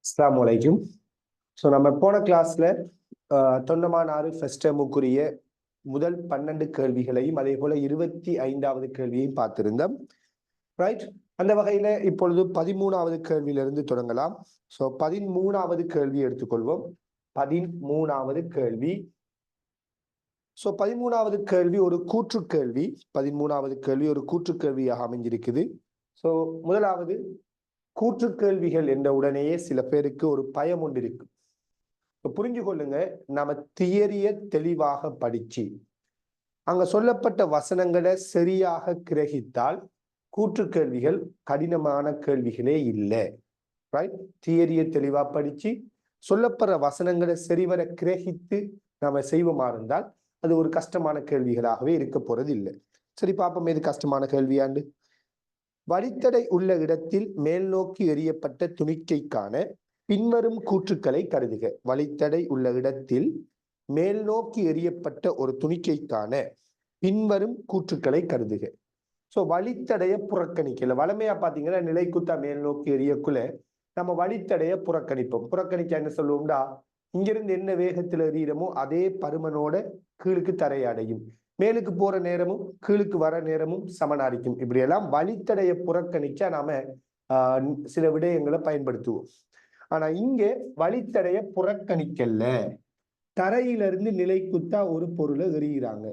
அஸ்ஸலாமு அலைக்கும். ஸோ நம்ம போன கிளாஸ்ல தொண்டமானாறு ஃபர்ஸ்ட் டேர்முக்குரிய முதல் 12 கேள்விகளையும் அதே போல 25வது கேள்வியையும் பார்த்திருந்தோம். ரைட். அந்த வகையில இப்பொழுது 13வது கேள்வியிலிருந்து தொடங்கலாம். ஸோ 13வது கேள்வி எடுத்துக்கொள்வோம். 13வது கேள்வி. ஸோ 13வது கேள்வி ஒரு கூற்று கேள்வி. 13வது கேள்வி ஒரு கூற்று கேள்வியாக அமைஞ்சிருக்குது. ஸோ முதலாவது கூற்று கேள்விகள் என்ற உடனேயே சில பேருக்கு ஒரு பயம் ஒன்று இருக்கு. புரிஞ்சு கொள்ளுங்க, நம்ம தியரிய தெளிவாக படிச்சு அங்க சொல்லப்பட்ட வசனங்களை சரியாக கிரகித்தால் கூற்று கேள்விகள் கடினமான கேள்விகளே இல்லை. ரைட். தியரிய தெளிவா படிச்சு சொல்லப்படுற வசனங்களை சரிவர கிரகித்து நாம செய்வோமா இருந்தால் அது ஒரு கஷ்டமான கேள்விகளாகவே இருக்க போறது இல்லை. சரி, பாப்போம் எது கஷ்டமான கேள்வியாண்டு. வழித்தடை உள்ள இடத்தில் மேல் நோக்கி எறியப்பட்ட துணிக்கைக்கான பின்வரும் கூற்றுக்களை கருதுக. வழித்தடை உள்ள இடத்தில் மேல் நோக்கி எறியப்பட்ட ஒரு துணிக்கைக்கான பின்வரும் கூற்றுக்களை கருதுக. ஸோ வழித்தடைய புறக்கணிக்கல. வளமையா பாத்தீங்கன்னா நிலைக்குத்தா மேல் நோக்கி எறியக்குள்ள நம்ம வழித்தடைய புறக்கணிப்போம். புறக்கணிக்க என்ன சொல்லுவோம்டா, இங்கிருந்து என்ன வேகத்துல எறிகிறோமோ அதே பருமனோட கீழுக்கு தரையடையும், மேலுக்கு போற நேரமும் கீழுக்கு வர நேரமும் சமனாரிக்கும். இப்படியெல்லாம் வழித்தடைய புறக்கணிச்சா நாம சில விடயங்களை பயன்படுத்துவோம். ஆனா இங்க வழித்தடைய புறக்கணிக்கல, தரையிலிருந்து நிலைக்குத்தா ஒரு பொருளை எறிகிறாங்க.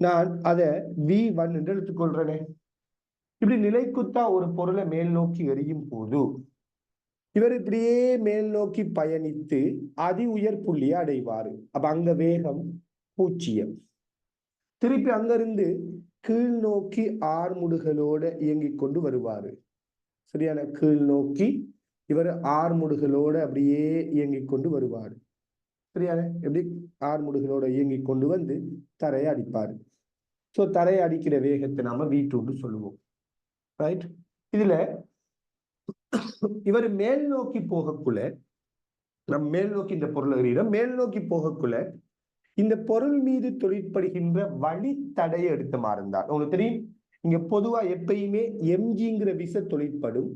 நான் அதை V1 என்று எடுத்துக்கொள்றேனே. இப்படி நிலைக்குத்தா ஒரு பொருளை மேல் நோக்கி எறியும் போது இவர் இப்படியே மேல் நோக்கி பயணித்து அதி உயர் புள்ளியை அடைவாரு. அப்ப அங்க வேகம் 0. திருப்பி அங்கிருந்து கீழ் நோக்கி ஆர்முடுகளோட இயங்கிக் கொண்டு வருவாரு. சரியான, கீழ் நோக்கி இவர் ஆர்முடுகளோட அப்படியே இயங்கிக் கொண்டு வருவாரு. சரியான, எப்படி ஆர்முடுகளோட இயங்கிக் கொண்டு வந்து தரையை அடிப்பாரு. ஸோ தரையை அடிக்கிற வேகத்தை நாம V2 சொல்லுவோம். ரைட். இதுல இவர் மேல் நோக்கி போகக்குள்ள, நம் மேல் நோக்கி இந்த பொருள் எறிகிறோம், மேல் நோக்கி போகக்குள்ள இந்த பொருள் மீது தொழிற்படுகின்ற வழித்தடையை எடுத்து மாறுந்தார். உங்களுக்கு தெரியும், இங்க பொதுவா எப்பயுமே எம்ஜிங்கிற விச தொழிற்படும்.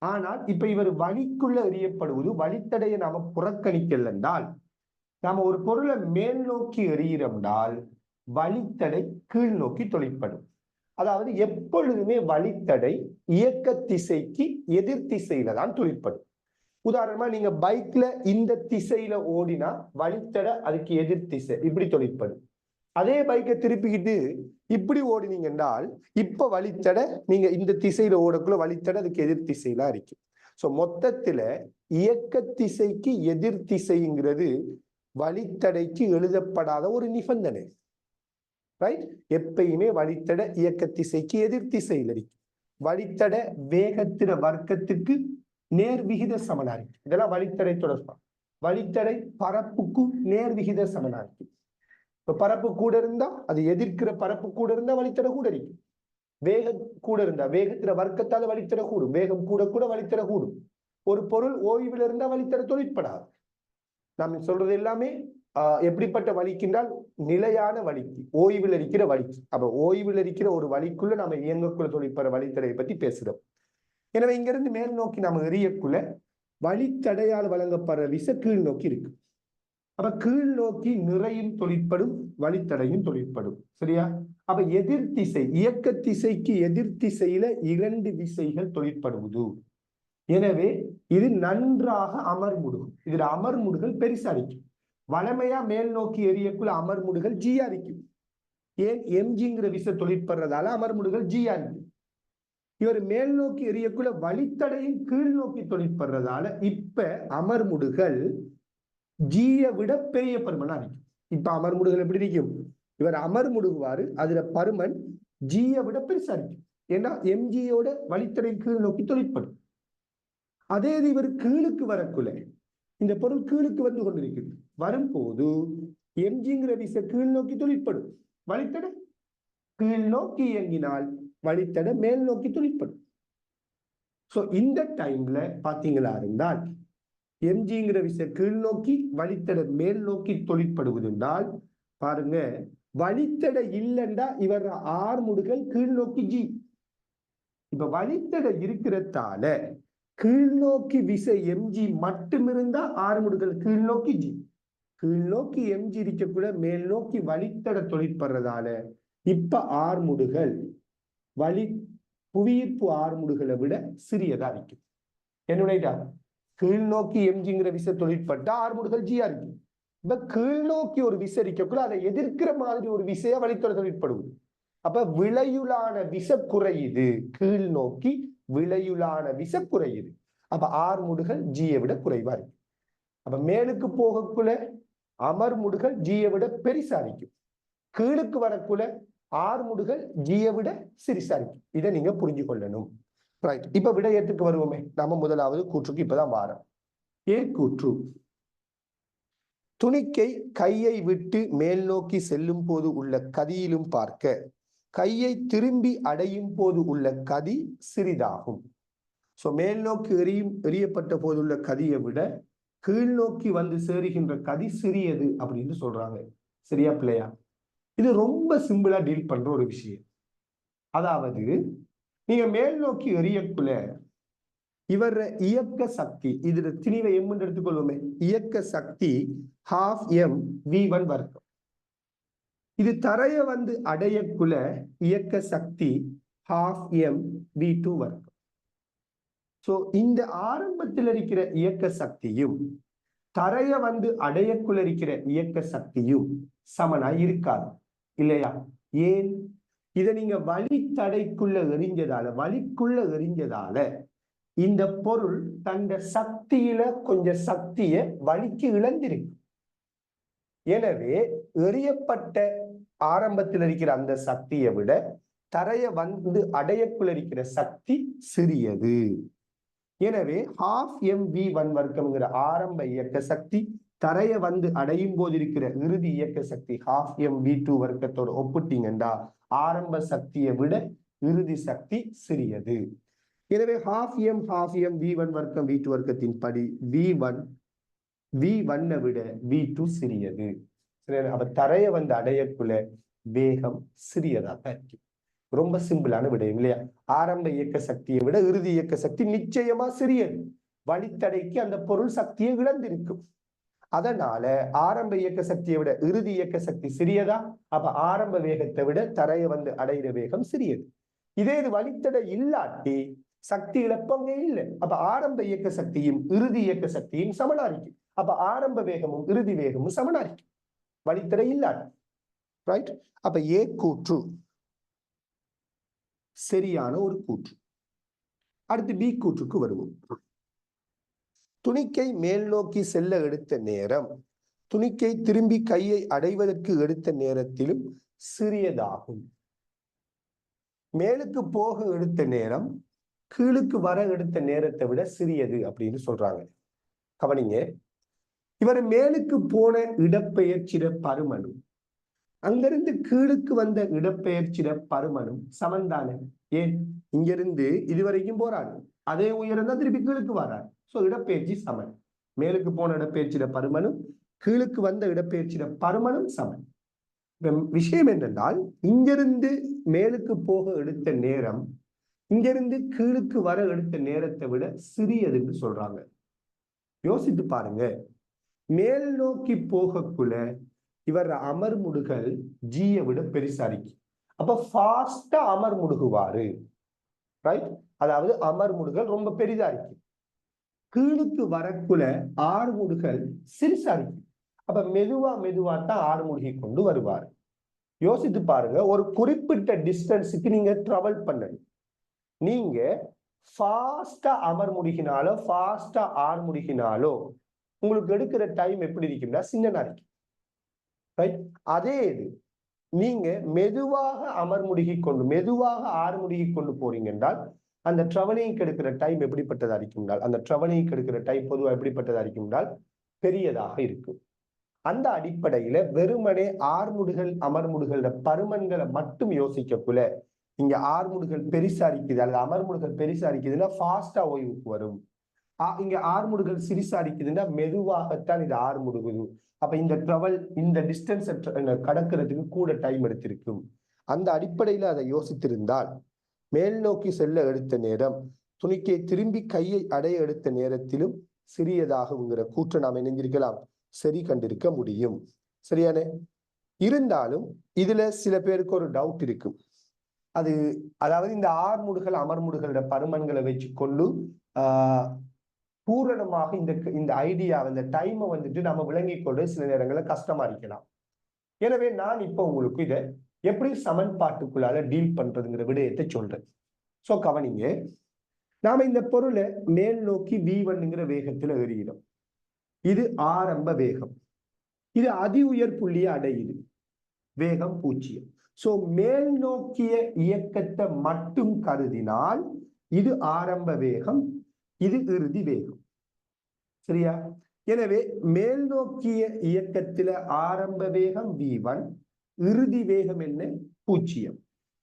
ஆனால் இப்ப இவர் வழிக்குள்ள எறியப்படுவது வழித்தடையை நாம புறக்கணிக்கல் என்றால், நாம ஒரு பொருளை மேல் நோக்கி எறிகிறோம்னால் வழித்தடை கீழ் நோக்கி தொழிற்படும். அதாவது எப்பொழுதுமே வழித்தடை இயக்க திசைக்கு எதிர் திசையில தான் தொழிற்படும். உதாரணமா நீங்க பைக்ல இந்த திசையில ஓடினா வழித்தடை அதுக்கு எதிர் திசை இப்படி தொழிற்படும். அதே பைக்கை திருப்பிக்கிட்டு இப்படி ஓடினீங்க என்றால் இப்ப வழித்தடை நீங்க இந்த திசையில ஓடக்குள்ள வழித்தடை அதுக்கு எதிர் திசையில இருக்கு. சோ மொத்தத்துல இயக்க திசைக்கு எதிர் திசைங்கிறது வழித்தடைக்கு எழுதப்படாத ஒரு நிபந்தனை. ரைட். எப்பயுமே வழித்தடை இயக்க திசைக்கு எதிர் திசையில் இருக்கு. வழித்தடை வேகத்தின வர்க்கத்துக்கு நேர் விகித சமனா இருக்கு. இதெல்லாம் வழித்தடை தொடர்பா. வழித்தடை பரப்புக்கும் நேர் விகித சமனா இருக்கு. இப்ப பரப்பு கூட இருந்தா அது எதிர்க்கிற பரப்பு கூட இருந்தா வழித்தடை கூட இருக்கு. வேகம் கூட இருந்தா வேகத்தின வர்க்கத்தால வழித்தடை கூடும். வேகம் கூட கூட வழித்தடை கூடும். ஒரு பொருள் ஓய்வில் இருந்தா வழித்தடை தொழிற்படாது. நாம் சொல்றது எல்லாமே எப்படிப்பட்ட வலிக்கின்றால் நிலையான வலிக்கு, ஓய்வில் இருக்கிற வலிக்கு. அப்ப ஓய்வில் இருக்கிற ஒரு வலிக்குள்ள நாம இயங்கக்குள்ள தொழிற்படுற வழித்தடையை பத்தி பேசுறோம். எனவே இங்கிருந்து மேல் நோக்கி நாம எறியக்குள்ள வழித்தடையால் வழங்கப்படுற விச கீழ் நோக்கி இருக்கு. அப்ப கீழ் நோக்கி நிறையும் தொழிற்படும், வழித்தடையும் தொழிற்படும். சரியா? அப்ப எதிர் திசை, இயக்க திசைக்கு எதிர் திசையில 2 விசைகள் தொழிற்படுவது. எனவே இது நன்றாக அமர்முடுகும். இதுல அமர்முடுகள் பெருசா இருக்கும். வளமையா மேல் நோக்கி எரியக்குள்ள அமர்முடுகள் ஜியா இருக்கும். ஏன்? எம்ஜிங்கிற விசை தொழிற்படுறதால அமர்முடுகள் ஜியா இருக்கு. இவர் மேல் நோக்கி எரியக்குள்ள வழித்தடையும் கீழ் நோக்கி தொழிற்படுறதால இப்ப அமர்முடுகள் ஜியை விட பெரிய பருமனா இருக்கும். இப்ப அமர்முடுகள் எப்படி இருக்கும்? இவர் அமர்முடுகுவாரு, அதுல பருமன் ஜியை விட பெருசா இருக்கும். ஏன்னா எம்ஜியோட வழித்தடை கீழ் நோக்கி தொழிற்படும். அதே இது இவர் கீழுக்கு வரக்குள்ள இந்த பொருள் கீழுக்கு வந்து கொண்டிருக்கிறது. வரும்போது எம்ஜிங்கிற விசை கீழ் நோக்கி தொழிற்படும், வழித்தடை கீழ் நோக்கி இயங்கினால் வழித்தடை மேல் நோக்கி தொழிற்படும். சோ இந்த டைம்ல பாத்தீங்களா இருந்தால் எம்ஜிங்கிற விசை கீழ் நோக்கி வழித்தடை மேல் நோக்கி தொழிற்படுவது என்றால் பாருங்க, வழித்தடை இல்லைண்டா இவர் ஆர்முடுகள் கீழ் நோக்கி ஜி. இப்ப வழித்தடை இருக்கிறதால கீழ்நோக்கி விசை mg மட்டும் இருந்தா ஆறுமுடுகள் கீழ்நோக்கி g. கீழ்நோக்கி mg இருக்கக்குள்ள மேல் நோக்கி வழித்தட தொழிற்படுறதால இப்ப ஆறுமுடுகள் வழி புவியீர்ப்பு ஆறுமுடுகளை விட சிறியதா இருக்கும். என்னுடைய கீழ் நோக்கி எம்ஜிங்கிற விசை தொழிற்பட்டா ஆறுமுடுகள் ஜியா இருக்கு. இப்ப கீழ் நோக்கி ஒரு விசை இருக்கக்குள்ள அதை எதிர்க்கிற மாதிரி ஒரு விசையா வழித்தட தொழிற்படுவது. அப்ப விளையுளான விச குறையுது. கீழ் நோக்கி விளையுளான விச குறையுது. அப்ப ஆறுமுடுகள் ஜியை விட குறைவா இருக்கு. அப்ப மேலுக்கு போகக்குள்ள அமர்முடுகள் ஜியை விட பெரிசா இருக்கும். கீழுக்கு வரக்குள்ள ஆறுமுடுகள் ஜியை விட சிறிசா இருக்கும். இதை நீங்க புரிஞ்சு கொள்ளணும். ரைட். இப்ப விடயத்துக்கு வருவோமே. நம்ம முதலாவது கூற்றுக்கு இப்பதான் வாரம். கூற்று துணிக்கை கையை விட்டு மேல் நோக்கி செல்லும் போது உள்ள கதியிலும் பார்க்க கையை திரும்பி அடையும் போது உள்ள கதி சிறிதாகும். சோ மேல் நோக்கி எரியப்பட்ட போதுள்ள கதியை விட கீழ் நோக்கி வந்து சேருகின்ற கதி சிறியது அப்படின்னு சொல்றாங்க. சரியா பிள்ளையா? இது ரொம்ப சிம்பிளா டீல் பண்ற ஒரு விஷயம். அதாவது நீங்க மேல் நோக்கி எரியக்குள்ள இவர இயக்க சக்தி, இதுல திணிவை எம் எடுத்துக்கொள்வோமே, இயக்க சக்தி ½ m v1 வர்க்கம். இது தரைய வந்து அடையக்குள்ள இயக்க சக்தி ½ m v2 வர்க்கம். சோ இந்த ஆரம்பத்தில் இருக்கிற இயக்க சக்தியும் தரைய வந்து அடையக்குள்ள இருக்கிற இயக்க சக்தியும் சமனா இருக்காது இல்லையா? ஏன்? இதை நீங்க வழித்தடைக்குள்ள எறிஞ்சதால இந்த பொருள் தந்த சக்தியில கொஞ்சம் சக்திய வழிக்கு இழந்திருக்கு. எனவே எறியப்பட்ட ஆரம்பத்தில் இருக்கிற அந்த சக்தியை விட தரைய வந்து அடையக்குள்ள இருக்கிற சக்தி சிறியது. எனவே ½ mv1 வர்க்கம்ங்கிற ஆரம்ப இயக்க சக்தி தரைய வந்து அடையும் போது இருக்கிற இறுதி இயக்க சக்தி ½ mv2 வர்க்கத்தோட ஒப்பிட்டீங்கன்னா ஆரம்ப சக்தியை விட இறுதி சக்தி சிறியது. எனவே ½ mv1 வர்க்கம் v2 வர்க்கத்தின் படி v1 விட v2 சிறியது. அப்ப தரைய வந்து அடையக்குள்ள வேகம் சிறியதாக இருக்கு. ரொம்ப சிம்பிளான விடயம் இல்லையா? ஆரம்ப இயக்க சக்தியை விட இறுதி இயக்க சக்தி நிச்சயமா சிறியது. வழித்தடைக்கு அந்த பொருள் சக்தியை இழந்திருக்கும். அதனால ஆரம்ப இயக்க சக்தியை விட இறுதி இயக்க சக்தி சிறியதா? அப்ப ஆரம்ப வேகத்தை விட தரைய வந்து அடைகிற வேகம் சிறியது. இதே இது வழித்தடை இல்லாட்டி சக்தி இழப்பங்க இல்லை. அப்ப ஆரம்ப இயக்க சக்தியும் இறுதி இயக்க சக்தியும் சமனா இருக்கு. அப்ப ஆரம்ப வேகமும் இறுதி வேகமும் சமனா இருக்கு வழித்தடை இல்லாட்டி. ரைட். அப்ப கூற்று சரியான ஒரு கூற்று. அடுத்து பி கூற்றுக்கு வருவோம். துணிக்கை மேல் நோக்கி செல்ல எடுத்த நேரம் துணிக்கை திரும்பி கையை அடைவதற்கு எடுத்த நேரத்திலும் சிறியதாகும். மேலுக்கு போக எடுத்த நேரம் கீழுக்கு வர எடுத்த நேரத்தை விட சிறியது அப்படின்னு சொல்றாங்க. கவனிங்க, இவர் மேலுக்கு போன இடப்பெயர்ச்சிட பருமனு அங்கிருந்து கீழுக்கு வந்த இடப்பெயர்ச்சிட பருமனும் சமந்தானே. ஏன்? இங்கிருந்து இதுவரைக்கும் போறாரு, அதே உயரம் தான் திருப்பி கீழுக்கு வராரு. சோ இடப்பெயர்ச்சி சமன். மேலுக்கு போன இடப்பெயர்ச்சிட பருமனும் கீழுக்கு வந்த இடப்பெயர்ச்சிட பருமனும் சமன். விஷயம் என்னென்றால் இங்கிருந்து மேலுக்கு போக எடுத்த நேரம் இங்கிருந்து கீழுக்கு வர எடுத்த நேரத்தை விட சிறியதுன்னு சொல்றாங்க. யோசித்து பாருங்க. மேல் நோக்கி போகக்குள்ள இவர் அமர்முடுகள் ஜியை விட பெருசா இருக்கு. அப்ப ஃபாஸ்டா அமர்முடுகுவாரு. ரைட். அதாவது அமர்முடுகள் ரொம்ப பெரிதா இருக்கு. கீழுக்கு வரக்குள்ள ஆறுமுடுகள் சிறுசா இருக்கு. அப்ப மெதுவா தான் ஆறுமுடுகி கொண்டு வருவார். யோசித்து பாருங்க. ஒரு குறிப்பிட்ட டிஸ்டன்ஸுக்கு நீங்க டிராவல் பண்ணணும். நீங்க ஃபாஸ்டா அமர்முடுகினாலோ ஃபாஸ்டா ஆறுமுடுகினாலோ உங்களுக்கு எடுக்கிற டைம் எப்படி இருக்குன்னா சின்னதா இருக்கு. ரைட். அதே இது நீங்க மெதுவாக அமர்முடுகி கொண்டு மெதுவாக ஆறுமுடுகி கொண்டு போறீங்க என்றால் அந்த டிராவலிங் எடுக்கிற டைம் எப்படிப்பட்டதா இருக்கும்னால் அந்த டிராவலிங் எடுக்கிற டைம் பொதுவாக எப்படிப்பட்டதா இருக்கும்னால் பெரியதாக இருக்கும். அந்த அடிப்படையில வெறுமனே ஆறுமுடுகள் அமர்முடுகளோட பருமன்களை மட்டும் யோசிக்கக்குள்ள இங்க ஆறுமுடுகள் பெருசா இருக்குது அல்லது அமர்முடுகள் பெருசா இருக்குதுன்னா ஃபாஸ்டா ஓய்வுக்கு வரும். இங்க ஆறுமுடுகள் சிறுசா இருக்குதுன்னா மெதுவாகத்தான் இது ஆறுமுடுகுது. அப்ப இந்த டிராவல் இந்த டிஸ்டன்ஸ் கடக்கிறதுக்கு கூட டைம் எடுத்திருக்கும். அந்த அடிப்படையில அதை யோசித்திருந்தால் மேல் நோக்கி செல்ல எடுத்த நேரம் துணிக்கை திரும்பி கையை அடைய எடுத்த நேரத்திலும் சிறியதாகுங்கிற கூற்றை நாம் இணைஞ்சிருக்கலாம் சரி கண்டிருக்க முடியும். சரியானே? இருந்தாலும் இதுல சில பேருக்கு ஒரு டவுட் இருக்கும். அதாவது இந்த ஆர்முடுகள் அமர்முடுகளோட பருமன்களை வச்சு கொண்டு பூரணமாக இந்த ஐடியா இந்த டைமை வந்துட்டு நம்ம விளங்கி கொண்டு சில நேரங்களில் கஷ்டமா இருக்கலாம். எனவே நான் இப்போ உங்களுக்கு இதை எப்படி சமன்பாட்டுக்குள்ளால டீல் பண்றதுங்கிற விடயத்தை சொல்றேன். சோ கவனிங்க, நாம இந்த பொருளை மேல் நோக்கி V1ங்கிற வேகத்துல எறிகிறோம். இது ஆரம்ப வேகம். இது அதி உயர் புள்ளியை அடையுது, வேகம் 0. சோ மேல் நோக்கிய இயக்கத்தை மட்டும் கருதினால் இது ஆரம்ப வேகம், இது இறுதி வேகம். சரியா? எனவே மேல் நோக்கிய இயக்கத்துல ஆரம்ப வேகம் V1, இறுதி வேகம் என்ன? 0.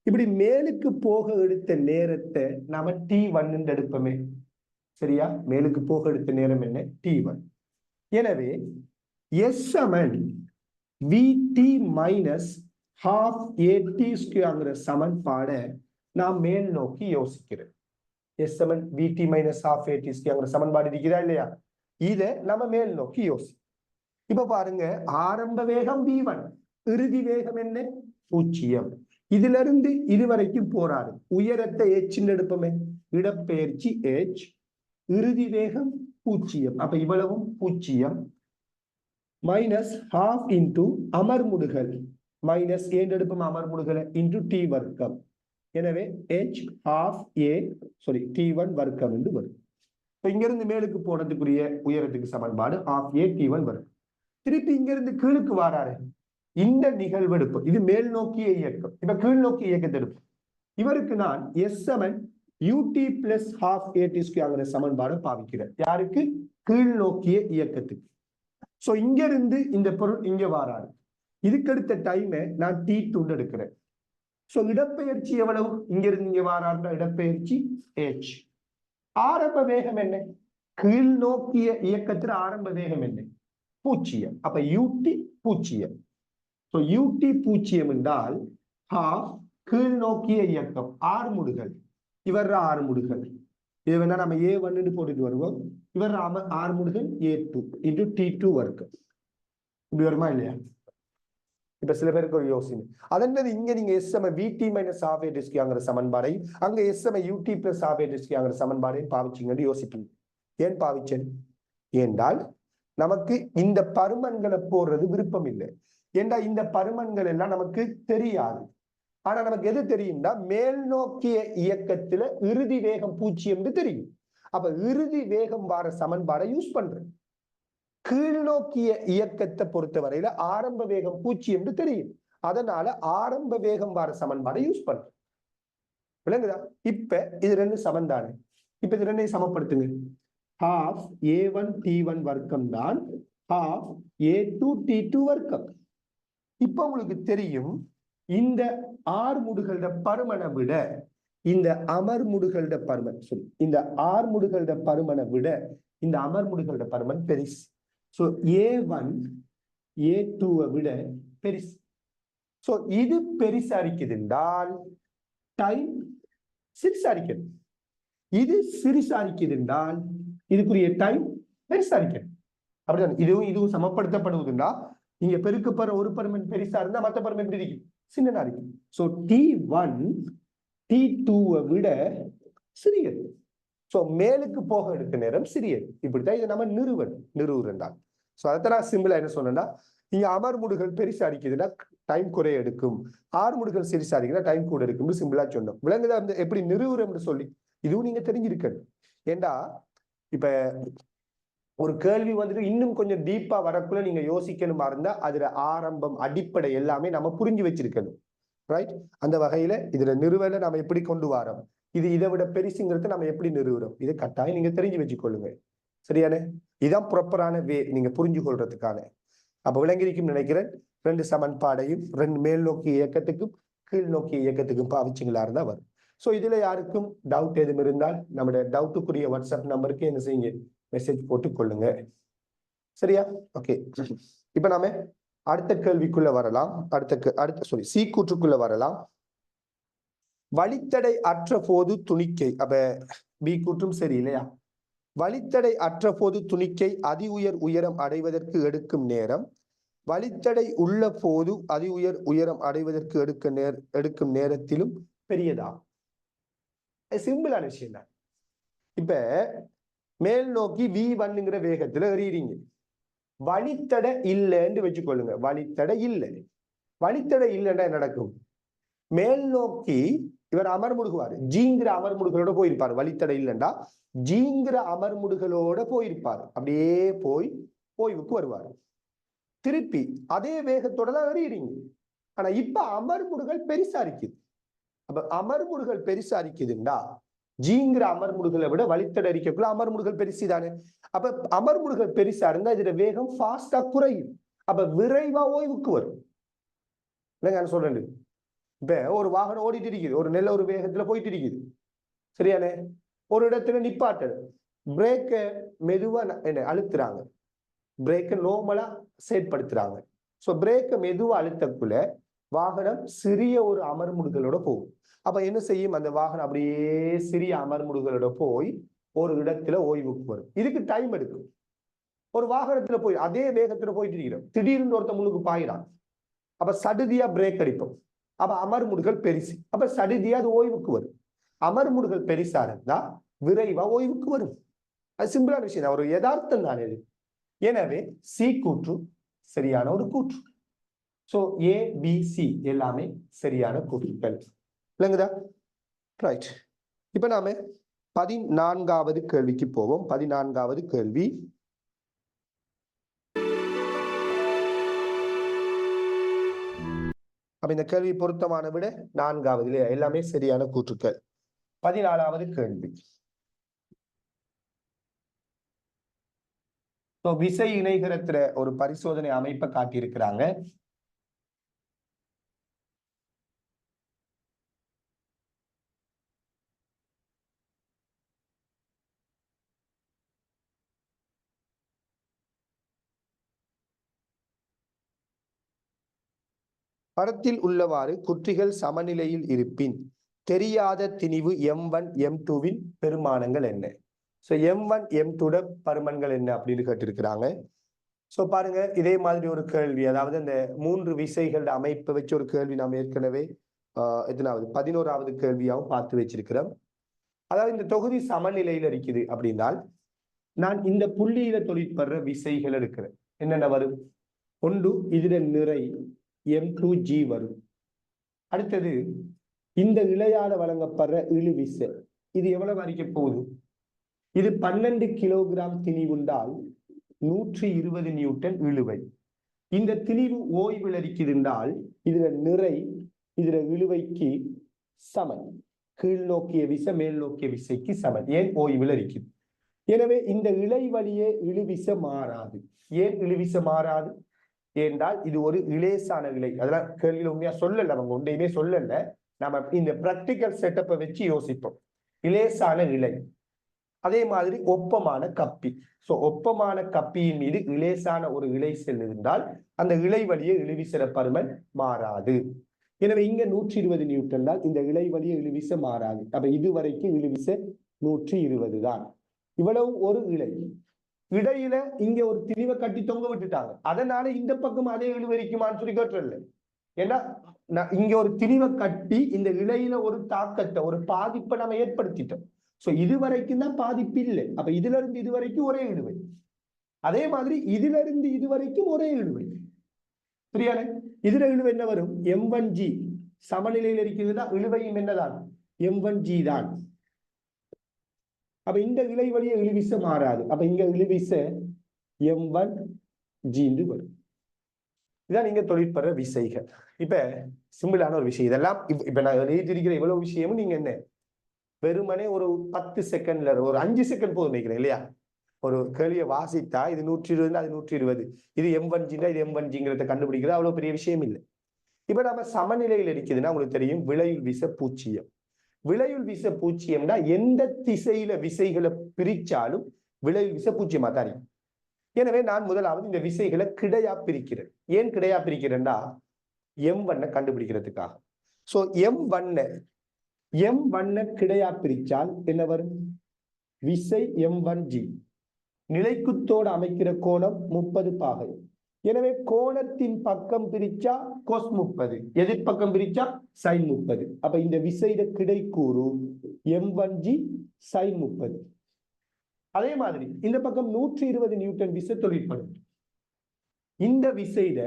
இப்படி மேலுக்கு போக எடுத்த நேரத்தை நாம T1 எடுப்போமே. சரியா? மேலுக்கு போக எடுத்த நேரம் என்ன? T1. எனவே S சமன் VT மைனஸ் ½ AT² சமன்பாடை நாம் மேல் நோக்கி யோசிக்கிறேன். S சமன் VT மைனஸ் ½ AT² சமன்பாடு இருக்கிறதா இல்லையா? இதை நம்ம மேல் நோக்கி யோசி. இப்ப பாருங்க, ஆரம்ப வேகம் V1, இறுதி வேகம் என்ன? 0. இதுல இருந்து இதுவரைக்கும் போராடு. உயரத்தை H எடுப்போமே, இடப்பெயர்ச்சி H, இறுதி வேகம் 0. அப்ப இவ்வளவும் 0 மைனஸ் ½ இன்டு அமர்முடுகள் மைனஸ் எடுப்போம் அமர்முடுகளை இன்டு T வர்க்கம். எனவே T1 வர்க்கம் என்று வரும். இங்கிருந்து மேலுக்கு போனதுக்குரிய உயரத்துக்கு சமன்பாடு ½ T1 வரும். திருப்பி இங்கிருந்து கீழுக்கு வாராரு, இந்த நிகழ்வு எடுப்போம். இது மேல் நோக்கிய இயக்கம். இப்ப கீழ் நோக்கிய இயக்கத்தை எடுப்போம். இவருக்கு நான் S சமன் UT பிளஸ் ½ AT² சமன்பாடு பாவிக்கிறேன். யாருக்கு? கீழ் நோக்கிய இயக்கத்துக்கு. சோ இங்க இருந்து இந்த பொருள் இங்க வாராரு. இதுக்கு அடுத்த டைமை நான் T2 எடுக்கிறேன். சோ இடப்பெயர்ச்சி எவ்வளவு? இங்க இருந்து இங்க வாராருன்னா இடப்பெயர்ச்சி H. ஆரம்ப வேகம் என்ன? கீழ் நோக்கிய இயக்கத்துல ஆரம்ப வேகம் என்ன? 0. அப்ப UT 0. சோ UT 0 என்றால் ½ கீழ் நோக்கிய இயக்கம் ஆர்முடுகள், இவர் ஆர்முடுகள். இது வேணா நம்ம A1 போட்டுட்டு வருவோம். இவர் ஆர்முடுகள் A2 இன்டு T2 வர்க்கம். இப்படி வருமா இல்லையா? இப்ப சில பேருக்கு ஒரு யோசனை, அதென்னது இங்க நீங்க S சம VT மைனஸ் ½ AT² சமன்பாடை அங்க S சம UT பிளஸ் ½ AT² சமன்பாடை பாவிச்சிங்கன்னு யோசிப்பீங்க. ஏன் பாவிச்சேன்? ஏண்டால் நமக்கு இந்த பருமன்களை போடுறது விருப்பம் இல்லை. ஏண்டா இந்த பருமன்கள் எல்லாம் நமக்கு தெரியாது. ஆனா நமக்கு எது தெரியும்னா மேல் நோக்கிய இயக்கத்துல இறுதி வேகம் 0 என்று தெரியும். அப்ப இறுதி வேகம் வார சமன்பாடை யூஸ் பண்றேன். கீழ் நோக்கிய இயக்கத்தை பொறுத்தவரையில ஆரம்ப வேகம் 0 என்று தெரியும். அதனால ஆரம்ப வேகம் வார சமன்பாடை யூஸ் பண்றேன். விளங்குதா? இப்ப இது ரெண்டு சமன்பாடு. இப்ப இது ரெண்டையும் சமப்படுத்துங்க. ½ A1 T1 வர்க்கம் தான் ½ A2 T2 வர்க்கம். இப்ப உங்களுக்கு தெரியும், இந்த ஆர்முடுகளோட பருமனை விட இந்த அமர்முடுகளோட பருமன் இந்த ஆர்முடுகளோட பருமனை விட இந்த அமர்முடுகளோட பருமன் பெரிசு. சோ A1 A2 விட பெரிசு. சோ இது பெரிசா இருக்குது என்றால் டைம் சிறுசா இருக்கிறது. இது சிறுசா இருக்குது என்றால் இதுக்குரிய டைம் பெருசா இருக்கிறது. அப்படிதான் இதுவும் சமப்படுத்தப்படுவதுண்டா, நீங்க பெருக்கப்படுற ஒரு பருமன் பெருசா இருந்தா மற்ற பருமன் எப்படி இருக்கு? சின்னதா இருக்கு. சோ T1 T2 விட சிறியது. சோ மேலுக்கு போக எடுத்த நேரம் சிறியது. இப்படித்தான் இதை நம்ம நிறுவுறா. சோ அதைத்தான் நான் சிம்பிளா என்ன சொன்னா, நீங்க அமர்முடுகள் பெருசா அடிக்குதுன்னா டைம் குறைய எடுக்கும், ஆர்முடுகள் சிறுசா அடிக்குதுன்னா டைம் கூட எடுக்கும் சிம்பிளா சொன்னோம். விலங்குதா எப்படி நிறுவுறோம்னு சொல்லி இதுவும் நீங்க தெரிஞ்சிருக்கணும். ஏண்டா இப்ப ஒரு கேள்வி வந்துட்டு இன்னும் கொஞ்சம் டீப்பா வரக்குள்ள நீங்க யோசிக்கணுமா இருந்தா அதுல ஆரம்பம் அடிப்படை எல்லாமே நம்ம புரிஞ்சு வச்சிருக்கணும். ரைட்? அந்த வகையில இதுல நிறுவலை நம்ம எப்படி கொண்டு வரோம், இது இதை விட பெருசுங்கிறத நம்ம எப்படி நிறுவுறோம், இதை கட்டாயம் நீங்க தெரிஞ்சு வச்சுக்கொள்ளுங்க. சரியானே? இதுதான் ப்ராப்பரான வே நீங்க புரிஞ்சு கொள்றதுக்கான. அப்ப விளங்கிருக்கும் நினைக்கிறேன். ரெண்டு சமன்பாடையும் ரெண்டு மேல் நோக்கிய இயக்கத்துக்கும் கீழ் நோக்கிய இயக்கத்துக்கும் பாவிச்சிங்களா இருந்தா வரும். சோ இதுல யாருக்கும் டவுட் எதுவும் இருந்தால் நம்முடைய டவுட்டுக்குரிய வாட்ஸ்அப் நம்பருக்கு என்ன செய்யுங்க, மெசேஜ் போட்டு கொள்ளுங்க. சரியா? ஓகே. இப்ப நாம அடுத்த கேள்விக்குள்ள வரலாம். சி கூற்றுக்குள்ள வரலாம். வழித்தடை அற்ற போது துணிக்கை. அப்ப பி கூற்றும் சரி இல்லையா? வழித்தடை அற்ற போது துணிக்கை அதி உயர் உயரம் அடைவதற்கு எடுக்கும் நேரம் வழித்தடை உள்ள போது அதி உயர் உயரம் அடைவதற்கு எடுக்கும் நேரத்திலும் பெரியதாகும். சிம்பிளான விஷயம் தான். இப்ப மேல் நோக்கி V1ங்கிற வேகத்துல எறியறீங்க. வழித்தடை இல்லைன்னு வச்சுக்கொள்ளுங்க. வழித்தடை இல்லை. வழித்தடை இல்லைன்னா நடக்கும்? மேல் நோக்கி இவர் அமர்முடுகுவார். ஜீங்கிற அமர்முடுகளோட போயிருப்பார். வழித்தடை இல்லைண்டா ஜீங்கிற அமர்முடுகளோட போயிருப்பார். அப்படியே போய் ஓய்வுக்கு வருவார். திருப்பி அதே வேகத்தோட தான் எறியறீங்க. ஆனா இப்ப அமர்முடுகள் பெருசா இருக்குது. அப்ப அமர்முடுகள் பெருசா இருக்குதுண்டா ஜீங்கிற அமர்முடுகளை விட வழித்தடை அரிக்கக்குள்ள அமர்முடுகள் பெருசு தானே. அப்ப அமர்முடுகள் பெருசா இருந்தா இதோட வேகம் ஃபாஸ்டா குறையும். அப்ப விரைவா ஓய்வுக்கு வரும். இல்லைங்க சொல்றேன். இப்ப ஒரு வாகனம் ஓடிட்டு இருக்குது. ஒரு நல்ல ஒரு வேகத்துல போயிட்டு இருக்குது. சரியானே? ஒரு இடத்துல நிப்பாட்டு பிரேக்க மெதுவா என்ன அழுத்துறாங்க. பிரேக்க நோர்மலா செயற்படுத்துறாங்க. சோ பிரேக்க மெதுவா அழுத்தக்குள்ள வாகனம் சிறிய ஒரு அமர்முடுகளோட போகும். அப்ப என்ன செய்யும்? அந்த வாகனம் அப்படியே சிறிய அமர்முடுகளோட போய் ஒரு இடத்துல ஓய்வுக்கு வரும். இதுக்கு டைம் எடுக்கும். ஒரு வாகனத்துல போய் அதே வேகத்துல போயிட்டு இருக்கிறோம். திடீர்னு ஒருத்த முழுக்கு பாயிறான். அப்ப சடுதியா பிரேக் அடிப்போம். அப்ப அமர்முடுகள் பெருசு. அப்ப சடுதியா அது ஓய்வுக்கு வரும். அமர்முடுகள் பெருசா இருந்தா விரைவா ஓய்வுக்கு வரும். அது சிம்பிளான விஷயம் தான். ஒரு யதார்த்தம் தானே இது. எனவே சி கூற்று சரியான ஒரு கூற்று. சோ ABC எல்லாமே சரியான கூற்றுக்கள். இல்லைங்கதா? ரைட். இப்ப நாம 14வது கேள்விக்கு போவோம். 14வது கேள்வி. அப்ப இந்த கேள்வி பொருத்தமான விட 4வது எல்லாமே சரியான கூற்றுக்கள். 14வது கேள்வி. விசை இணைகரத்துல ஒரு பரிசோதனை அமைப்பை காட்டியிருக்கிறாங்க. படத்தில் உள்ளவாறு குற்றிகள் சமநிலையில் இருப்பின் தெரியாத திணிவு M1 M2வின் பெருமானங்கள் என்ன? சோ M1 M2 பருமன்கள் என்ன அப்படின்னு கேட்டிருக்கிறாங்க. சோ பாருங்க, இதே மாதிரி ஒரு கேள்வி, அதாவது அந்த 3 விசைகளோட அமைப்பை வச்சு ஒரு கேள்வி நாம் ஏற்கனவே எத்தனாவது 11வது கேள்வியாகவும் பார்த்து வச்சிருக்கிறோம். அதாவது இந்த தொகுதி சமநிலையில இருக்குது அப்படின்னால் நான் இந்த புள்ளியில தொழிற்படுற விசைகள் எடுக்கிறேன். என்னென்ன வரும்? ஒன்று இதுல நிறை M2G வரும். அடுத்தது இந்த இழையால வழங்கப்படுற இழு விசை. இது எவ்வளவு அறிக்க போகுது? இது 12 கிலோகிராம் திணிவுண்டால் 120 நியூட்டன் இழுவை. இந்த திணிவு ஓய்வில் அளிக்குதுண்டால் இதுல நிறை இதுல இழுவைக்கு சமன். கீழ் நோக்கிய விசை மேல் நோக்கிய விசைக்கு சமன். ஏன்? ஓய்வில் அளிக்குது. எனவே இந்த இழை வழியே இழுவிசை மாறாது. ஏன் இழுவிசை மாறாது என்றால் இது ஒரு இலேசான இழை. அதெல்லாம் கேள்வியில உண்மையா சொல்லல, அவங்க ஒன்றையுமே சொல்லல. நம்ம இந்த பிராக்டிக்கல் செட்டப்பை வச்சு யோசிப்போம். இலேசான இழை. அதே மாதிரி ஒப்பமான கப்பி. சோ ஒப்பமான கப்பியின் மீது இலேசான ஒரு இழை செல்லுகின்றால் அந்த இழை வழியே இழுவிசை பருமன் மாறாது. எனவே இங்க 120 நியூட்டன் தான். இந்த இழை வழியே இழுவிசை மாறாது. அப்ப இதுவரைக்கும் இழுவிசை 120 தான். இவ்வளவு ஒரு இழை. இடையில இங்க ஒரு திணிவை கட்டி தொங்க விட்டுட்டாங்க. அதனால இந்த பக்கம் அதே இழுவரிக்குமான்னு சொல்லி கேட்டுறல. ஏன்னா இங்க ஒரு திணிவை கட்டி இந்த இழையில ஒரு தாக்கத்தை ஒரு பாதிப்பை நம்ம ஏற்படுத்திட்டோம். சோ இது வரைக்கும் தான் பாதிப்பு இல்லை. அப்ப இதுல இருந்து இது வரைக்கும் ஒரே இழுவை. அதே மாதிரி இதுல இருந்து இது வரைக்கும் ஒரே இழுவை. புரியாத? இதுல இழுவை என்ன வரும்? M1G சமநிலையில் இருக்கிறதுனா இழுவையும் என்னதான்? M1G தான். அப்ப இந்த இழை வழியே இழுவிசை மாறாது. அப்ப இங்க இழுவிசை M1G வரும். இதான் நீங்க தொழிற்படுற விசைகள். இப்ப சிம்பிளான ஒரு விஷயம். இதெல்லாம் இப்ப நான் எழுதியிருக்கிற இவ்வளவு விஷயமும் நீங்க என்ன வெறுமனே ஒரு 10 செகண்ட்ல ஒரு 5 செகண்ட் போதும் நினைக்கிறேன் இல்லையா? ஒரு கேள்வியை வாசித்தா இது 120 அது 120, இது M1G இது M1Gங்கிறத கண்டுபிடிக்கிறது அவ்வளவு பெரிய விஷயம் இல்லை. இப்ப நம்ம சமநிலையில் இருக்குதுன்னா உங்களுக்கு தெரியும் விளையுள் விசை பூச்சியம். விளையுள் விசை பூச்சியம்னா எந்த திசையில விசைகளை பிரிச்சாலும் விளையுள் விசை பூச்சியமா தான் இருக்கும். எனவே நான் முதலாவது இந்த விசைகளை கிடையா பிரிக்கிறேன். ஏன் கிடையா பிரிக்கிறேன்டா M1 கண்டுபிடிக்கிறதுக்காக. சோ M1 கிடையா பிரிச்சால் என்ன வரும்? விசை M1G. நிலைக்குத்தோடு அமைக்கிற கோணம் 30 பாகை. எனவே கோணத்தின் பக்கம் பிரிச்சா cos 30, எதிர்பக்கம் பிரிச்சா sin 30. அப்ப இந்த விசையிட கிடைக்கூறு M1G sin 30. அதே மாதிரி இந்த பக்கம் 120 நியூட்டன் விசை தொழிற்படும். இந்த விசையிட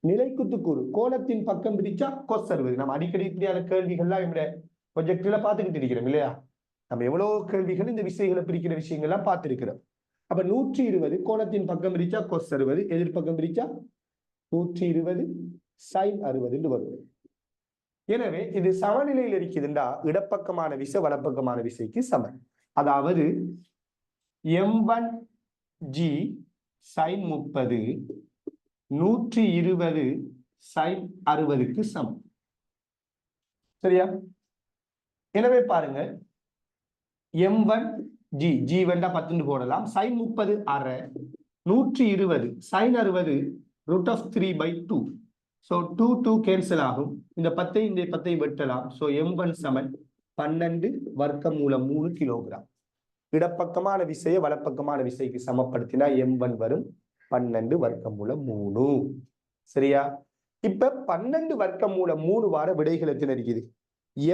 நிலைக்குத்து கூறு கோணத்தின் பக்கம் பிரிச்சா cos 60. நம்ம அடிக்கடி இப்படியான கேள்விகள்லாம் நம்முடைய ப்ரொஜெக்ட்ல பார்த்துக்கிட்டு இருக்கிறோம் இல்லையா? நம்ம எவ்வளவு கேள்விகள் இந்த விசைகளை பிரிக்கிற விஷயங்கள்லாம் பார்த்திருக்கிறோம். அப்ப 120 கோணத்தின் பக்கம் பிரிச்சா cos 60, எதிர்பக்கம் பிரிச்சா 120 sin 60 வரும். எனவே இது சமநிலையில் இருக்குதுண்டா இடப்பக்கமான விசை வலப்பக்கமான விசைக்கு சமம். அதாவது M1G sin 30 120 sin 60க்கு சமம். சரியா? எனவே பாருங்க M1G G வேண்டா 10 போடலாம். sin 30 அரை 120 sin 60 √3/2. So 2 கேன்சல் ஆகும். இந்த 10 இந்த 10 வெட்டலாம். So M1 சமன் 12 வர்க்கமூலம் 3 கிலோகிராம். இடப்பக்கமான விசையை வலப்பக்கமான விசைக்கு சமப்படுத்தினா M1 வரும் 12 வர்க்கமூலம் 3. சரியா? இப்ப 12 வர்க்கமூலம் 3 வார விடைகள் எத்தனை இருக்குது?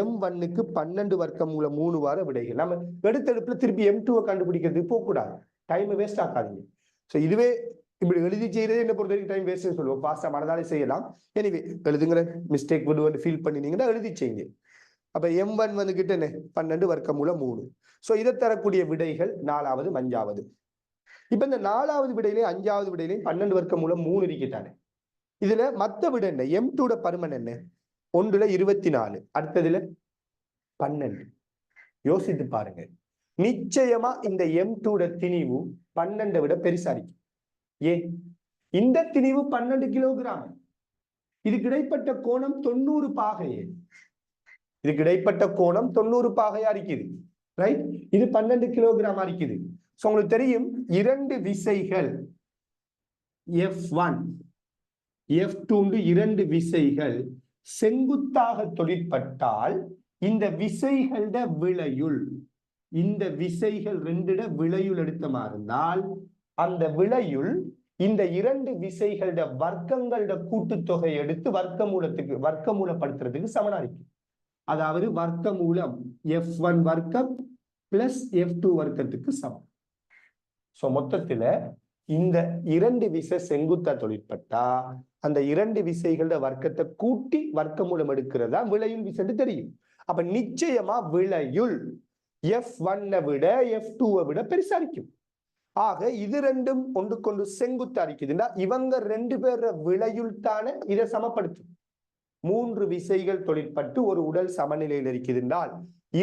M1க்கு 12 வர்க்கமூலம் 3 வார விடைகள். நம்ம எடுத்தெடுப்புல திருப்பி M2 கண்டுபிடிக்கிறதுக்கு போகக்கூடாது. Time waste ஆக்காதீங்க. ஸோ இதுவே இப்படி எழுதி செய்யறது என்ன பொறுத்த வரைக்கும் டைம் வேஸ்ட் சொல்லுவோம். ஃபாஸ்டா மனதாலே செய்யலாம். எனிவே எழுதுங்கிற மிஸ்டேக் வந்து ஃபீல் பண்ணினீங்கன்னா எழுதி செய்யுங்க. அப்ப M1 வந்துகிட்டு என்ன 12 வர்க்கமூலம் 3. ஸோ இதை தரக்கூடிய விடைகள் 4வது 5வது. இப்ப இந்த 4வது விடையிலையும் 5வது விடையிலையும் 12 வர்க்கமூலம் 3 இருக்கிட்டானே. இதுல மத்த விட என்ன? M2 பருமன் என்ன? ஒன்றுல 24, அடுத்ததுல 12. யோசித்து பாருங்க. நிச்சயமா இந்த M2 திணிவு 12 விட பெருசா இருக்கு. ஏன்? இந்த திணிவு 12 கிலோகிராம். இதுக்கு இடைப்பட்ட கோணம் 90 பாகையே. இதுக்கு இடைப்பட்ட கோணம் 90 பாகையா இருக்குது. ரைட்? இது 12 கிலோகிராமா இருக்குது. சோ உங்களுக்கு தெரியும் இரண்டு விசைகள் F1 F2 இரண்டு விசைகள் செங்குத்தாக தொழிற்பட்டால் இந்த விசைகளோட விளையுள், இந்த விசைகள் ரெண்டுட விளையுள் எடுத்தமா இருந்தால் அந்த விளையுள் இந்த இரண்டு விசைகளோட வர்க்கங்களோட கூட்டுத்தொகை எடுத்து வர்க்கமூலப்படுத்துறதுக்கு சமனா இருக்கு. அதாவது வர்க்கமூலம் F1 வர்க்கம் பிளஸ் F2 வர்க்கத்துக்கு சமம். சோ மொத்தத்துல இந்த இரண்டு விசை செங்குத்தா தொழிற்பட்டா அந்த இரண்டு விசைகளோட வர்க்கத்தை கூட்டி வர்க்கமூலம் எடுக்கிறதா விளையுள் விசை தெரியும். அப்ப நிச்சயமா விளையுள் F1 விட F2 விட பெருசா இருக்கும். ஆக இது ரெண்டும் ஒன்றுக்கொண்டு செங்குத்தா இருக்குதுன்னா இவங்க ரெண்டு பேர விளையுள் தானே இதை சமப்படுத்தும். 3 விசைகள் தொழிற்பட்டு ஒரு உடல் சமநிலையில் இருக்குதுன்றால்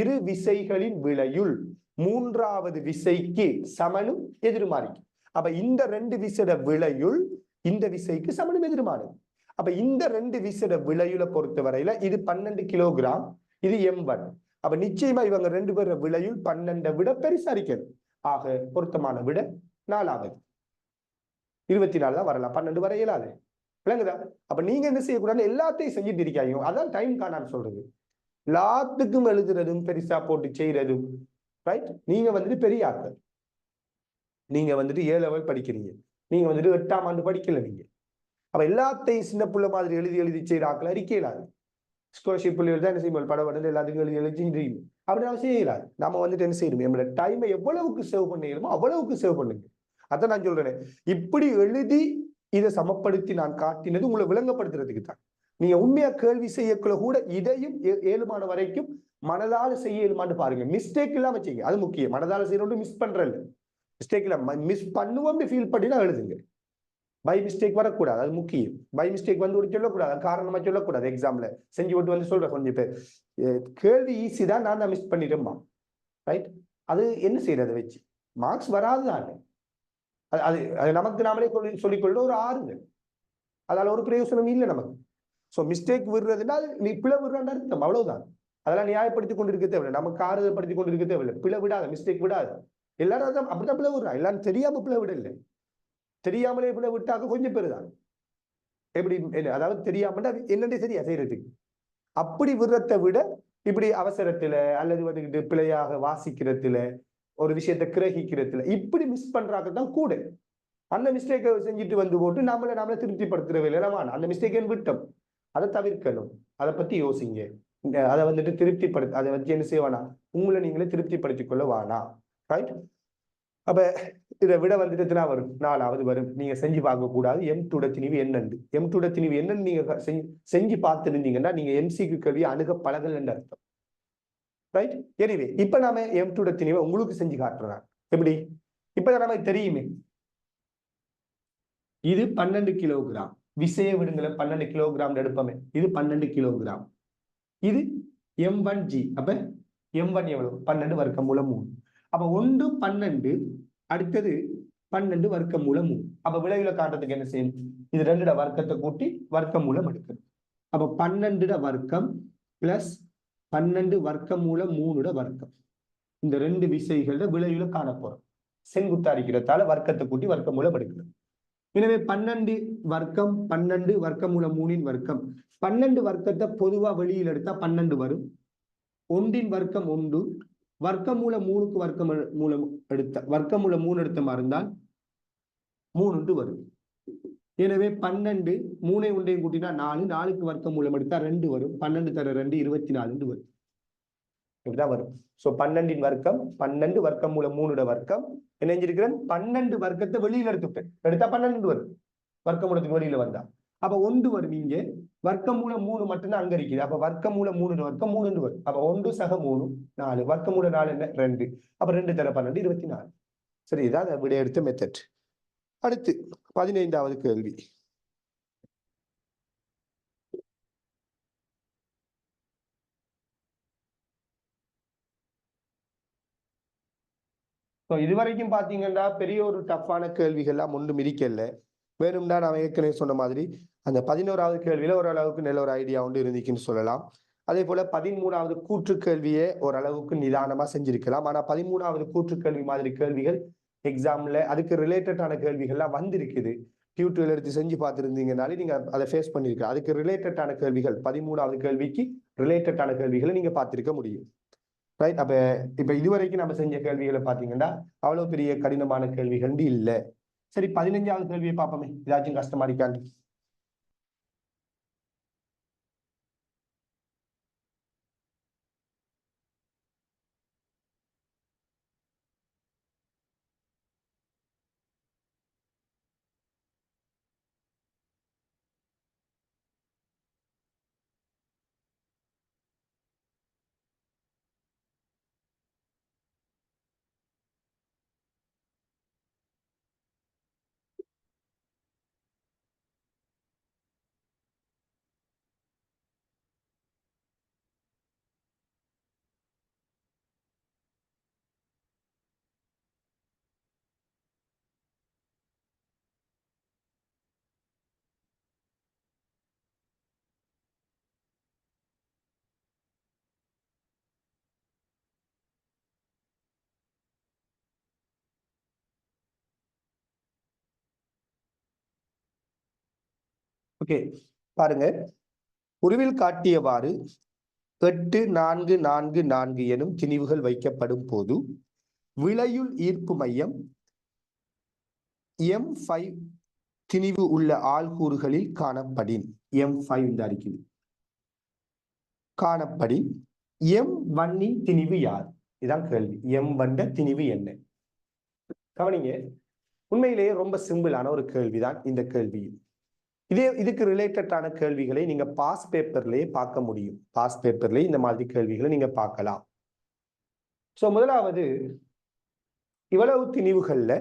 இரு விசைகளின் விளையுள் 3வது விசைக்கு சமனும் எதிர்மாறிக்கும். அப்ப இந்த ரெண்டு விசையோட விளையுள் இந்த விசைக்கு சமனும் எதிர்மாறும். அப்ப இந்த ரெண்டு விசையோட விளையுளை பொறுத்த வரையில இது 12 கிலோகிராம், இது M1. அப்ப நிச்சயமா இவங்க ரெண்டு பேர விளையுள் 12 விட பெருசா இருக்கிறது. ஆக பொருத்தமான விட 4வது 24 தான் வரலாம். 12 வர இயலாது. விளங்குதா? அப்ப நீங்க என்ன செய்யக்கூடாது? எல்லாத்தையும் செஞ்சுட்டு இருக்காங்க. அதான் டைம் காணான்னு சொல்றது. எல்லாத்துக்கும் எழுதுறதும் பெருசா போட்டு செய்யறதும் ரைட். நீங்க வந்துட்டு பெரிய ஆட்கள், நீங்க வந்துட்டு 7 லெவல் படிக்கிறீங்க, நீங்க வந்துட்டு 8ஆம் ஆண்டு படிக்கல. நீங்க அப்ப எல்லாத்தையும் சின்ன புள்ள மாதிரி எழுதி செய்யற ஆட்கள் அறிக்கையிலாது. ஸ்காலர்ஷிப் பிள்ளைகள் தான் என்ன செய்யும்? படம் எல்லாத்துக்கும் எழுதி அப்படி அவசியம் செய்யலாது. நம்ம வந்துட்டு என்ன செய்யணும்? நம்மளோட டைமை எவ்வளவுக்கு சேவ் பண்ணிடுமோ அவ்வளவுக்கு சேவ் பண்ணுங்க. அதான் நான் சொல்றேன். இப்படி எழுதி இதை சமப்படுத்தி நான் காட்டினது உங்களை விளங்கப்படுத்துறதுக்கு தான். நீங்க உண்மையா கேள்வி செய்யக்குள்ள கூட இதையும் 7 வரைக்கும் மனதால செய்ய இயலுமான்னு பாருங்க. மிஸ்டேக் இல்லாம செய்யுங்க. அது முக்கியம். மனதால செய்யறோம் மிஸ் பண்றேன் மிஸ்டேக் இல்லாம மிஸ் பண்ணுவோம்னு ஃபீல் பண்ணி தான் எழுதுங்க. பை மிஸ்டேக் வரக்கூடாது. அது முக்கியம். பை மிஸ்டேக் வந்து சொல்லக்கூடாது, காரணமா சொல்லக்கூடாது. எக்ஸாம்ல செஞ்சு விட்டு வந்து சொல்றேன் கொஞ்சம் பேர் கேள்வி ஈஸி தான், நான் மிஸ் பண்ணிட்டேன்மா. ரைட்? அது என்ன செய்யறது வச்சு மார்க்ஸ் வராதுதான். அது அது நமக்கு நாமளே சொல்லிக்கொள்ள ஒரு ஆறுதல். அதனால ஒரு பிரயோசனம் இல்லை நமக்கு. ஸோ மிஸ்டேக் விடுறதுனா நீ பிழை விடுறான்னு அர்த்தம். அவ்வளவுதான். அதெல்லாம் நியாயப்படுத்தி கொண்டு இருக்க தேவையில்லை. நமக்கு ஆறுதல்படுத்தி கொண்டு இருக்க தேவையில்லை. பிழை விடாத, மிஸ்டேக் விடாது. எல்லாரும் அப்படிதான் பிழை விடுறா. எல்லாரும் தெரியாம பிழை விடல. தெரியாமலே பிழை விட்டாக்க கொஞ்சம் பேருதான். எப்படி? அதாவது தெரியாம என்னண்டே சரியா செய்யறதுக்கு அப்படி விடுறதை விட இப்படி அவசரத்துல அல்லது வந்துகிட்டு பிழையாக வாசிக்கிறதுல ஒரு விஷயத்தை கிரகிக்கிறதுல இப்படி மிஸ் பண்றாங்க தான் கூட. அந்த மிஸ்டேக்கை செஞ்சுட்டு வந்து போட்டு நம்மளை திருப்திப்படுத்துற வேலையில அந்த மிஸ்டேக்கை விட்டோம். அதை தவிர்க்கணும். அதை பத்தி யோசிங்க. அதை வந்துட்டு திருப்திப்படுத்த அதை வச்சு என்ன செய்வானா உங்களை நீங்களே திருப்திப்படுத்திக் கொள்ள வானா. ரைட். அப்ப இதை விட வந்துட்டு வரும் 4வது வரும். நீங்க செஞ்சு பார்க்க கூடாது. M2 திணிவு என்னன்னு M2 திணிவு என்னன்னு நீங்க செஞ்சு பார்த்துருந்தீங்கன்னா நீங்க MCQ கேள்வியை அணுக பழகல் என்று அர்த்தம். ரைட். எனிவே இப்ப நாம M2 திணிவை உங்களுக்கு செஞ்சு காட்டுறேன். எப்படி? இப்ப நமக்கு தெரியுமே இது 12 கிலோகிராம். விசைய விடுங்களை 12 கிலோகிராம் எடுப்பமே. இது 12 கிலோகிராம். இது M1G. அப்ப M1 எவ்வளவு? 12 வர்க்கமூலம் 3. அப்ப 1 12 அடுத்தது 12 வர்க்கமூலம் 3. அப்ப விளைவுல காட்டுறதுக்கு என்ன செய்யும்? இது 2 வர்க்கத்தை கூட்டி வர்க்கமூலம் எடுக்கணும். அப்ப 12 வர்க்கம் பிளஸ் 12 வர்க்கமூலம் 3 வர்க்கம். இந்த 2 விசைகள விளைவுல காணப்போறோம். செங்குத்தா இருக்கிறதால வர்க்கத்தை கூட்டி வர்க்கமூலம் எடுக்கணும். எனவே 12 வர்க்கம் 12 வர்க்கமூலம் 3 வர்க்கம். 12 வர்க்கத்தை பொதுவா வெளியில் எடுத்தா 12 வரும். 1 வர்க்கம் 1 வர்க்கமூலம் 3க்கு வர்க்கமூலம் எடுத்த வர்க்கமூலம் 3 எடுத்த மாதிரி இருந்தால் 3 வரும். எனவே 12 3 ஒன்றையும் கூட்டினா 4 4க்கு வர்க்கமூலம் எடுத்தா 2 வரும். 12 தர 2 24 வரும். இப்படிதான் வரும். சோ 12 வர்க்கம் 12 வர்க்கமூலம் 3 வர்க்கம் என்ன செஞ்சிருக்கிறேன்? 12 வர்க்கத்தை வெளியில எடுத்துட்டேன். எடுத்தா 12 வரும். வர்க்கமூலத்துக்கு வெளியில வந்தா அப்ப 1 வரும். இங்க வர்க்கமூலம் 3 மட்டும்தான் அங்க இருக்குது. அப்ப வர்க்கமூலம் 3 வர்க்கம் 3 வரும். அப்ப 1 சக 3 4 வர்க்கமூலம் 4 என்ன 2. அப்ப 2 தர 12 24. சரி, இதான் விடை எடுத்த மெத்தட். அடுத்து 15வது கேள்வி. இதுவரைக்கும் பாத்தீங்கன்னா பெரிய ஒரு டஃப்பான கேள்விகள்லாம் ஒன்றும் இருக்கல. வேணும்னா நான் ஏற்கனவே சொன்ன மாதிரி அந்த 11வது கேள்வியில ஓரளவுக்கு நல்ல ஒரு ஐடியா ஒன்று இருந்துச்சுன்னு சொல்லலாம். அதே போல 13வது கூற்று கேள்வியே ஓரளவுக்கு நிதானமா செஞ்சிருக்கலாம். ஆனா 13வது கூற்று கேள்வி மாதிரி கேள்விகள் எக்ஸாம்ல அதுக்கு ரிலேட்டடான கேள்விகள்லாம் வந்திருக்குது. டியூட்டோரியல் எடுத்து செஞ்சு பார்த்துருந்தீங்கனாலே நீங்க அதை ஃபேஸ் பண்ணிருக்கலாம். அதுக்கு ரிலேட்டடான கேள்விகள் 13வது கேள்விக்கு ரிலேட்டடான கேள்விகளை நீங்க பார்த்திருக்க முடியும். ரைட். அப்ப இப்ப இதுவரைக்கும் நம்ம செஞ்ச கேள்விகளை பாத்தீங்கன்னா அவ்வளவு பெரிய கடினமான கேள்விகள் இல்லை. சரி, 15வது கேள்வியை பார்ப்போமே. ஏதாச்சும் கஷ்டமா இருக்காண்டு. ஓகே, பாருங்க. உருவில் காட்டியவாறு 8 4 4 4 எனும் திணிவுகள் வைக்கப்படும் போது விளையுள் ஈர்ப்பு மையம் M5 திணிவு உள்ள ஆள்கூறுகளில் காணப்படின். M5 இந்த அறிக்கை காணப்படின் M1 திணிவு யார்? இதான் கேள்வி. M1 திணிவு என்ன? கவனிங்க, உண்மையிலேயே ரொம்ப சிம்பிளான ஒரு கேள்விதான் இந்த கேள்வி. இதுக்கு ரிலேட்டடான கேள்விகளை நீங்க பாஸ் பேப்பர்லயே பார்க்க முடியும். பாஸ் பேப்பர்லயே இந்த மாதிரி கேள்விகளை நீங்க பார்க்கலாம். சோ முதலாவது, இவ்வளவு திணிவுகள்ல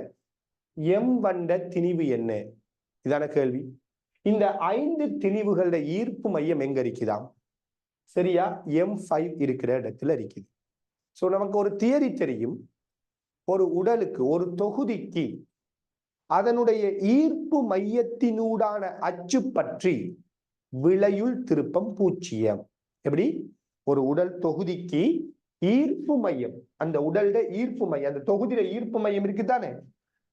M1 திணிவு என்ன? இதான கேள்வி. இந்த 5 திணிவுகளோட ஈர்ப்பு மையம் எங்க இருக்குதாம்? சரியா, M5 இருக்கிற இடத்துல இருக்குது. சோ நமக்கு ஒரு தியரி தெரியும். ஒரு உடலுக்கு, ஒரு தொகுதிக்கு அதனுடைய ஈர்ப்பு மையத்தினூடான அச்சு பற்றி விளையுள் திருப்பம் 0. எப்படி? ஒரு உடல் தொகுதிக்கு ஈர்ப்பு மையம், அந்த உடல்ல ஈர்ப்பு மையம், அந்த தொகுதியில ஈர்ப்பு மையம் இருக்குதானே,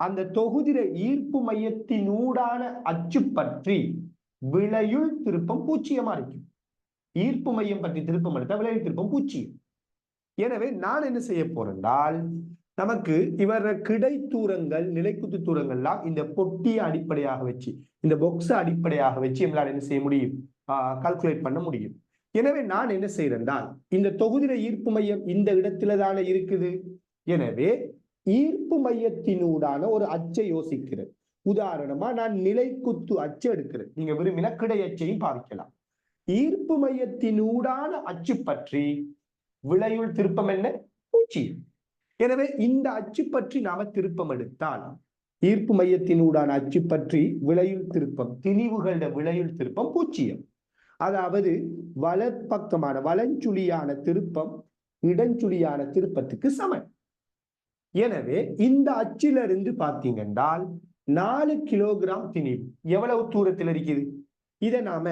அந்த தொகுதியில ஈர்ப்பு மையத்தினூடான அச்சு பற்றி விளையுள் திருப்பம் 0 இருக்கும். ஈர்ப்பு மையம் பற்றி திருப்பம் எடுத்தா விளையுள் திருப்பம் 0. எனவே நான் என்ன செய்ய போறேன்னால் நமக்கு இவர கிடை தூரங்கள் நிலைக்குத்து தூரங்கள்லாம் இந்த பொட்டியை அடிப்படையாக வச்சு இந்த பொக்ஸை அடிப்படையாக வச்சு நம்மளால என்ன செய்ய முடியும், கால்குலேட் பண்ண முடியும். எனவே நான் என்ன செய்யறேன்டால் இந்த தொகுதியில ஈர்ப்பு மையம் இந்த இடத்துல தானே இருக்குது. எனவே ஈர்ப்பு மையத்தினூடான ஒரு அச்சை யோசிக்கிறேன். உதாரணமா நான் நிலைக்குத்து அச்சு எடுக்கிறேன். நீங்க விரும்பினா கிடை அச்சையும் பாவிக்கலாம். ஈர்ப்பு மையத்தினூடான அச்சு பற்றி விளையுள் திருப்பம் என்ன, 0. எனவே இந்த அச்சு பற்றி நாம திருப்பம் எடுத்தால் ஈர்ப்பு மையத்தினூடான அச்சு பற்றி விளையுள் திருப்பம், திணிவுகளோட விளையுள் திருப்பம் 0. அதாவது வலப்பக்கமான வலஞ்சுழியான திருப்பம் இடஞ்சுழியான திருப்பத்துக்கு சமன். எனவே இந்த அச்சிலிருந்து பார்த்தீங்கன்றால் 4 கிலோகிராம் திணிவு எவ்வளவு தூரத்தில் இருக்குது. இதை நாம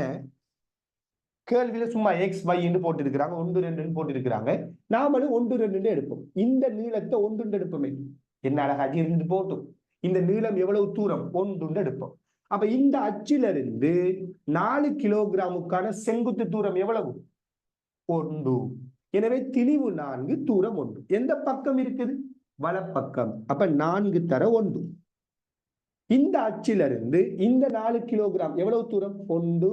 கேள்வியில சும்மா எக்ஸ் y என்று போட்டிருக்கிறாங்க, 1 2 போட்டிருக்கிறாங்க. நாமளும் 1 2 எடுப்போம். இந்த நீளத்தை 1 எடுப்போமே, என்ன அழகாக இருந்து போட்டும். இந்த நீளம் எவ்வளவு தூரம், 1 எடுப்போம். அப்ப இந்த அச்சிலிருந்து 4 கிலோகிராமுக்கான செங்குத்து தூரம் எவ்வளவு, 1. எனவே திணிவு 4, தூரம் 1. எந்த பக்கம் இருக்குது, வலப்பக்கம். அப்ப 4 தர 1. இந்த அச்சிலிருந்து இந்த 4 கிலோகிராம் எவ்வளவு தூரம், 1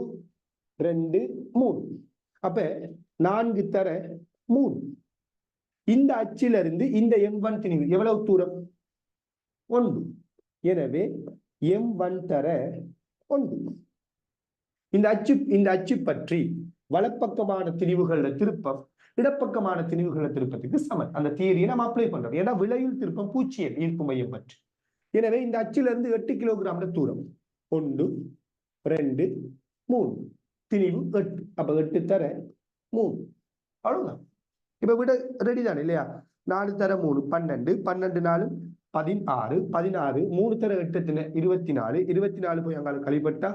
2 3. அப்ப 4 தர 3. இந்த அச்சிலிருந்து இந்த M1 திணிவு எவ்வளவு தூரம், 1. எனவே M1 தர 1. இந்த அச்சு பற்றி வலப்பக்கமான திணிவுகள திருப்பம் இடப்பக்கமான திணிவுகள திருப்பத்துக்கு சமன். அந்த தியரியை நம்ம அப்ளை பண்றோம். ஏன்னா விளையுள் திருப்பம் 0 ஈர்ப்பு மையம் பற்றி. எனவே இந்த அச்சிலிருந்து 8 கிலோகிராம் தூரம், 1 2 3, திணிவு 8. அப்ப 8 தர 3. அவ்வளவுதான். இப்ப விட ரெடி தானே இல்லையா. 4 தர 3 12, 12 4 16, 16 3 தர 8 24, 24 போய் அங்கால கழிப்பட்டா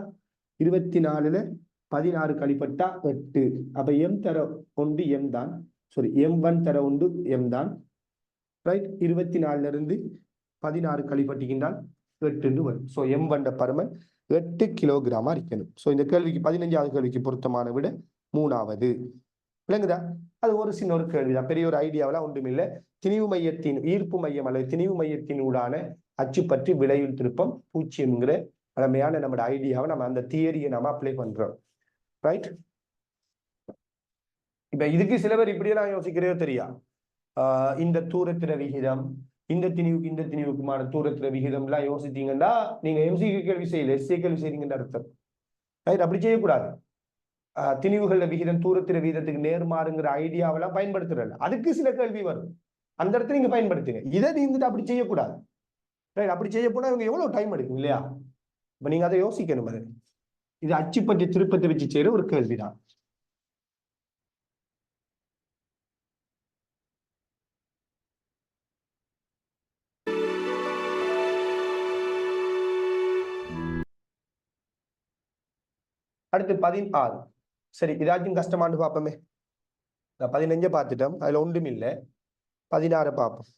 24ல 16 கழிப்பட்டா 8. அப்ப M தர 1 M தான், சாரி M1 தர 1 M தான், ரைட். 24ல இருந்து 16 கழிப்பட்டிக்கின்றால் 8 வரும். ஸோ M1 பருமன் 8 கிலோகிராமா இருக்கணும். ஸோ இந்த கேள்விக்கு 15வது கேள்விக்கு பொருத்தமான விட 3வது. விளங்குதா? அது ஒரு சின்ன ஒரு கேள்விதான், பெரிய ஒரு ஐடியாவெல்லாம் ஒன்றும் இல்லை. திணிவு மையத்தின் ஈர்ப்பு மையம் அல்லது திணிவு மையத்தின் ஊடான அச்சு பற்றி விளையுள் திருப்பம் 0ங்கிற பழமையான நம்மளோட ஐடியாவை நம்ம அந்த தியரியை நம்ம அப்ளை பண்றோம், ரைட். இப்ப இதுக்கு சில பேர் இப்படியெல்லாம் யோசிக்கிறதோ தெரியா. இந்த தூரத்திர விகிதம், இந்த திணிவுக்கு இந்த திணிவுக்குமான தூரத்திர விகிதம் எல்லாம் யோசித்தீங்கன்னா நீங்க எம்சிக்கு கேள்வி செய்யல, எஸ்ஏ கேள்வி செய்றீங்கன்னு அர்த்தம், ரைட். அப்படி செய்யக்கூடாது. திணிவுகள விகிதம் தூரத்திர விகிதத்துக்கு நேர்மாறுங்கிற ஐடியாவெல்லாம் பயன்படுத்துறல, அதுக்கு சில கேள்வி வரும். அந்த இடத்துல நீங்க பயன்படுத்துங்க. இதை நீங்க அப்படி செய்யக்கூடாது, ரைட். அப்படி செய்ய போனா இவங்க எவ்வளவு டைம் எடுக்கும் இல்லையா. இப்ப நீங்க அதை யோசிக்கணும். அது இது அச்சு பற்றி திருப்பத்தை வச்சு செய்யற ஒரு கேள்விதான். அடுத்து 16. சரி, இதாச்சும் கஷ்டமானு பார்ப்போமே. 15 பார்த்துட்டோம், அதுல ஒன்றும் இல்லை. 16 பார்ப்போம்.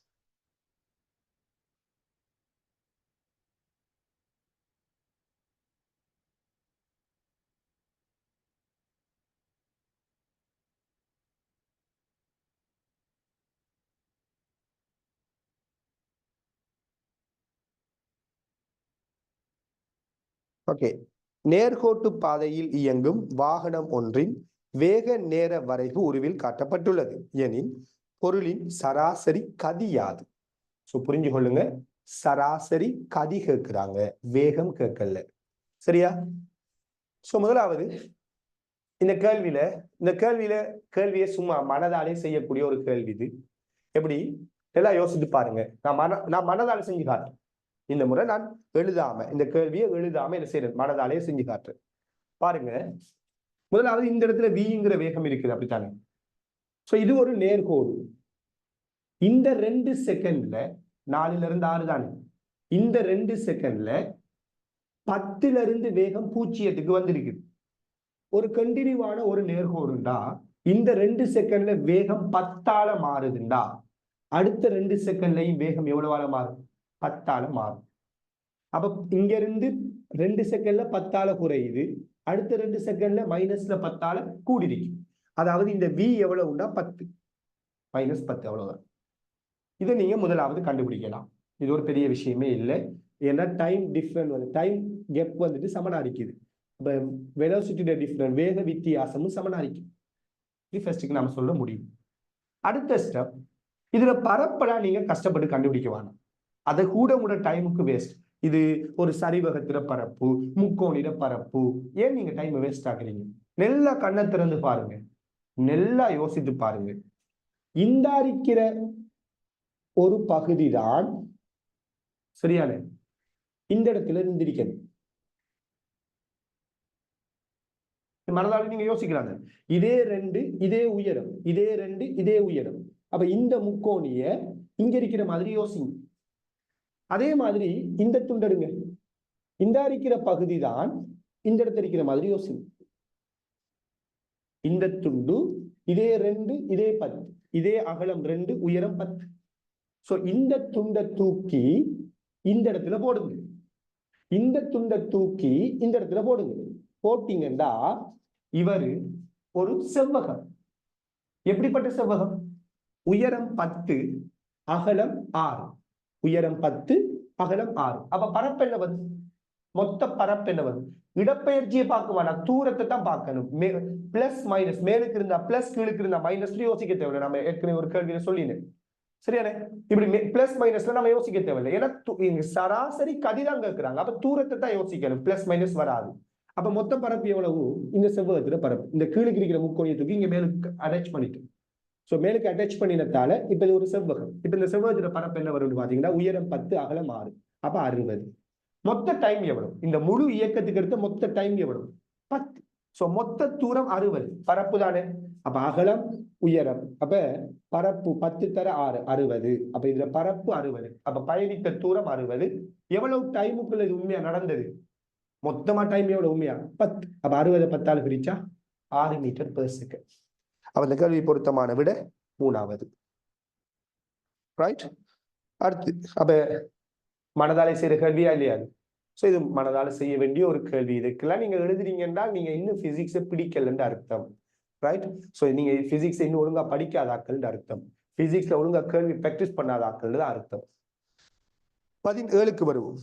ஓகே. நேர்கோட்டு பாதையில் இயங்கும் வாகனம் ஒன்றின் வேக நேர வரைவு உருவில் காட்டப்பட்டுள்ளது எனின் பொருளின் சராசரி கதி யாது? சோ புரிஞ்சு கொள்ளுங்க, சராசரி கதி கேட்கிறாங்க, வேகம் கேட்கல, சரியா? சோ முதலாவது இந்த கேள்வியை சும்மா மனதாலே செய்யக்கூடிய ஒரு கேள்வி இது. எப்படி எல்லாம் யோசித்து பாருங்க. நான் மனதாலே செஞ்சு காட்டுறேன். இந்த முறை நான் எழுதாம, இந்த கேள்வியை எழுதாம என்ன செய்யறேன், மனதாலே செஞ்சு காட்டுறேன். பாருங்க, முதலாவது இந்த இடத்துல விங்கிற வேகம் இருக்குது, அப்படித்தானே? சோ இது ஒரு நேர்கோடு. இந்த 2 செகண்ட்ல 4ல இருந்து 6 தானே, இந்த 2 செகண்ட்ல 10ல இருந்து வேகம் 0க்கு வந்திருக்குது. ஒரு கண்டினியூவான ஒரு நேர்கோடுண்டா இந்த 2 செகண்ட்ல வேகம் 10ஆல மாறுதுண்டா அடுத்த 2 செகண்ட்லையும் வேகம் எவ்வளவால மாறும், 10ஆல மாறும். அப்ப இங்க இருந்து 2 செகண்ட்ல 10ஆல குறையுது, அடுத்த 2 செகண்ட்ல மைனஸ்ல 10ஆல கூடிருக்கு. அதாவது இந்த v எவ்வளவுண்டா 10 மைனஸ் 10 அவ்வளவுதான். இதை நீங்க முதலாவது கண்டுபிடிக்கலாம். இது ஒரு பெரிய விஷயமே இல்லை. ஏன்னா டைம் டிஃப்ரெண்ட் வந்து டைம் கேப் வந்துட்டு சமனாரிக்குது. இப்போ வெலோசிட்டியோட டிஃப்ரெண்ட் வேக வித்தியாசமும் சமனாரிக்கும். இது ஃபர்ஸ்ட்டுக்கு நம்ம சொல்ல முடியும். அடுத்த ஸ்டெப், இதுல பரப்பெல்லாம் நீங்க கஷ்டப்பட்டு கண்டுபிடிக்க வேணாம். அதை கூட டைமுக்கு வேஸ்ட். இது ஒரு சரிவகத்திர பரப்பு, முக்கோணிட பரப்பு, ஏன் நீங்க டைம் வேஸ்ட் ஆகுறீங்க? நல்லா கண்ணை திறந்து பாருங்க, நல்லா யோசித்து பாருங்க. இந்த இருக்கிற ஒரு பகுதி தான் சரியான இந்த இடத்துல இருந்திருக்கிறது. மனதால நீங்க யோசிக்கிறாங்க, இதே ரெண்டு இதே உயரம், இதே ரெண்டு இதே உயரம். அப்ப இந்த முக்கோணிய இங்க இருக்கிற மாதிரி யோசிங்க. அதே மாதிரி இந்த துண்டடுங்க, இந்த இருக்கிற பகுதி தான் இந்த இடத்துல இருக்கிற மாதிரி யோசிங்க. இந்த துண்டு இதே ரெண்டு இதே 10, இதே அகலம் 2 உயரம் 10. சோ இந்த துண்டை தூக்கி இந்த இடத்துல போடுங்க, இந்த துண்டை தூக்கி இந்த இடத்துல போடுங்க. போட்டீங்கன்னா இவரு ஒரு செவ்வகம். எப்படிப்பட்ட செவ்வகம்? உயரம் 10 அகலம் 6, உயரம் 10 அகலம் 6. அப்ப பரப்பு என்ன வருது? மொத்த பரப்பு என்ன வருது? இடப்பெயர்ச்சியை பார்க்க வேணாம், தூரத்தை தான் பார்க்கணும். பிளஸ் மைனஸ், மேலுக்கு இருந்தா பிளஸ் கீழுக்கு இருந்தா மைனஸ் யோசிக்க தேவையில்லை. நம்ம ஏற்கனவே ஒரு கேள்வியில சொல்லினேன், சரியானே? இப்படி பிளஸ் மைனஸ்ல நம்ம யோசிக்க தேவையில்லை. ஏன்னா சராசரி கதிதான் கேட்கிறாங்க. அப்ப தூரத்தை தான் யோசிக்கணும், பிளஸ் மைனஸ் வராது. அப்ப மொத்த பரப்பு எவ்வளவு? இந்த செவ்வகத்துல பரப்பு இந்த கீழுக்கு இருக்கிற முக்கோணியை தூக்கி இங்க மேலுக்கு அட்டாச் பண்ணிட்டு, சோ மேலுக்கு அட்டாச் பண்ணினதால இப்ப இது ஒரு செவ்வகம். இப்ப இந்த செவ்வகத்துல பரப்பு என்ன வரும்னு பாத்தீங்கன்னா உயரம் 10 அகலம் 6, அப்ப 60. மொத்த டைம் எவ்வளவு? இந்த முழு இயக்கத்துக்கு எடுத்த மொத்த டைம் எவ்வளவு? 10. சோ மொத்த தூரம் 60, பரப்பு தானே. அப்ப அகலம் உயரம், அப்ப பரப்பு 10 தர 6 60. அப்ப இதுல பரப்பு 60, அப்ப பயணித்த தூரம் 60. எவ்வளவு டைமுக்குள்ள இது உண்மையா நடந்தது? மொத்தமா டைம் எவ்வளவு உண்மையா? 10. அப்ப 60 10ஆல் பிரிச்சா 6 மீட்டர் பெர் செகண்ட். அப்ப இந்த கேள்வி பொருத்தமான விட 3வது. ரைட். அடுத்து அப்ப மனதாலே செய்யற கேள்வியா இல்லையா? சோ இது மனதால செய்ய வேண்டிய ஒரு கேள்வி. இதுக்கெல்லாம் நீங்க எழுதுறீங்கன்னா நீங்க இன்னும் பிசிக்ஸை பிடிக்கலன்னு அர்த்தம். ரைட். சோ நீங்க பிசிக்ஸ் இன்னும் ஒழுங்கா படிக்காதாக்கள் அர்த்தம். பிசிக்ஸ்ல ஒழுங்கா கேள்வி பிராக்டிஸ் பண்ணாதாக்கள் தான் அர்த்தம். 17க்கு வருவோம்.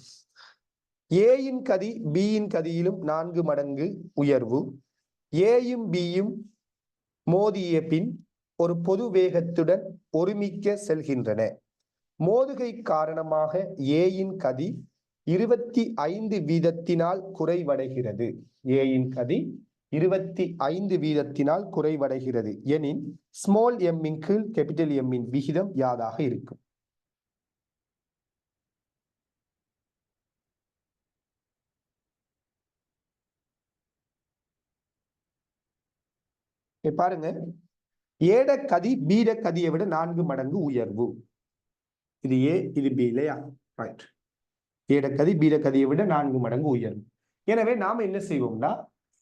ஏயின் கதி பியின் கதியிலும் 4 மடங்கு உயர்வு. ஏயும் பியும் மோதிய பின் ஒரு பொது வேகத்துடன் ஒருமிக்க செல்கின்றன. மோதுகை காரணமாக ஏயின் கதி 25 வீதத்தினால் குறைவடைகிறது. ஏயின் கதி 25 வீதத்தினால் குறைவடைகிறது எனின் ஸ்மால் எம்மின் கீழ் கேபிட்டல் எம்மின் விகிதம் யாதாக இருக்கும்? பாருங்க, ஏட கதி பீட கதியை விட 4 மடங்கு உயர்வு. இது ஏ, இது பி இல்லையா? ரைட். ஏடக்கதி பீடக்கதியை விட 4 மடங்கு உயர்வு. எனவே நாம என்ன செய்வோம்னா,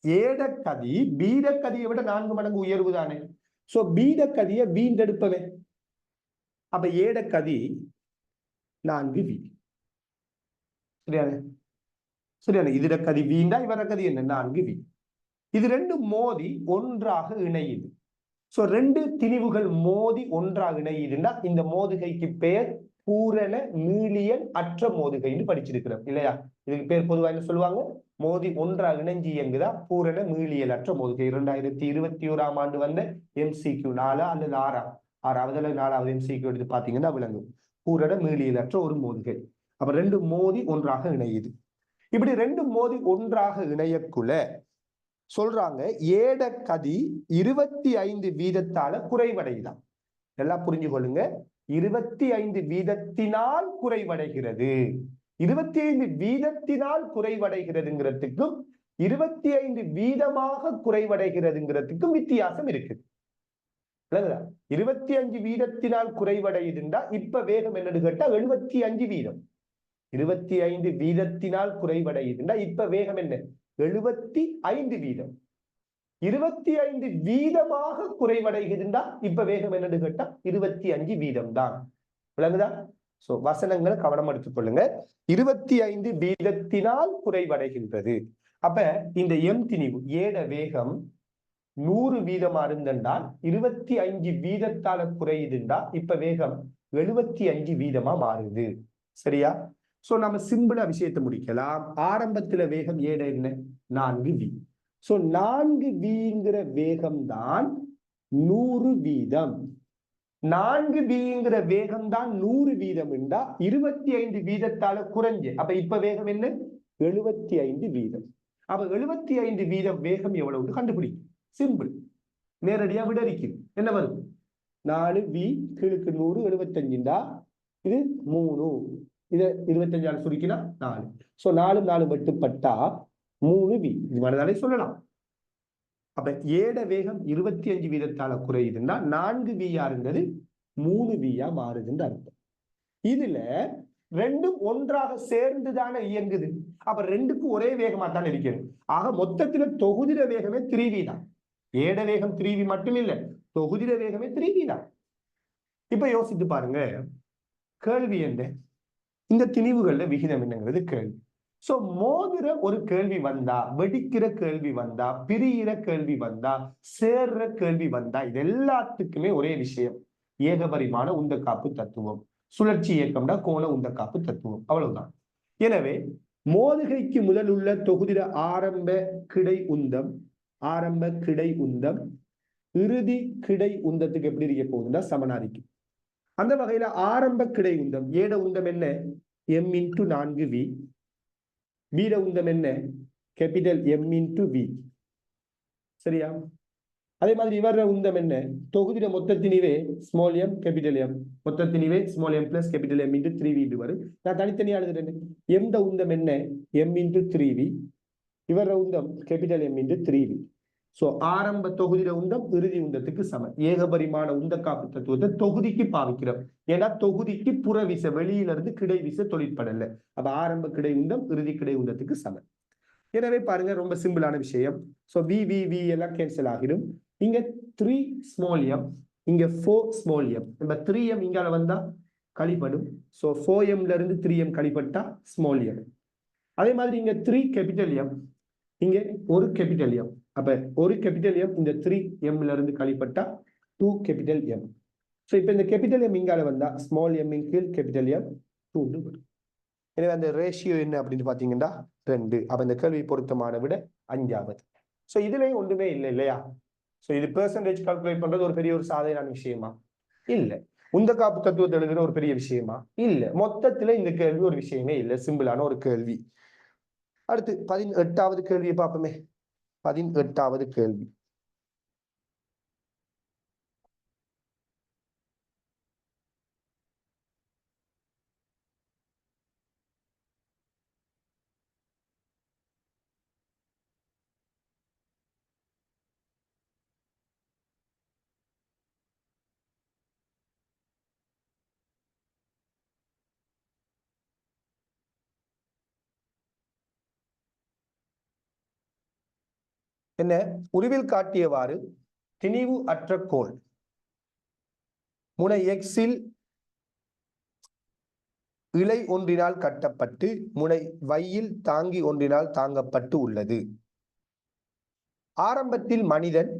ஏடக்கதி பீடக்கதியை விட 4 மடங்கு உயர்வு தானே. சோ பீடக்கதியை வீண்டெடுப்பவே. அப்ப ஏடக்கதி 4v. சரியானே? சரியான. இதுட கதி வீண்டா, இவர கதி என்ன? 4v. இது ரெண்டு மோதி ஒன்றாக இணையுது. சோ 2 திணிவுகள் மோதி ஒன்றாக இணையுதுன்னா இந்த மோதுகைக்கு பெயர் பூரண மீளியல் அற்ற மோதுகைன்னு படிச்சிருக்கிறோம் இல்லையா? இதுக்கு பேர் பொதுவாக என்ன சொல்லுவாங்க? மோதி ஒன்றாக இணைஞ்சி இயங்குதா பூரண மீளியல் அற்ற மோதுகை. 2021ஆம் ஆண்டு வந்த MCQ 4 அல்லது 6வது அல்லது 4வது MCQ எடுத்து பாத்தீங்கன்னா விளங்கும். பூரண மீளியல் அற்ற ஒரு மோதுகை. அப்ப 2 மோதி ஒன்றாக இணையுது. இப்படி 2 மோதி ஒன்றாக இணையக்குள்ள சொல்றாங்க ஏட கதி 25 வீதத்தால குறைவடைதான். எல்லாம் புரிஞ்சு கொள்ளுங்க. 25 வீதத்தினால் குறைவடைகிறது. 25 வீதத்தினால் குறைவடைகிறதுங்கிறதுக்கும் 25 வீதமாக குறைவடைகிறதுங்கிறதுக்கும் வித்தியாசம் இருக்குது. 25 வீதத்தினால் குறைவடையுதுண்டா இப்ப வேகம் என்னன்னு கேட்டா 75 வீதம். 25 வீதத்தினால் குறைவடையுதுண்டா இப்ப வேகம் என்ன? 75 வீதம். 25 வீதமாக குறைவடைகிறதுண்டா இப்ப வேகம் என்னன்னு கேட்டா 25 வீதம் தான். விளங்குதா? சோ வசனங்களை கவனம் எடுத்துக் கொள்ளுங்க. 25 வீதத்தினால் குறைவடைகின்றது. அப்ப இந்த எம் திணிவு ஏட வேகம் 100 வீதமா இருந்தென்றால் 25 வீதத்தால குறையுதுண்டா இப்ப வேகம் 75 வீதமா மாறுது. சரியா? சோ நம்ம சிம்பிளா விஷயத்தை முடிக்கலாம். ஆரம்பத்துல வேகம் ஏட என்ன? 4v. சோ 4vங்கிற வேகம் தான் 100 வீதம். 4vங்கிற வேகம் தான் 100 வீதம் என்றா 25 வீதத்தால குறைஞ்சு. அப்ப இப்ப வேகம் என்ன? 75 வீதம். அப்ப 75 வீதம் வேகம் எவ்வளவு கண்டுபிடிக்கும். சிம்பிள். நேரடியா விடரிக்கும். என்ன வரும்? 4v கீழுக்கு 100 75 இது 3. இதை 25 சுருக்கினா 4. So 4 வெட்டுப்பட்டா 3v. இது மாதிரிதானே சொல்லலாம். அப்ப ஏட வேகம் 25 வீதத்தால குறையுதுன்னா 4v இருந்தது 3v மாறுதுன்னு அர்த்தம். இதுல ரெண்டும் ஒன்றாக சேர்ந்துதானே இயங்குது. அப்ப ரெண்டுக்கும் ஒரே வேகமா தான் இருக்கிறது. ஆக மொத்தத்துல தொகுதிர வேகமே 3v தான். ஏட வேகம் 3v மட்டும் இல்ல, தொகுதிர வேகமே 3v தான். இப்ப யோசித்து பாருங்க, கேள்வி என்ன? இந்த திணிவுகள்ல விகிதம் என்னங்கிறது கேள்வி. சோ மோதிர ஒரு கேள்வி வந்தா, வெடிக்கிற கேள்வி வந்தா, பிரியிற கேள்வி வந்தா, சேர்ற கேள்வி வந்தா, இது எல்லாத்துக்குமே ஒரே விஷயம், ஏகபரிமாண உந்தக்காப்பு தத்துவம். சுழற்சி இயக்கம்னா கோண உந்தக்காப்பு தத்துவம். அவ்வளவுதான். எனவே மோதுகைக்கு முதல் உள்ள தொகுதிர ஆரம்ப கிடை உந்தம், ஆரம்ப கிடை உந்தம் இறுதி கிடை உந்தத்துக்கு எப்படி இருக்க போகுதுன்னா சமனாரிக்கு. அந்த வகையில ஆரம்ப கிடை உந்தம் ஏட உந்தம் என்ன? m × 4v. வீட உந்தம் என்ன? Capital M × v. சரியா? அதே மாதிரி இவர உந்தம் என்ன? தொகுதிர மொத்த திணிவே ஸ்மால் m கேபிட்டல் M. மொத்த திணிவே small m plus capital M × 3v வரும். நான் தனித்தனியா எழுதுறேன். எந்த உந்தம் என்ன? M × 3v. இவர உந்தம் கேபிட்டல் M × 3v. சோ ஆரம்ப தொகுதிர உந்தம் இறுதி உந்தத்துக்கு சமம். ஏகபரிமாண உந்தக்காப்பு தத்துவத்தை தொகுதிக்கு பாவிக்கிறோம். ஏன்னா தொகுதிக்கு புறவிசை வெளியில இருந்து கிடை விசை தொழிற்படல. அப்ப ஆரம்ப கிடை உந்தம் இறுதி கிடை உந்தத்துக்கு சமம். எனவே பாருங்க, ரொம்ப சிம்பிளான விஷயம். சோ v எல்லாம் கேன்சல் ஆகிடும். இங்க 3 ஸ்மால் m, இங்க 4 ஸ்மால் m. நம்ம 3m இங்கால வந்தா கழிப்படும். சோ 4m ல இருந்து 3m கழிப்பட்டா ஸ்மால் m. அதே மாதிரி இங்க 3 கேபிட்டல் M, இங்க ஒரு கேபிட்டல் M. அப்ப ஒரு கேபிட்டல் M இந்த 3m ல இருந்து கழிப்பட்டா 2 கேபிட்டல் M. சோ இப்ப இந்த கேபிட்டல் M இங்கால வந்தா ஸ்மால் m இன் கீழ் கேபிட்டல் M 2 வரும். எனவே அந்த ரேஷியோ என்ன அப்படின்னு பாத்தீங்கன்னா 2. அப்ப இந்த கேள்வி பொருத்தமான விட 5வது. சோ இதுலயும் ஒன்றுமே இல்லை இல்லையா? சோ இது பெர்சன்டேஜ் கால்குலேட் பண்றது ஒரு பெரிய ஒரு சாதாரண விஷயமா? இல்ல. உந்தக்காப்பு தத்துவத்தை எழுதுற ஒரு பெரிய விஷயமா? இல்ல. மொத்தத்துல இந்த கேள்வி ஒரு விஷயமே இல்லை, சிம்பிளான ஒரு கேள்வி. அடுத்து 18வது கேள்வியை பார்ப்போமே. 18வது கேள்வி. என்ன? உருவில் காட்டியவாறு திணிவு அற்ற கோல் முனை எக்ஸில் இழை ஒன்றினால் கட்டப்பட்டு முனை வையில் தாங்கி ஒன்றினால் தாங்கப்பட்டு உள்ளது. ஆரம்பத்தில் மனிதன்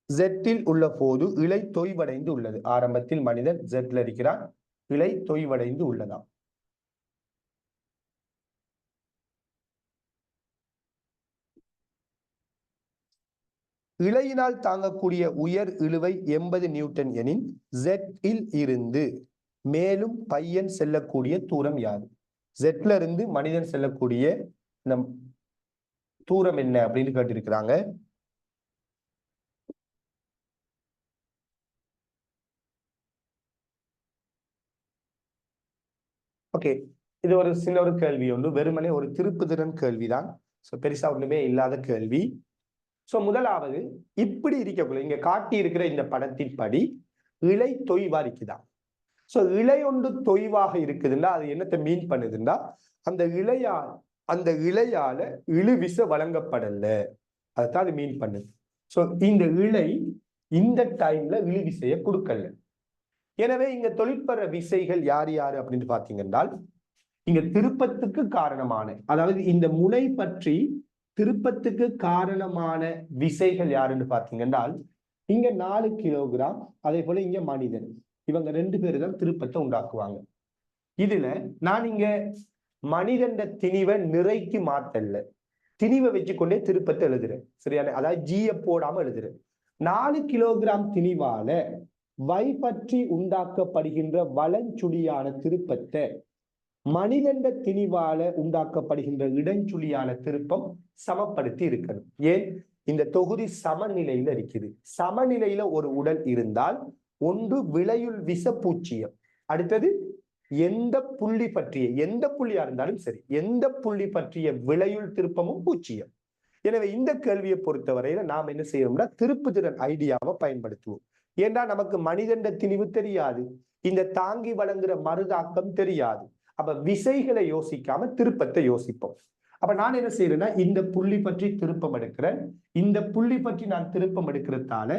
ஜெட்டில் உள்ள போது இழை தொய்வடைந்து உள்ளது. ஆரம்பத்தில் மனிதன் ஜெட்ல இருக்கிறான், இழை தொய்வடைந்து உள்ளதாம். இழையினால் தாங்கக்கூடிய உயர் இழுவை 80 நியூட்டன் எனின் ஜெட்டில் இருந்து மேலும் பையன் செல்லக்கூடிய தூரம் யாது? ஜெட்ல இருந்து மனிதன் செல்லக்கூடிய தூரம் என்ன அப்படின்னு கேட்டிருக்கிறாங்க. ஓகே, இது ஒரு சின்ன ஒரு கேள்வி ஒன்று, வெறுமனே ஒரு திருப்புதிறன் கேள்விதான். சோ பெருசா ஒண்ணுமே இல்லாத கேள்வி. சோ முதலாவது இப்படி இருக்கக்குள்ள இங்க காட்டி இருக்கிற இந்த படத்தின் படி இழை தொய்வா இருக்குதா? சோ இழை ஒன்று தொய்வாக இருக்குதுன்னா அது என்னத்தை மீன் பண்ணுதுன்னா அந்த இழையால இழுவிசை வழங்கப்படல, அதைத்தான் அது மீன் பண்ணுது. சோ இந்த இழை இந்த டைம்ல இழுவிசைய கொடுக்கல. எனவே இங்க தொழிற்படுற விசைகள் யார் யாரு அப்படின்னு பாத்தீங்கன்னா, இங்க திருப்பத்துக்கு காரணமான, அதாவது இந்த முனை பற்றி திருப்பத்துக்கு காரணமான விசைகள் யாருன்னு பாத்தீங்கன்னா, இங்க 4 கிலோகிராம், அதே போல இங்க மனிதன் இவங்க 2 பேரு தான் திருப்பத்தை உண்டாக்குவாங்க. இதுல நான் இங்க மனிதன் திணிவை நிறைக்கு மாத்தல்ல, திணிவை வச்சுக்கொண்டே திருப்பத்தை எழுதுறேன். சரியான, அதாவது ஜிய போடாம எழுதுறேன். 4 கிலோகிராம் திணிவால வை பற்றி உண்டாக்கப்படுகின்ற வலஞ்சுழியான திருப்பத்தை மனிதன் திணிவால உண்டாக்கப்படுகின்ற இடஞ்சுழியான திருப்பம் சமப்படுத்தி இருக்கணும். ஏன்? இந்த தொகுதி சமநிலையில இருக்குது. சமநிலையில ஒரு உடல் இருந்தால் ஒன்று விளையுள் விச பூச்சியம், அடுத்தது எந்த புள்ளி பற்றிய, எந்த புள்ளியா இருந்தாலும் சரி, எந்த புள்ளி பற்றிய விளையுள் திருப்பமும் பூச்சியம். எனவே இந்த கேள்வியை பொறுத்தவரையில நாம் என்ன செய்யணும்னா திருப்பு திறன் ஐடியாவை பயன்படுத்துவோம். ஏன்னா நமக்கு மனிதன் திணிவு தெரியாது, இந்த தாங்கி வழங்குற மருதாக்கம் தெரியாது. அப்ப விசைகளை யோசிக்காம திருப்பத்தை யோசிப்போம். அப்ப நான் என்ன செய்யறேன்னா இந்த புள்ளி பற்றி திருப்பம் எடுக்கிறேன். இந்த புள்ளி பற்றி நான் திருப்பம் எடுக்கிறதால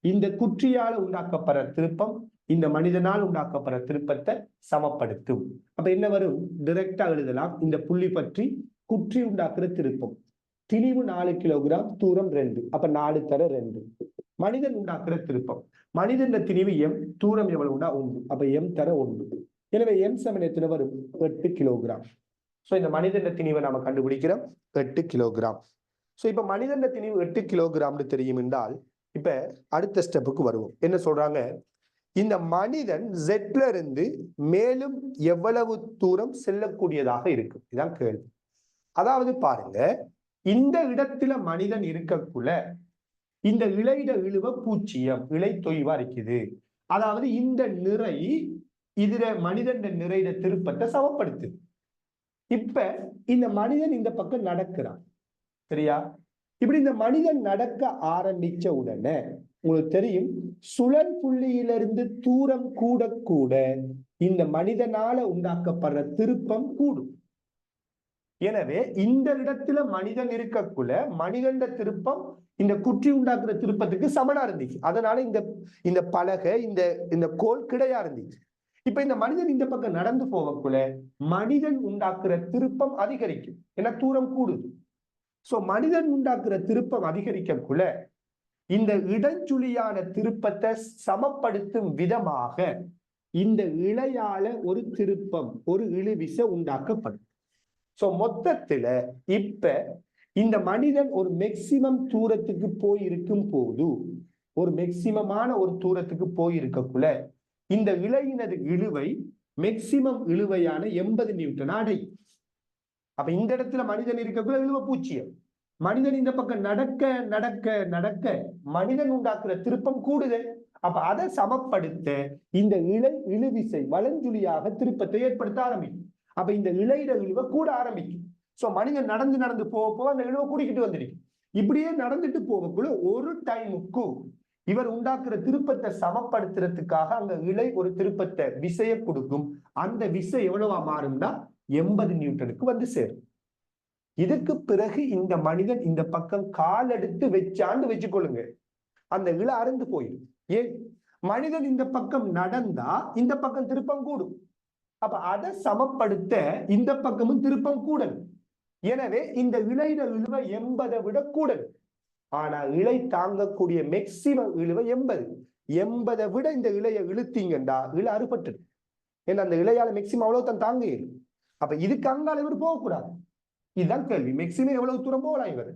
இந்த குற்றியால உண்டாக்கப்படுற திருப்பம் இந்த மனிதனால் உண்டாக்கப்படுற திருப்பத்தை சமப்படுத்தும். அப்ப என்ன வரும்? டைரக்டா எழுதலாம். இந்த புள்ளி பற்றி குற்றி உண்டாக்குற திருப்பம், திணிவு 4 கிலோகிராம், தூரம் 2, அப்ப 4 தர 2. மனிதன் உண்டாக்குற திருப்பம், மனிதன் திணிவு எம், தூரம் எவ்வளவுண்டா 1, அப்ப எம் தர 1. எனவே எம் சமன் எத்தனை வரும்? 8 கிலோகிராம். சோ இந்த மனிதன் திணிவை நாம கண்டுபிடிக்கிறோம் 8 கிலோகிராம். சோ இப்ப மனிதன் திணிவு 8 கிலோகிராம்னு தெரியும் என்றால் இப்ப அடுத்த ஸ்டெப்புக்கு வருவோம். என்ன சொல்றாங்க? இந்த மனிதன் ஜெட்ல இருந்து மேலும் எவ்வளவு தூரம் செல்லக்கூடியதாக இருக்கும், இதான் கேள்வி. அதாவது பாருங்க, இந்த இடத்துல மனிதன் இருக்கக்குள்ள இந்த இழையிட இழுவ பூச்சியம், இழை தொய்வா இருக்குது. அதாவது இந்த நிறை இதுல மனிதன் நிறையிட திருப்பத்தை சமப்படுத்து. இப்ப இந்த மனிதன் இந்த பக்கம் நடக்கிறான், சரியா? இப்படி இந்த மனிதன் நடக்க ஆரம்பிச்ச உடனே உங்களுக்கு தெரியும், சுழல் புள்ளியிலிருந்து தூரம் கூட கூட இந்த மனிதனால உண்டாக்கப்படுற திருப்பம் கூடும். எனவே இந்த இடத்துல மனிதன் இருக்கக்குள்ள மனிதன் திருப்பம் இந்த குற்றி உண்டாக்குற திருப்பத்துக்கு சமனா இருந்துச்சு. அதனால இந்த பலகை இந்த கோல் கிடையா இருந்துச்சு. இப்ப இந்த மனிதன் இந்த பக்கம் நடந்து போகக்குள்ள மனிதன் உண்டாக்குற திருப்பம் அதிகரிக்கும், ஏன்னா தூரம் கூடுது. சோ மனிதன் உண்டாக்குற திருப்பம் அதிகரிக்கக்குள்ள இந்த இடஞ்சுழியான திருப்பத்தை சமப்படுத்தும் விதமாக இந்த இழையால ஒரு திருப்பம், ஒரு இழுவிசை உண்டாக்கப்படும். சோ மொத்தத்துல இப்ப இந்த மனிதன் ஒரு மேக்சிமம் தூரத்துக்கு போயிருக்கும் போது, ஒரு மேக்சிமமான ஒரு தூரத்துக்கு போயிருக்கக்குள்ள இந்த இழையினது இழுவை மேக்சிமம் இழுவையான 80 நியூட்டன் அடை. அப்ப இந்த இடத்துல மனிதன் இருக்கக்குள்ள இழுவ பூச்சியம். மனிதன் இந்த பக்கம் நடக்க நடக்க நடக்க மனிதன் உண்டாக்குற திருப்பம் கூடுதல். அப்ப அதை சமப்படுத்த இந்த இழுவிசை வலஞ்சுழியாக திருப்பத்தை ஏற்படுத்த ஆரம்பிக்கும். அப்ப இந்த இழையிட இழுவை கூட ஆரம்பிக்கும். சோ மனிதன் நடந்து நடந்து போக போக அந்த இழுவை கூடிக்கிட்டு வந்துருக்கு. இப்படியே நடந்துட்டு போகக்குள்ள ஒரு டைமுக்கு இவர் உண்டாக்குற திருப்பத்தை சமப்படுத்துறதுக்காக அங்க இழை ஒரு திருப்பத்தை விசையை கொடுக்கும். அந்த விசை எவ்வளவா மாறும்னா 80 நியூட்டனுக்கு வந்து சேரும். இதுக்கு பிறகு இந்த மனிதன் இந்த பக்கம் கால் எடுத்து வச்சான்னு வச்சுக்கொள்ளுங்க, அந்த இழை அறுந்து போயிடும். ஏன்? மனிதன் இந்த பக்கம் நடந்தா இந்த பக்கம் திருப்பம் கூடும். அப்ப அதை சமப்படுத்த இந்த பக்கமும் திருப்பம் கூடல். எனவே இந்த இழையிட இழுவை 80 விட கூடல். ஆனா இழை தாங்கக்கூடிய மேக்சிமம் இழுவை 80 விட இந்த இழையை இழுத்தீங்கண்டா இழை அறுபட்டு. ஏன்னா அந்த இழையால மேக்சிமம் அவ்வளவு தான் தாங்க. அப்ப இதுக்கு அங்கால இவர் போகக்கூடாது. இதுதான் கேள்வி. மேக்சிமம் எவ்வளவு தூரம் போகலாம் இவர்?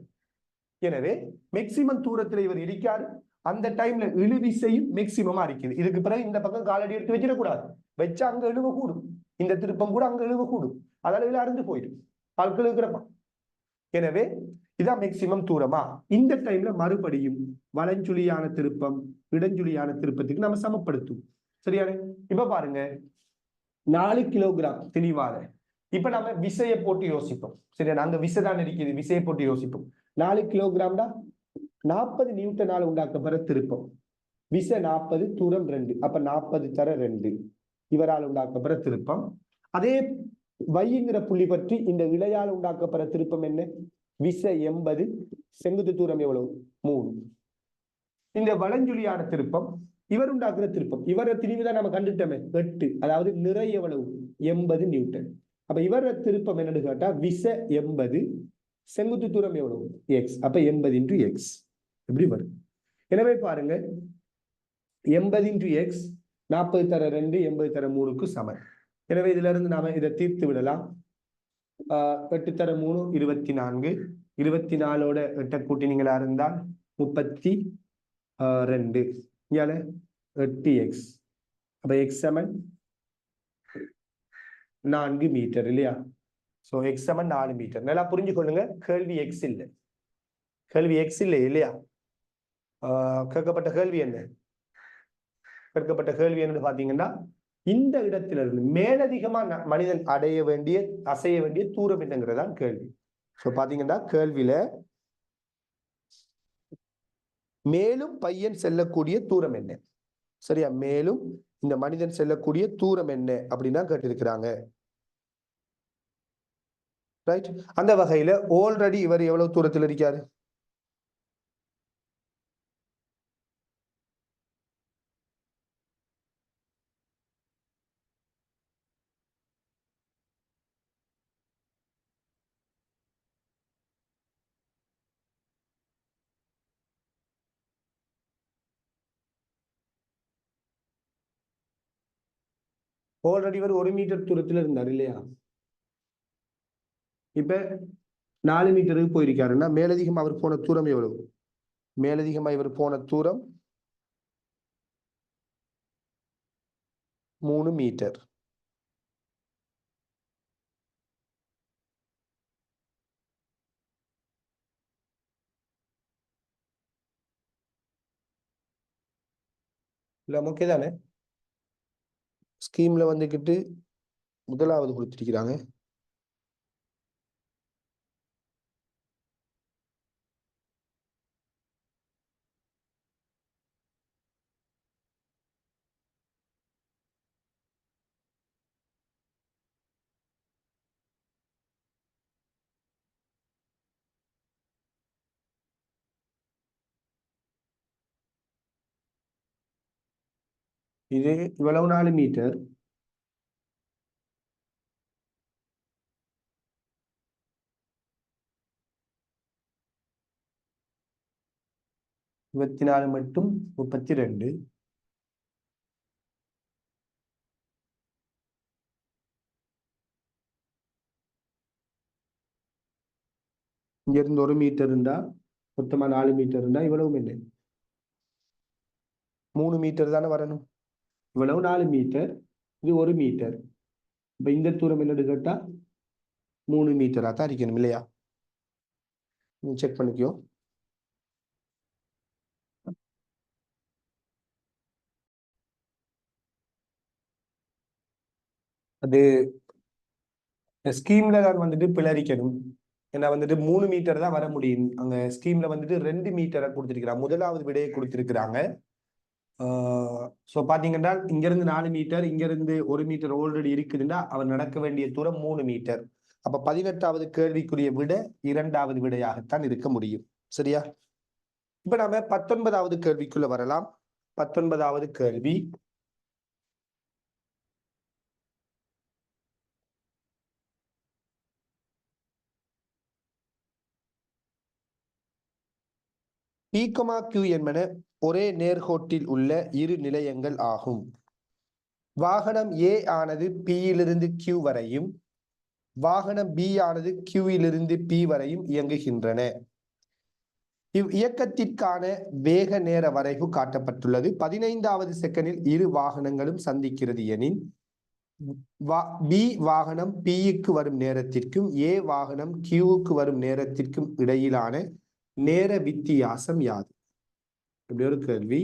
எனவே மேக்சிமம் தூரத்துல இவர் இருக்காரு. அந்த டைம்ல இழுவிசையும் மேக்சிமமா இருக்குது. இதுக்கு பிறகு இந்த பக்கம் காலடி எடுத்து வச்சிடக்கூடாது. வச்சா அங்க இழுவ கூடும், இந்த திருப்பம் கூட அங்க இழுவ கூடும். அதால இழை அறுந்து போயிடும், ஆட்கள் இருக்கிறப்ப. எனவே இதான் மேக்சிமம் தூரமா. இந்த டைம்ல மறுபடியும் வலஞ்சுழியான திருப்பம் இடஞ்சுழியான திருப்பத்துக்கு நம்ம சமப்படுத்தும். சரியான? இப்ப பாருங்க, 4 கிலோகிராம் திணிவால இப்ப நம்ம விசையை போட்டு யோசிப்போம். சரியா? அந்த விசை தான் இருக்குது, விசையை போட்டு யோசிப்போம். 4 கிலோகிராம்டா 40 நியூட்டனால் உண்டாக்கப்படுற திருப்பம். விசை 40, தூரம் 2, அப்ப 40 தர 2 இவரால் உண்டாக்கப்படுற திருப்பம். அதே வைங்கிற புள்ளி பற்றி இந்த இழையால் உண்டாக்கப்படுற திருப்பம் என்ன? விசை 80, செங்குத்து தூரம் எவ்வளவு? 3. இந்த வலஞ்சுழியான திருப்பம் இவர் உண்டாக்குற திருப்பம், இவர திணிவுதான் நம்ம கண்டுட்டோமே 8, அதாவது நிறை எவ்வளவு? 80 நியூட்டன். அப்ப இவர திருப்பம் என்னன்னு கேட்டா விசை 80, செங்குத்து தூரம் எவ்வளவு? எக்ஸ். அப்ப 80 இன்டு எக்ஸ் இப்படி வரும். எனவே பாருங்க 80 இன்டு எக்ஸ் 40 தர 2 80 தர 3க்கு சமன். எனவே இதுல இருந்து நாம இதை தீர்த்து விடலாம். 8 தர 3 24, 24ஓட 8 கூட்டினீங்களா இருந்தால் 32. இங்கால 8x. அப்ப x சமன் 4 மீட்டர் இல்லையா? சோ x சமன் 4 மீட்டர். நல்லா புரிஞ்சு கொள்ளுங்க, கேள்வி x இல்லை, கேள்வி x இல்லை இல்லையா? கேட்கப்பட்ட கேள்வி என்ன? கேட்கப்பட்ட கேள்வி என்னன்னு பாத்தீங்கன்னா, இந்த இடத்திலிருந்து மேலதிகமா மனிதன் அசைய வேண்டிய தூரம் என்னங்கிறதான் கேள்வி. சோ பாத்தீங்கன்னா கேள்வியில மேலும் பையன் செல்லக்கூடிய தூரம் என்ன, சரியா? மேலும் இந்த மனிதன் செல்லக்கூடிய தூரம் என்ன அப்படின்னா கேட்டிருக்கிறாங்க. ரைட். அந்த வகையில ஆல்ரெடி இவர் எவ்வளவு தூரத்தில் இருக்காரு? ஆல்ரெடி இவர் 1 மீட்டர் தூரத்தில் இருந்தார் இல்லையா? இப்ப 4 மீட்டருக்கு போயிருக்காருன்னா மேலதிகம் அவர் போன தூரம் எவ்வளவு? மேலதிகமா இவர் போன தூரம் 3 மீட்டர். இல்ல ஓகே தானே? ஸ்கீம்ல வந்துக்கிட்டு முதலாவது கொடுத்திருக்கிறாங்க. இது இவ்வளவு 4 மீட்டர். இருபத்தி 4 மட்டும் 32. இங்க இருந்து 1 மீட்டர் இருந்தா மொத்தமா 4 மீட்டர் இருந்தா இவ்வளவு இல்லை, 3 மீட்டர் தானே வரணும். இவ்வளவு 4 மீட்டர், இது 1 மீட்டர். இப்ப இந்த தூரம் என்னன்னு கேட்டா 3 மீட்டரா தான் இருக்கணும் இல்லையா? செக் பண்ணிக்கோ. அது ஸ்கீம்ல தான் வந்துட்டு பிளரிக்கணும். ஏன்னா வந்துட்டு 3 மீட்டர் தான் வர முடியும். அங்க ஸ்கீம்ல வந்துட்டு 2 மீட்டரை கொடுத்திருக்கிறாங்க, முதலாவது விடையை கொடுத்திருக்கிறாங்க. ஸோ பாத்தீங்கன்னா இங்க இருந்து 4 மீட்டர், இங்க இருந்து 1 மீட்டர் ஆல்ரெடி இருக்குதுன்னா அவர் நடக்க வேண்டிய தூரம் 3 மீட்டர். அப்ப 18வது கேள்விக்குரிய விட 2வது விடையாகத்தான் இருக்க முடியும். சரியா? இப்ப நாம 19வது கேள்விக்குள்ள வரலாம். 19வது கேள்வி, P, Q என்பன ஒரே நேர்கோட்டில் உள்ள இரு நிலையங்கள் ஆகும். வாகனம் A ஆனது P யிலிருந்து Q வரையும், வாகனம் B ஆனது Q யிலிருந்து P வரையும் இயங்குகின்றன. இவ் இயக்கத்திற்கான வேக நேர வரைவு காட்டப்பட்டுள்ளது. 15வது செகண்டில் இரு வாகனங்களும் சந்திக்கிறது எனின் B வாகனம் P-க்கு வரும் நேரத்திற்கும் A வாகனம் Q-க்கு வரும் நேரத்திற்கும் இடையிலான நேர வித்தியாசம் யாது? இப்படி ஒரு கேள்வி.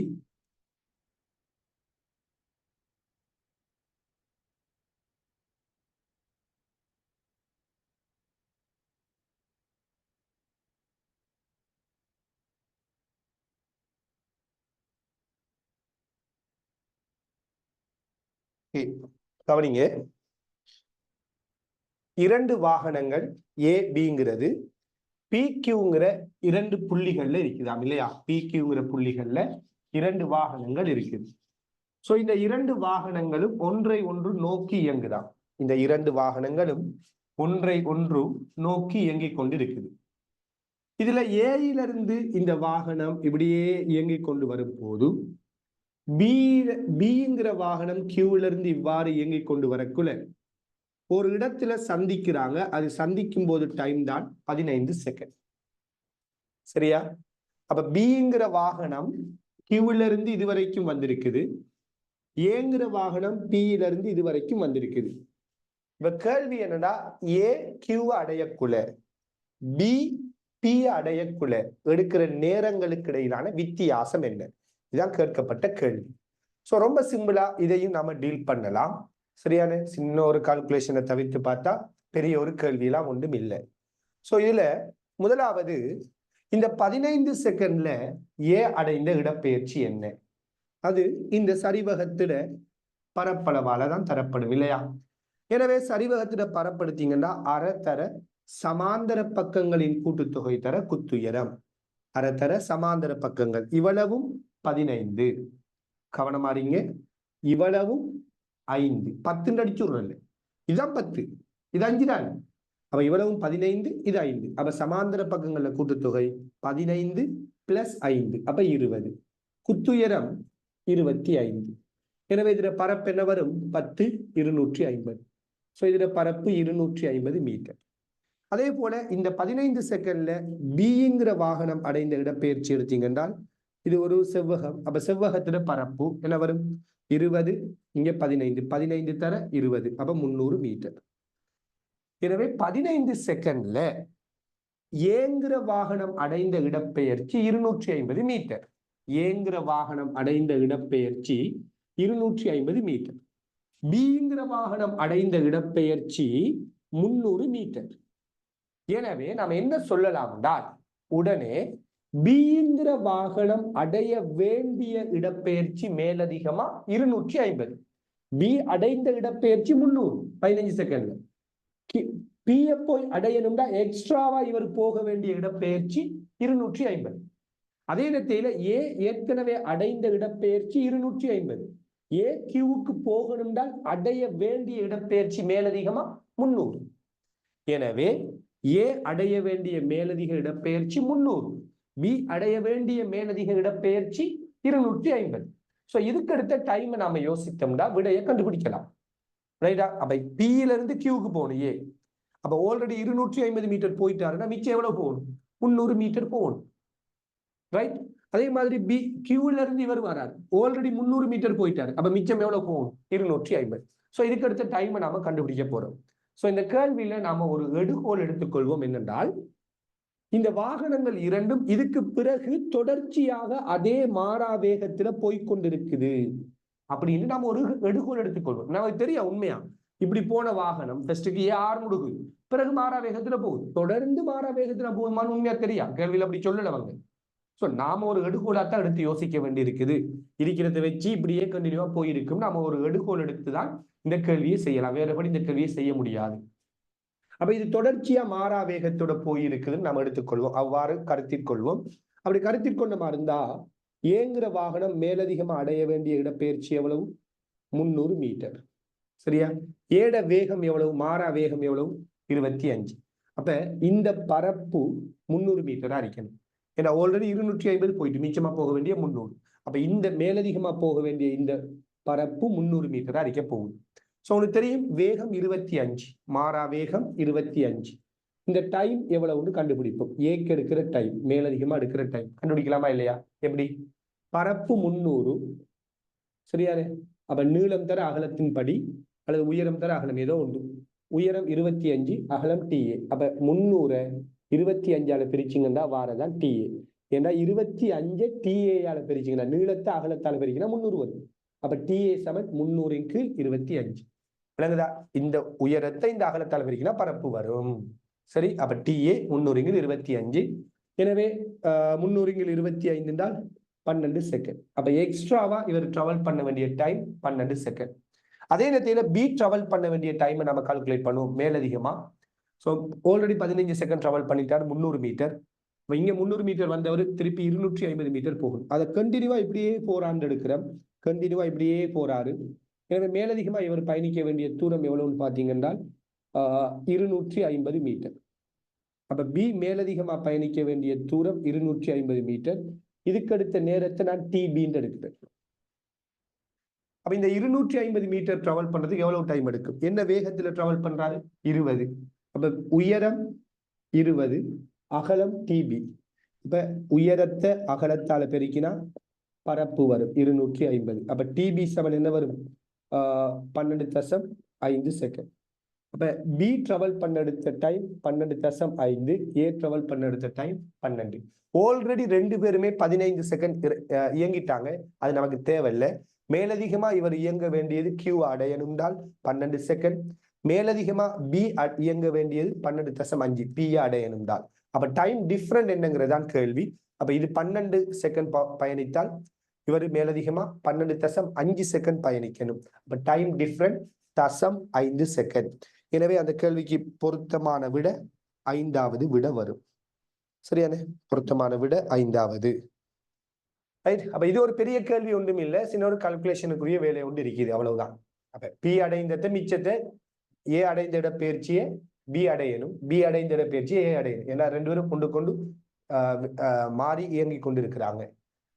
கவனிங்க, இரண்டு வாகனங்கள் A, Bங்கிறது PQங்கிற 2 புள்ளிகள்ல இருக்குதாம் இல்லையா? PQங்கிற புள்ளிகள்ல 2 வாகனங்கள் இருக்குது. சோ இந்த 2 வாகனங்களும் ஒன்றை ஒன்று நோக்கி இயங்குதாம். இந்த 2 வாகனங்களும் ஒன்றை ஒன்று நோக்கி இயங்கிக் கொண்டு இருக்குது. இதுல ஏயிலிருந்து இந்த வாகனம் இப்படியே இயங்கிக் கொண்டு வரும் போது பிங்கிற வாகனம் கியூல இருந்து இவ்வாறு இயங்கிக் கொண்டு வரக்குள்ள ஒரு இடத்துல சந்திக்கிறாங்க. அது சந்திக்கும் போது டைம் தான் 15 செகண்ட். சரியா? அப்ப பிங்கிற வாகனம் கியூல இருந்து இதுவரைக்கும் வந்திருக்குது. ஏங்கிற வாகனம் பியில இருந்து இதுவரைக்கும் வந்திருக்குது. இப்ப கேள்வி என்னடா, ஏ கியூ அடையக்குள்ள பி பி அடையக்குள்ள எடுக்கிற நேரங்களுக்கு இடையிலான வித்தியாசம் என்ன? இதுதான் கேட்கப்பட்ட கேள்வி. ஸோ ரொம்ப சிம்பிளா இதையும் நாம டீல் பண்ணலாம். சரியான சின்ன ஒரு கால்குலேஷனை தவிர்த்து பார்த்தா பெரிய ஒரு கேள்வியெல்லாம் ஒன்றும் இல்லை. ஸோ இதுல முதலாவது இந்த 15 செகண்ட்ல ஏ அடைந்த இடப்பெயர்ச்சி என்ன? அது இந்த சரிவகத்திட பரப்பளவால தான் தரப்படும் இல்லையா? எனவே சரிவகத்திட பரப்படுத்தீங்கன்னா அறத்தர சமாந்தர பக்கங்களின் கூட்டுத்தொகை தர குத்துயரம். அறத்தர சமாந்தர பக்கங்கள் இவ்வளவும் 15. கவனமாறீங்க, இவ்வளவும் 5. 10 அடிச்சுடுறல, இதுதான் 10, இது 5 தான். அப்ப இவ்வளவும் 15, இது 5. அப்ப சமாந்தர பக்கங்கள்ல கூட்டுத்தொகை 15 + 5, அப்ப 20. குத்துயரம் 25. எனவே இதுல பரப்பு என்ன வரும்? 10 250. ஸோ இதுல பரப்பு 250 மீட்டர். அதே போல இந்த 15 செகண்ட்ல பிங்கிற வாகனம் அடைந்த இடப்பெயர்ச்சி எடுத்தீங்கன்றால் இது ஒரு செவ்வகம். அப்ப செவ்வகத்துல பரப்பு என்ன வரும்? 20, இங்க 15, 15 தர 20, அப்ப 300 மீட்டர். எனவே 15 செகண்ட்ல ஏங்கிற வாகனம் அடைந்த இடப்பெயர்ச்சி 250 மீட்டர். ஏங்கிற வாகனம் அடைந்த இடப்பெயர்ச்சி 250 மீட்டர். பிங்கிற வாகனம் அடைந்த இடப்பெயர்ச்சி 300 மீட்டர். எனவே நாம் என்ன சொல்லலாம் என்றால், உடனே பிங்கிற வாகனம் அடைய வேண்டிய இடப்பெயர்ச்சி மேலதிகமா 250. பி அடைந்த இடப்பெயர்ச்சி 300 15 செகண்ட்ல. பிய போய் அடையணும்னா எக்ஸ்ட்ராவா இவர் போக வேண்டிய இடப்பெயர்ச்சி 250. அதே நேரத்தில் ஏ ஏற்கனவே அடைந்த இடப்பெயர்ச்சி 250. ஏ கியூவுக்கு போகணும்னால் அடைய வேண்டிய இடப்பெயர்ச்சி மேலதிகமா 300. எனவே ஏ அடைய வேண்டிய மேலதிக இடப்பெயர்ச்சி 300, பி அடைய வேண்டிய மேலதிக இடப்பெயர்ச்சி 250. ஸோ இதுக்கு அடுத்த டைம் நாம யோசித்தோம்னா விடையை கண்டுபிடிக்கலாம். ரைட்டா? அப்ப பியில இருந்து கியூக்கு போகணும் ஏ. அப்ப ஆல்ரெடி 250 மீட்டர் போயிட்டாருன்னா மிச்சம் எவ்வளவு போகணும்? 300 மீட்டர் போகணும். ரைட்? அதே மாதிரி பி கியூல இருந்து இவர் வராரு, ஆல்ரெடி 300 மீட்டர் போயிட்டாரு. அப்ப மிச்சம் எவ்வளவு போகணும்? 250. ஸோ இதுக்கு அடுத்த டைமை நாம கண்டுபிடிக்க போறோம். ஸோ இந்த கேள்வியில நாம ஒரு எடுகோல் எடுத்துக்கொள்வோம். என்னென்றால், இந்த வாகனங்கள் இரண்டும் இதுக்கு பிறகு தொடர்ச்சியாக அதே மாறா வேகத்துல போய்கொண்டிருக்குது அப்படின்னு நாம ஒரு எடுகோல் எடுத்துக்கொள்வோம். நமக்கு தெரியும் உண்மையா இப்படி போன வாகனம் ஃபர்ஸ்ட்டுக்கு ஏஆர் முடுகு, பிறகு மாறா வேகத்துல போகுது, தொடர்ந்து மாறா வேகத்துல போகுமான்னு உண்மையா தெரியும். கேள்வியில் அப்படி சொல்லலவங்க. ஸோ நாம ஒரு எடுகோலாத்தான் எடுத்து யோசிக்க வேண்டி இருக்குது. இருக்கிறத வச்சு இப்படியே கண்டினியூவா போயிருக்கும். நாம ஒரு எடுகோல் எடுத்துதான் இந்த கேள்வியை செய்யலாம். வேறபடி இந்த கேள்வியை செய்ய முடியாது. அப்ப இது தொடர்ச்சியா மாறா வேகத்தோட போயிருக்குதுன்னு நம்ம எடுத்துக்கொள்வோம். அவ்வாறு கருத்தில் கொள்வோம். அப்படி கருத்தில் கொண்ட மாதிரி இருந்தா ஏங்கிற வாகனம் மேலதிகமா அடைய வேண்டிய இடப்பெயர்ச்சி எவ்வளவு? 300 மீட்டர். சரியா? ஏட வேகம் எவ்வளவு? மாறா வேகம் எவ்வளவு? 25. அப்ப இந்த பரப்பு 300 மீட்டரா இருக்கணும். ஏன்னா ஆல்ரெடி 250 போயிட்டு மிச்சமா போக வேண்டிய 300. அப்ப இந்த மேலதிகமா போக வேண்டிய இந்த பரப்பு 300 மீட்டரா இருக்க போகுது. ஸோ உங்களுக்கு தெரியும் வேகம் 25, மாறா வேகம் 25. இந்த டைம் எவ்வளவுன்னு கண்டுபிடிப்போம். ஏக்கு எடுக்கிற டைம், மேலதிகமா எடுக்கிற டைம் கண்டுபிடிக்கலாமா இல்லையா? எப்படி? பரப்பு 300, சரியானே? அப்ப நீளம் தர அகலத்தின் படி அல்லது உயரம் தர அகலம் ஏதோ ஒன்று. உயரம் 25, அகலம் டிஏ. அப்ப 300 25ஆல பிரிச்சிங்கன்னா வாரதான் டிஏ. ஏன்னா 25 டிஏயால பிரிச்சிங்கன்னா நீளத்தை அகலத்தால பிரிக்கினா 300 வரும். அப்ப டிஏ சமன் 300/25. விளங்குதா? இந்த உயரத்தை இந்த அகலத்தால பிரிக்கினா பரப்பு வரும். சரி? அப்ப டிஏ 300/25. எனவே 300/25 என்றால் 12 செகண்ட். அப்ப எக்ஸ்ட்ராவா இவர் டிராவல் பண்ண வேண்டிய டைம் 12 செகண்ட். அதே நேரத்தில் பி டிராவல் பண்ண வேண்டிய டைமை நம்ம கால்குலேட் பண்ணுவோம் மேலதிகமா. ஸோ ஆல்ரெடி 15 செகண்ட் டிராவல் பண்ணிட்டார் 300 மீட்டர். இங்க 300 மீட்டர் வந்தவர் திருப்பி 250 மீட்டர் போகும். அதை கண்டினியூவா இப்படியே போறான்னு எடுக்கிறோம். கண்டினியூவா இப்படியே போறாரு. எனவே மேலதிகமா இவர் பயணிக்க வேண்டிய தூரம் எவ்வளவுன்னு பாத்தீங்கன்னா 250 மீட்டர். அப்ப பி மேலதிகமா பயணிக்க வேண்டிய தூரம் 250 மீட்டர். இதுக்கு அடுத்த நேரத்தை நான் டிபின்னு எடுக்கிறேன். அப்ப இந்த 250 மீட்டர் டிராவல் பண்றதுக்கு எவ்வளவு டைம் எடுக்கும்? என்ன வேகத்துல டிராவல் பண்றாரு? 20. அப்ப உயரம் 20, அகலம் டிபி. இப்ப உயரத்தை அகலத்தால பெருக்கினா பரப்பு வரும் 250. அப்ப டிபி சமன் என்ன வரும்? 12.5 செகண்ட். அப்ப பி டிராவல் பண்ண எடுத்த டைம் 12.5, ஏ டிராவல் பண்ண எடுத்த டைம் 12. ஆல்ரெடி ரெண்டு பேருமே 15 செகண்ட் இயங்கிட்டாங்க, அது நமக்கு தேவையில்லை. மேலதிகமா இவர் இயங்க வேண்டியது கியூ அடையணும்னால் 12 செகண்ட், மேலதிகமா பி இயங்க வேண்டியது 12.5 பி அடையணும்னால். அப்ப டைம் டிஃபரண்ட் என்னங்கிறதான் கேள்வி. அப்ப இது 12 செகண்ட் பயணித்தால் இவர் மேலதிகமா 12.5 செகண்ட் பயணிக்கணும். அப்ப டைம் டிஃபரண்ட் 0.5 செகண்ட். எனவே அந்த கேள்விக்கு பொருத்தமான விட 5வது விட வரும். சரியானே? பொருத்தமான விட 5வது. அப்ப இது ஒரு பெரிய கேள்வி ஒன்றும் இல்லை, சின்ன ஒரு கால்குலேஷனுக்குரிய வேலை ஒன்று இருக்குது, அவ்வளவுதான். அப்ப பி அடைந்த மிச்சத்தை ஏ அடைந்த இடப்பெயர்ச்சியை பி அடையணும், பி அடைந்த இடப்பெயர்ச்சியை ஏ அடையணும். ஏன்னா ரெண்டு பேரும் கொண்டு மாறி இயங்கி கொண்டிருக்கிறாங்க.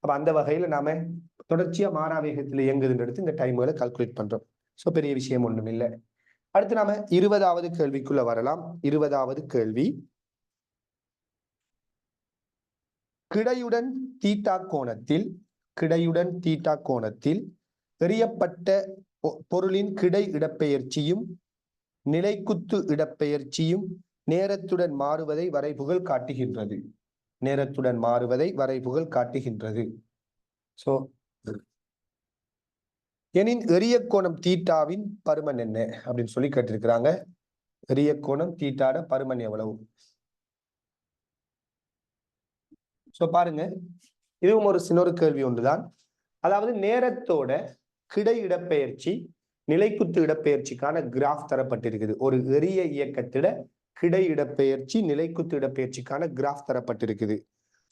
அப்ப அந்த வகையில நாம தொடர்ச்சியா மாறா வேகத்தில் இயங்குதுன்னு எடுத்து இந்த டைம்களை கால்குலேட் பண்றோம். சோ பெரிய விஷயம் ஒன்றும் இல்லை. அடுத்து நாம 20வது கேள்விக்குள்ள வரலாம். 20வது கேள்வி, கிடையுடன் தீட்டா கோணத்தில் எறியப்பட்ட பொருளின் கிடை இடப்பெயர்ச்சியும் நிலைக்குத்து இடப்பெயர்ச்சியும் நேரத்துடன் மாறுவதை வரைபுகள் காட்டுகின்றது. சோ எனின் எரிய கோணம் தீட்டாவின் பருமன் என்ன அப்படின்னு சொல்லி கேட்டிருக்கிறாங்க. எரிய கோணம் தீட்டாட பருமன் எவ்வளவு? சோ பாருங்க, இதுவும் ஒரு சின்ன கேள்வி ஒன்றுதான். அதாவது நேரத்தோட கிடை இடப்பெயர்ச்சி நிலைக்குத்து இடப்பெயர்ச்சிக்கான கிராஃப் தரப்பட்டிருக்குது. ஒரு எரிய இயக்கத்திட கிடை இடப்பெயர்ச்சி நிலைக்குத்து இடப்பெயர்ச்சிக்கான கிராஃப் தரப்பட்டிருக்குது.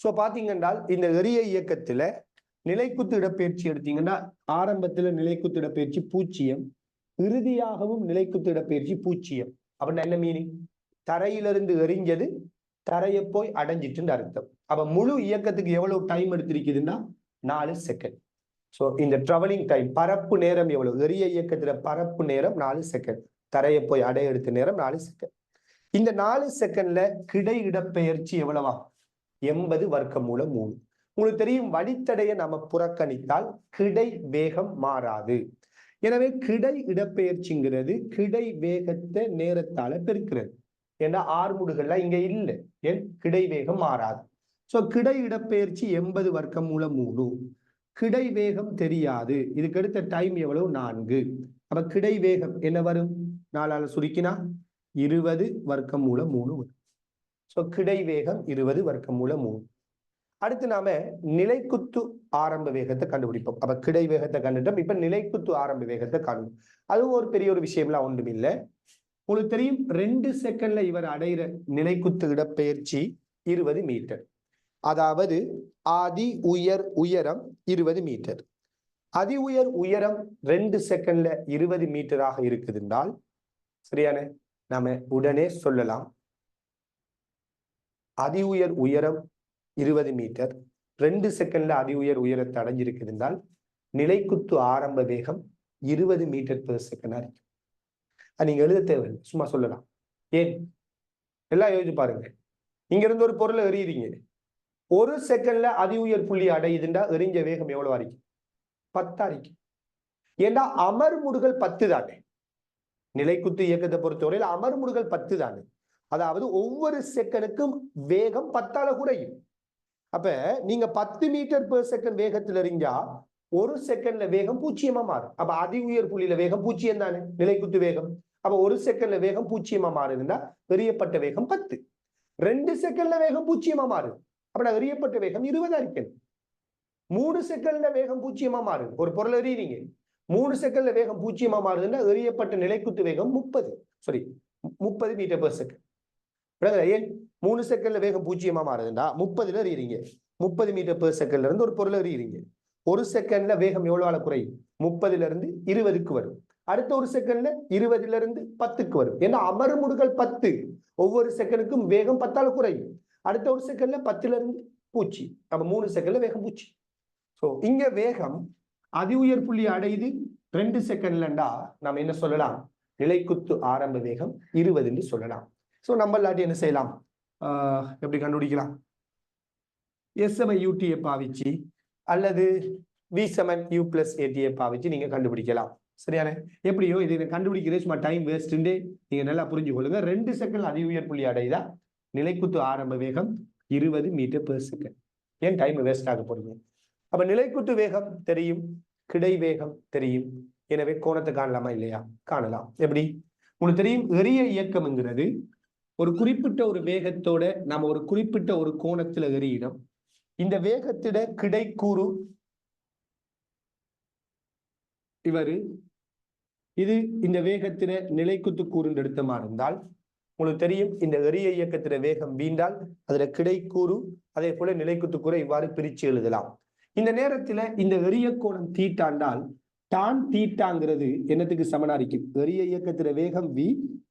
சோ பாத்தீங்கன்னா இந்த எரிய இயக்கத்துல நிலைக்குத்து இடப்பெயர்ச்சி எடுத்தீங்கன்னா ஆரம்பத்துல நிலைக்குத்து இடப்பெயர்ச்சி 0, இறுதியாகவும் நிலைக்குத்து இடப்பெயர்ச்சி 0. அப்படின்னா என்ன மீனிங்? தரையிலிருந்து எரிஞ்சது தரையை போய் அடைஞ்சிட்டுன்னு அர்த்தம். அப்ப முழு இயக்கத்துக்கு எவ்வளவு டைம் எடுத்திருக்குதுன்னா 4 செகண்ட். சோ இந்த டிராவலிங் டைம், பரப்பு நேரம் எவ்வளவு? எரிய இயக்கத்துல பரப்பு நேரம் 4 செகண்ட், தரையை போய் அடைய எடுத்த நேரம் 4 செகண்ட். இந்த 4 செகண்ட்ல கிடை இடப்பெயர்ச்சி எவ்வளவா? 80 வர்க்கமூலம் 3. உங்களுக்கு தெரியும், வழித்தடையை நம்ம புறக்கணித்தால் கிடை வேகம் மாறாது. எனவே கிடை இடப்பெயர்ச்சிங்கிறது கிடை வேகத்தை நேரத்தால பெருக்கிறது. ஏன்னா ஆர்முடுகள்லாம் இங்க இல்லை, ஏன்? கிடை வேகம் மாறாது. சோ கிடை இடப்பெயர்ச்சி 80 வர்க்கமூலம் 3. கிடை வேகம் தெரியாது. இதுக்கு அடுத்த டைம் எவ்வளவு? 4. அப்ப கிடை வேகம் என்ன வரும்? 4ஆல சுருக்கினா 20 வர்க்கமூலம் 3 வரும். சோ கிடை வேகம் 20 வர்க்கமூலம் 3. அடுத்து நாம நிலைக்குத்து ஆரம்ப வேகத்தை கண்டுபிடிப்போம். அப்ப கிடை வேகத்தை கண்டுட்டோம், இப்ப நிலைக்குத்து ஆரம்ப வேகத்தை காணும். அதுவும் ஒரு பெரிய ஒரு விஷயம்லாம் ஒன்றும் இல்லை. உங்களுக்கு தெரியும், 2 செகண்ட்ல இவர் அடைகிற நிலைக்குத்து இடப்பெயர்ச்சி 20 மீட்டர். அதாவது ஆதி உயரம் 20 மீட்டர். அதி உயரம் 2 செகண்ட்ல 20 மீட்டராக இருக்குதுன்றால் சரியான நாம உடனே சொல்லலாம், அதி உயரம் 20 மீட்டர், 2 செகண்ட்ல அதி உயரத்தை அடைஞ்சிருக்குதுன்றால் நிலைக்குத்து ஆரம்ப வேகம் 20 மீட்டர் பெர் செகண்டா இருக்கு. நீங்க எழுத தேவையில்லை, சும்மா சொல்லலாம். ஏன்? எல்லாம் யோசிச்சு பாருங்க. இங்க இருந்து ஒரு பொருளை எறியறீங்க, 1 செகண்ட்ல அதி உயர் புள்ளி அடையுதுண்டா எரிஞ்ச வேகம் எவ்வளவு அரிக்கும்? 10 அரிக்கும். ஏன்னா அமர்முடுகள் 10 தானே. நிலைக்குத்து இயக்கத்தை பொறுத்தவரையில் அமர்முடுகள் 10 தானே. அதாவது ஒவ்வொரு செகண்டுக்கும் வேகம் 10ஆல குறையும். அப்ப நீங்க 10 மீட்டர் பெர் செகண்ட் வேகத்துல எறிஞ்சா 1 செகண்ட்ல வேகம் 0 மாறும். அப்ப அதி உயர் புள்ளியில வேகம் 0 தானே, நிலைக்குத்து வேகம். அப்ப 1 செகண்ட்ல வேகம் 0 மாறுதுன்னா எறியப்பட்ட வேகம் 10. 2 செகண்ட்ல வேகம் 0 மாறுது, அப்ப எறியப்பட்ட வேகம் 20 இருக்கணும். 3 செகண்ட்ல வேகம் 0 மாறுது. ஒரு பொருள் எறியறீங்க, 3 செகண்ட்ல வேகம் 0 மாறுதுன்னா எறியப்பட்ட நிலைக்குத்து வேகம் 30 மீட்டர் பெர் செகண்ட். ஏன் 3 செகண்ட்ல வேகம் 0 மாறுதுண்டா 30ல எறியறீங்க, 30 மீட்டர் பெர் செகண்ட்ல இருந்து ஒரு பொருள் எறியறீங்க. 1 செகண்ட்ல வேகம் எவ்வளவு குறையும்? 30ல இருந்து 20க்கு வரும். அடுத்த 1 செகண்ட்ல 20ல இருந்து 10க்கு வரும். ஏன்னா அமர்முடுகள் 10, ஒவ்வொரு செகண்டுக்கும் வேகம் 10ஆல குறையும். அடுத்த 1 செகண்ட்ல 10ல இருந்து 0. அப்ப 3 செகண்ட்ல வேகம் 0. சோ இங்க வேகம் அதி உயர் புள்ளி அடையுது 2 செகண்ட்லண்டா நம்ம என்ன சொல்லலாம்? நிலைக்குத்து ஆரம்ப வேகம் 20 என்று சொல்லலாம். ஸோ நம்ம இல்லாட்டி என்ன செய்யலாம்? எப்படி கண்டுபிடிக்கலாம்? S7UT பாவிச்சு அல்லது V7U+AT பாவிச்சு நீங்க கண்டுபிடிக்கலாம். சரியான? எப்படியோ இதை கண்டுபிடிக்கிறே சும்மா டைம் வேஸ்ட்ன்றே நீங்க நல்லா புரிஞ்சு கொள்ளுங்க. 2 செகண்ட் அதி உயர் புள்ளி அடைதா நிலைக்குத்து ஆரம்ப வேகம் 20 மீட்டர்/செகண்ட். ஏன் டைம் வேஸ்ட் ஆக போறீங்க? அப்ப நிலைக்குத்து வேகம் தெரியும், கிடை வேகம் தெரியும். எனவே கோணத்தை காணலாமா இல்லையா? காணலாம். எப்படி? உங்களுக்கு தெரியும், எறிய இயக்கம்ங்கிறது ஒரு குறிப்பிட்ட ஒரு வேகத்தோட நம்ம ஒரு குறிப்பிட்ட ஒரு கோணத்துல எறியிடும். இந்த வேகத்திட கிடைக்கூறு இவரு இது இந்த வேகத்திட நிலைக்குத்து கூறுன்னு எடுத்தமா இருந்தால் உங்களுக்கு தெரியும், இந்த எறிய இயக்கத்திட வேகம் வீண்டால் அதுல கிடைக்கூறு அதே போல நிலைக்குத்து கூறை இவ்வாறு பிரிச்சு எழுதலாம். இந்த நேரத்துல இந்த எறிய கோணம் தீட்டாண்டால் டான் தீட்டாங்கிறது என்னத்துக்கு சமனா இருக்கும்? எறிய இயக்கத்திட வேகம் v,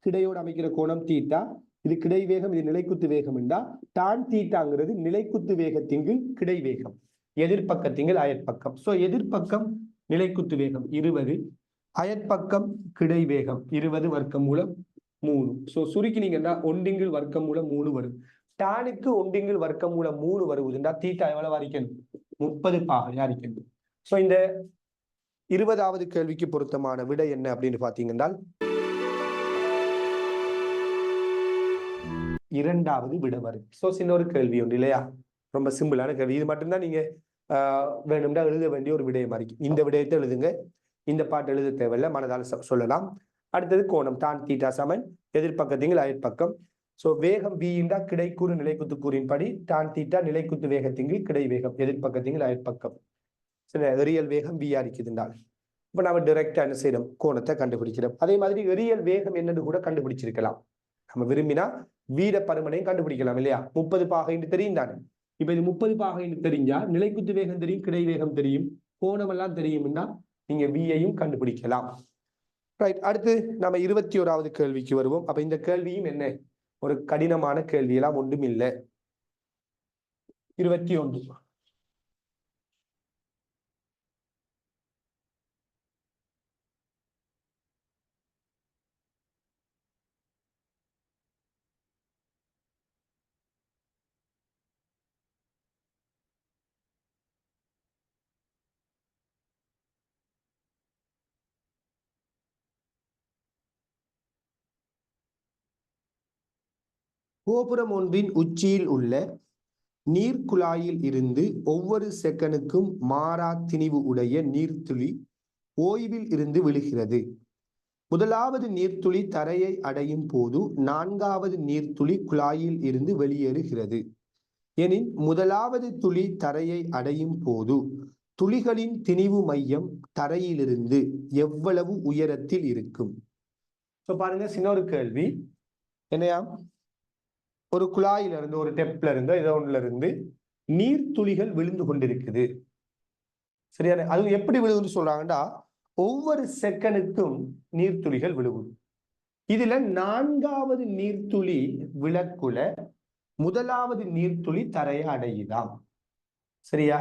கிடையோடு அமைக்கிற கோணம் தீட்டா, இது கிடை வேகம், இது நிலைக்குத்து வேகம் என்றா டான் தீட்டாங்கிறது நிலைக்குத்து வேகத்தின் கிடை வேகம், எதிர்பக்கத்தின் அயற்பக்கம். சோ எதிர்பக்கம் நிலைக்குத்து வேகம் 20, அயற்பக்கம் கிடை வேகம் 20 வர்க்கமூலம் 3. சோ சுருக்கினீங்கன்னா 1 வர்க்கமூலம் 3 வரும். டானுக்கு 1 வர்க்கமூலம் 3 வருவதுண்டா தீட்டா எவ்வளவு இருக்கணும்? 30 பாகையா இருக்கணும். சோ இந்த 20வது கேள்விக்கு பொருத்தமான விடை என்ன அப்படின்னு பாத்தீங்கன்னா 2வது விடை வரும். சோ சின்ன ஒரு கேள்வி ஒன்று இல்லையா? ரொம்ப சிம்பிளான கேள்வி. இது மட்டும்தான் நீங்க வேணும்னா எழுத வேண்டிய ஒரு விடயம் மாதிரி. இந்த விடயத்தை எழுதுங்க, இந்த பாட்டு எழுத தேவையில்லை, மனதால் சொல்லலாம். அடுத்தது கோணம் டான் தீட்டா சமன் எதிர்பக்கத்தின் அயற்பக்கம். சோ வேகம் v கிடைக்கூறு நிலைக்குத்து கூறின் படி டான் தீட்டா நிலைக்குத்து வேகத்தின் கிடை வேகம் எதிர்பக்கத்தின் அயற்பக்கம். சரி, எரியல் வேகம் v இருக்குதுண்டால் இப்ப நம்ம டைரக்டா என்ன செய்யறோம்? கோணத்தை கண்டுபிடிக்கிறோம். அதே மாதிரி எரியல் வேகம் என்னன்னு கூட கண்டுபிடிச்சிருக்கலாம். நம்ம விரும்பினா வீட பருமனையும் கண்டுபிடிக்கலாம் இல்லையா? 30 பாகைன்னு தெரியும் தானே. இப்ப இது 30 பாகைன்னு தெரிஞ்சா நிலைக்குத்து வேகம் தெரியும், கிடை வேகம் தெரியும், கோணம் எல்லாம் தெரியும்னா நீங்க v-யையும் கண்டுபிடிக்கலாம். ரைட், அடுத்து நம்ம 21வது கேள்விக்கு வருவோம். அப்ப இந்த கேள்வியும் என்ன, ஒரு கடினமான கேள்வியெல்லாம் ஒன்றும் இல்லை. 21 கோபுரம் ஒன்றின் உச்சியில் உள்ள நீர்க்குழாயில் இருந்து ஒவ்வொரு செகண்டுக்கும் மாறா திணிவு உடைய நீர்த்துளி ஓய்வில் இருந்து விழுகிறது. முதலாவது நீர்த்துளி தரையை அடையும் போது 4வது நீர்த்துளி குழாயில் இருந்து வெளியேறுகிறது. எனில் முதலாவது துளி தரையை அடையும் போது துளிகளின் திணிவு மையம் தரையிலிருந்து எவ்வளவு உயரத்தில் இருக்கும்? பாருங்க, சின்ன ஒரு கேள்வி. என்னையா, ஒரு குழாயில இருந்து ஒரு டெப்ல இருந்து ஏதோ ஒண்ணுல இருந்து நீர்த்துளிகள் விழுந்து கொண்டிருக்குது. சரியான? அது எப்படி விழுதுன்னு சொல்றாங்கன்னா ஒவ்வொரு செகண்டுக்கும் நீர்த்துளிகள் விழுவுது. இதுல 4வது நீர்த்துளி விழக்குள்ள முதலாவது நீர்த்துளி தரையை அடையுதாம். சரியா?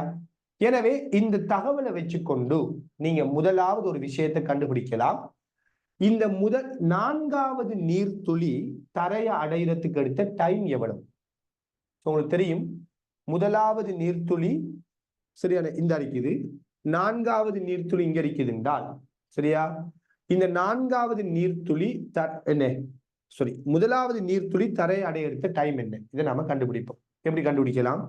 எனவே இந்த தகவலை வச்சுக்கொண்டு நீங்க முதலாவது ஒரு விஷயத்தை கண்டுபிடிக்கலாம். இந்த 4வது நீர்த்துளி தரையை அடைகிறதுக்கு எடுத்த டைம் எவ்வளவு? உங்களுக்கு தெரியும், முதலாவது நீர்த்துளி சரியான இந்த இருக்குது, 4வது நீர்த்துளி இங்க இருக்குது என்றால் சரியா, இந்த 4வது நீர்த்துளி முதலாவது நீர்த்துளி தரையை அடைய எடுத்த டைம் என்ன? இதை நாம கண்டுபிடிப்போம். எப்படி கண்டுபிடிக்கலாம்?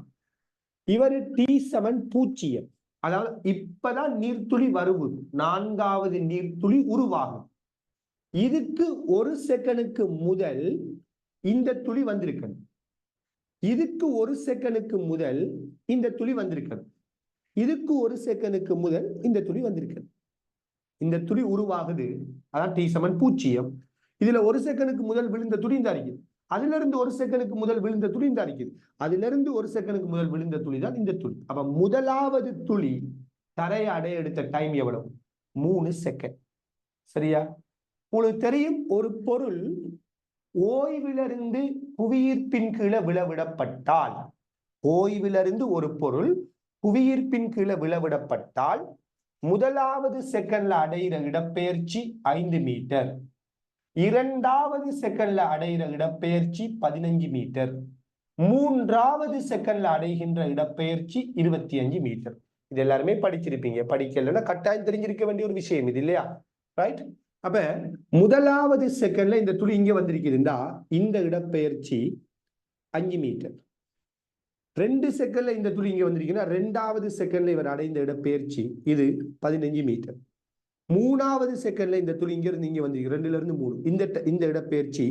இவர் t=0, அதாவது இப்பதான் நீர்த்துளி வருவது, 4வது நீர்த்துளி உருவாகும். இதுக்கு ஒரு செகண்டுக்கு முதல் இந்த துளி வந்திருக்கணும். இதுக்கு ஒரு செகண்டுக்கு முதல் இந்த துளி வந்திருக்கணும். இதுக்கு ஒரு செகண்டுக்கு முதல் இந்த துளி வந்திருக்கணும். இந்த துளி உருவாகுது, அதான் t=0. இதுல ஒரு செகண்டுக்கு முதல் விழுந்த துளி இந்த இருக்குது. அதுல இருந்து ஒரு செகண்டுக்கு முதல் விழுந்த துளி இந்த இருக்குது. அதுல இருந்து ஒரு செகண்டுக்கு முதல் விழுந்த துளி தான் இந்த துளி. அப்ப முதலாவது துளி தரையை அடைய எடுத்த டைம் எவ்வளவு? 3 செகண்ட். சரியா? உங்களுக்கு தெரியும், ஒரு பொருள் ஓய்விலிருந்து புவியீர்ப்பின் கீழே விழவிடப்பட்டால், ஓய்விலிருந்து ஒரு பொருள் புவியீர்ப்பின் கீழே விழவிடப்பட்டால் முதலாவது செகண்ட்ல அடைகிற இடப்பெயர்ச்சி 5 மீட்டர், இரண்டாவது செகண்ட்ல அடைகிற இடப்பெயர்ச்சி 15 மீட்டர், மூன்றாவது செகண்ட்ல அடைகின்ற இடப்பெயர்ச்சி 25 மீட்டர். இது எல்லாருமே படிச்சிருப்பீங்க. படிக்கலன்னா கட்டாயம் தெரிஞ்சிருக்க வேண்டிய ஒரு விஷயம் இது இல்லையா? ரைட். அப்ப முதலாவது செகண்ட்ல இந்த துளி இங்க வந்திருக்குதுண்டா இந்த இடப்பெயர்ச்சி 5 மீட்டர். 2 செகண்ட்ல இந்த துளி இங்க வந்திருக்குன்னா ரெண்டாவது செகண்ட்ல இவர் அடைந்த இடப்பெயர்ச்சி இது 15 மீட்டர். மூணாவது செகண்ட்ல இந்த துளி இங்க இருந்து இங்க வந்திருக்கு, 2ல இருந்து 3, இந்த இடப்பெயர்ச்சி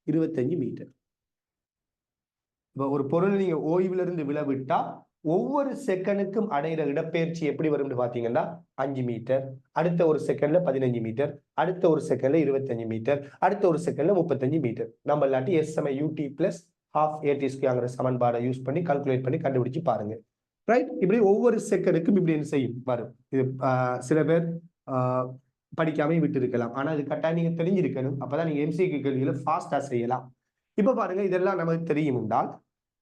25 மீட்டர். ஒரு பொருள் நீங்க ஓய்வுல இருந்து விழவிட்டா ஒவ்வொரு செகண்டுக்கும் அடைகிற இடப்பெயர்ச்சி எப்படி வரும்னு பாத்தீங்கன்னா 5 மீட்டர், அடுத்த ஒரு செகண்ட்ல 15 மீட்டர், அடுத்த ஒரு செகண்ட்ல 25 மீட்டர், அடுத்த ஒரு செகண்ட்ல 35 மீட்டர். நம்ம இல்லாட்டி SMUT பிளஸ் ½ AT² சமன்பாடை யூஸ் பண்ணி கால்குலேட் பண்ணி கண்டுபிடிச்சு பாருங்க. ரைட். இப்படி ஒவ்வொரு செகண்டுக்கும் இப்படி என்ன செய்யும் வரும். இது சில பேர் படிக்காம விட்டு இருக்கலாம். ஆனா இது கட்டாயம் நீங்க தெரிஞ்சிருக்கணும். அப்பதான் நீங்க MCQ கேள்விகளை ஃபாஸ்டா செய்யலாம். இப்ப பாருங்க இதெல்லாம் நமக்கு தெரியும் என்றால்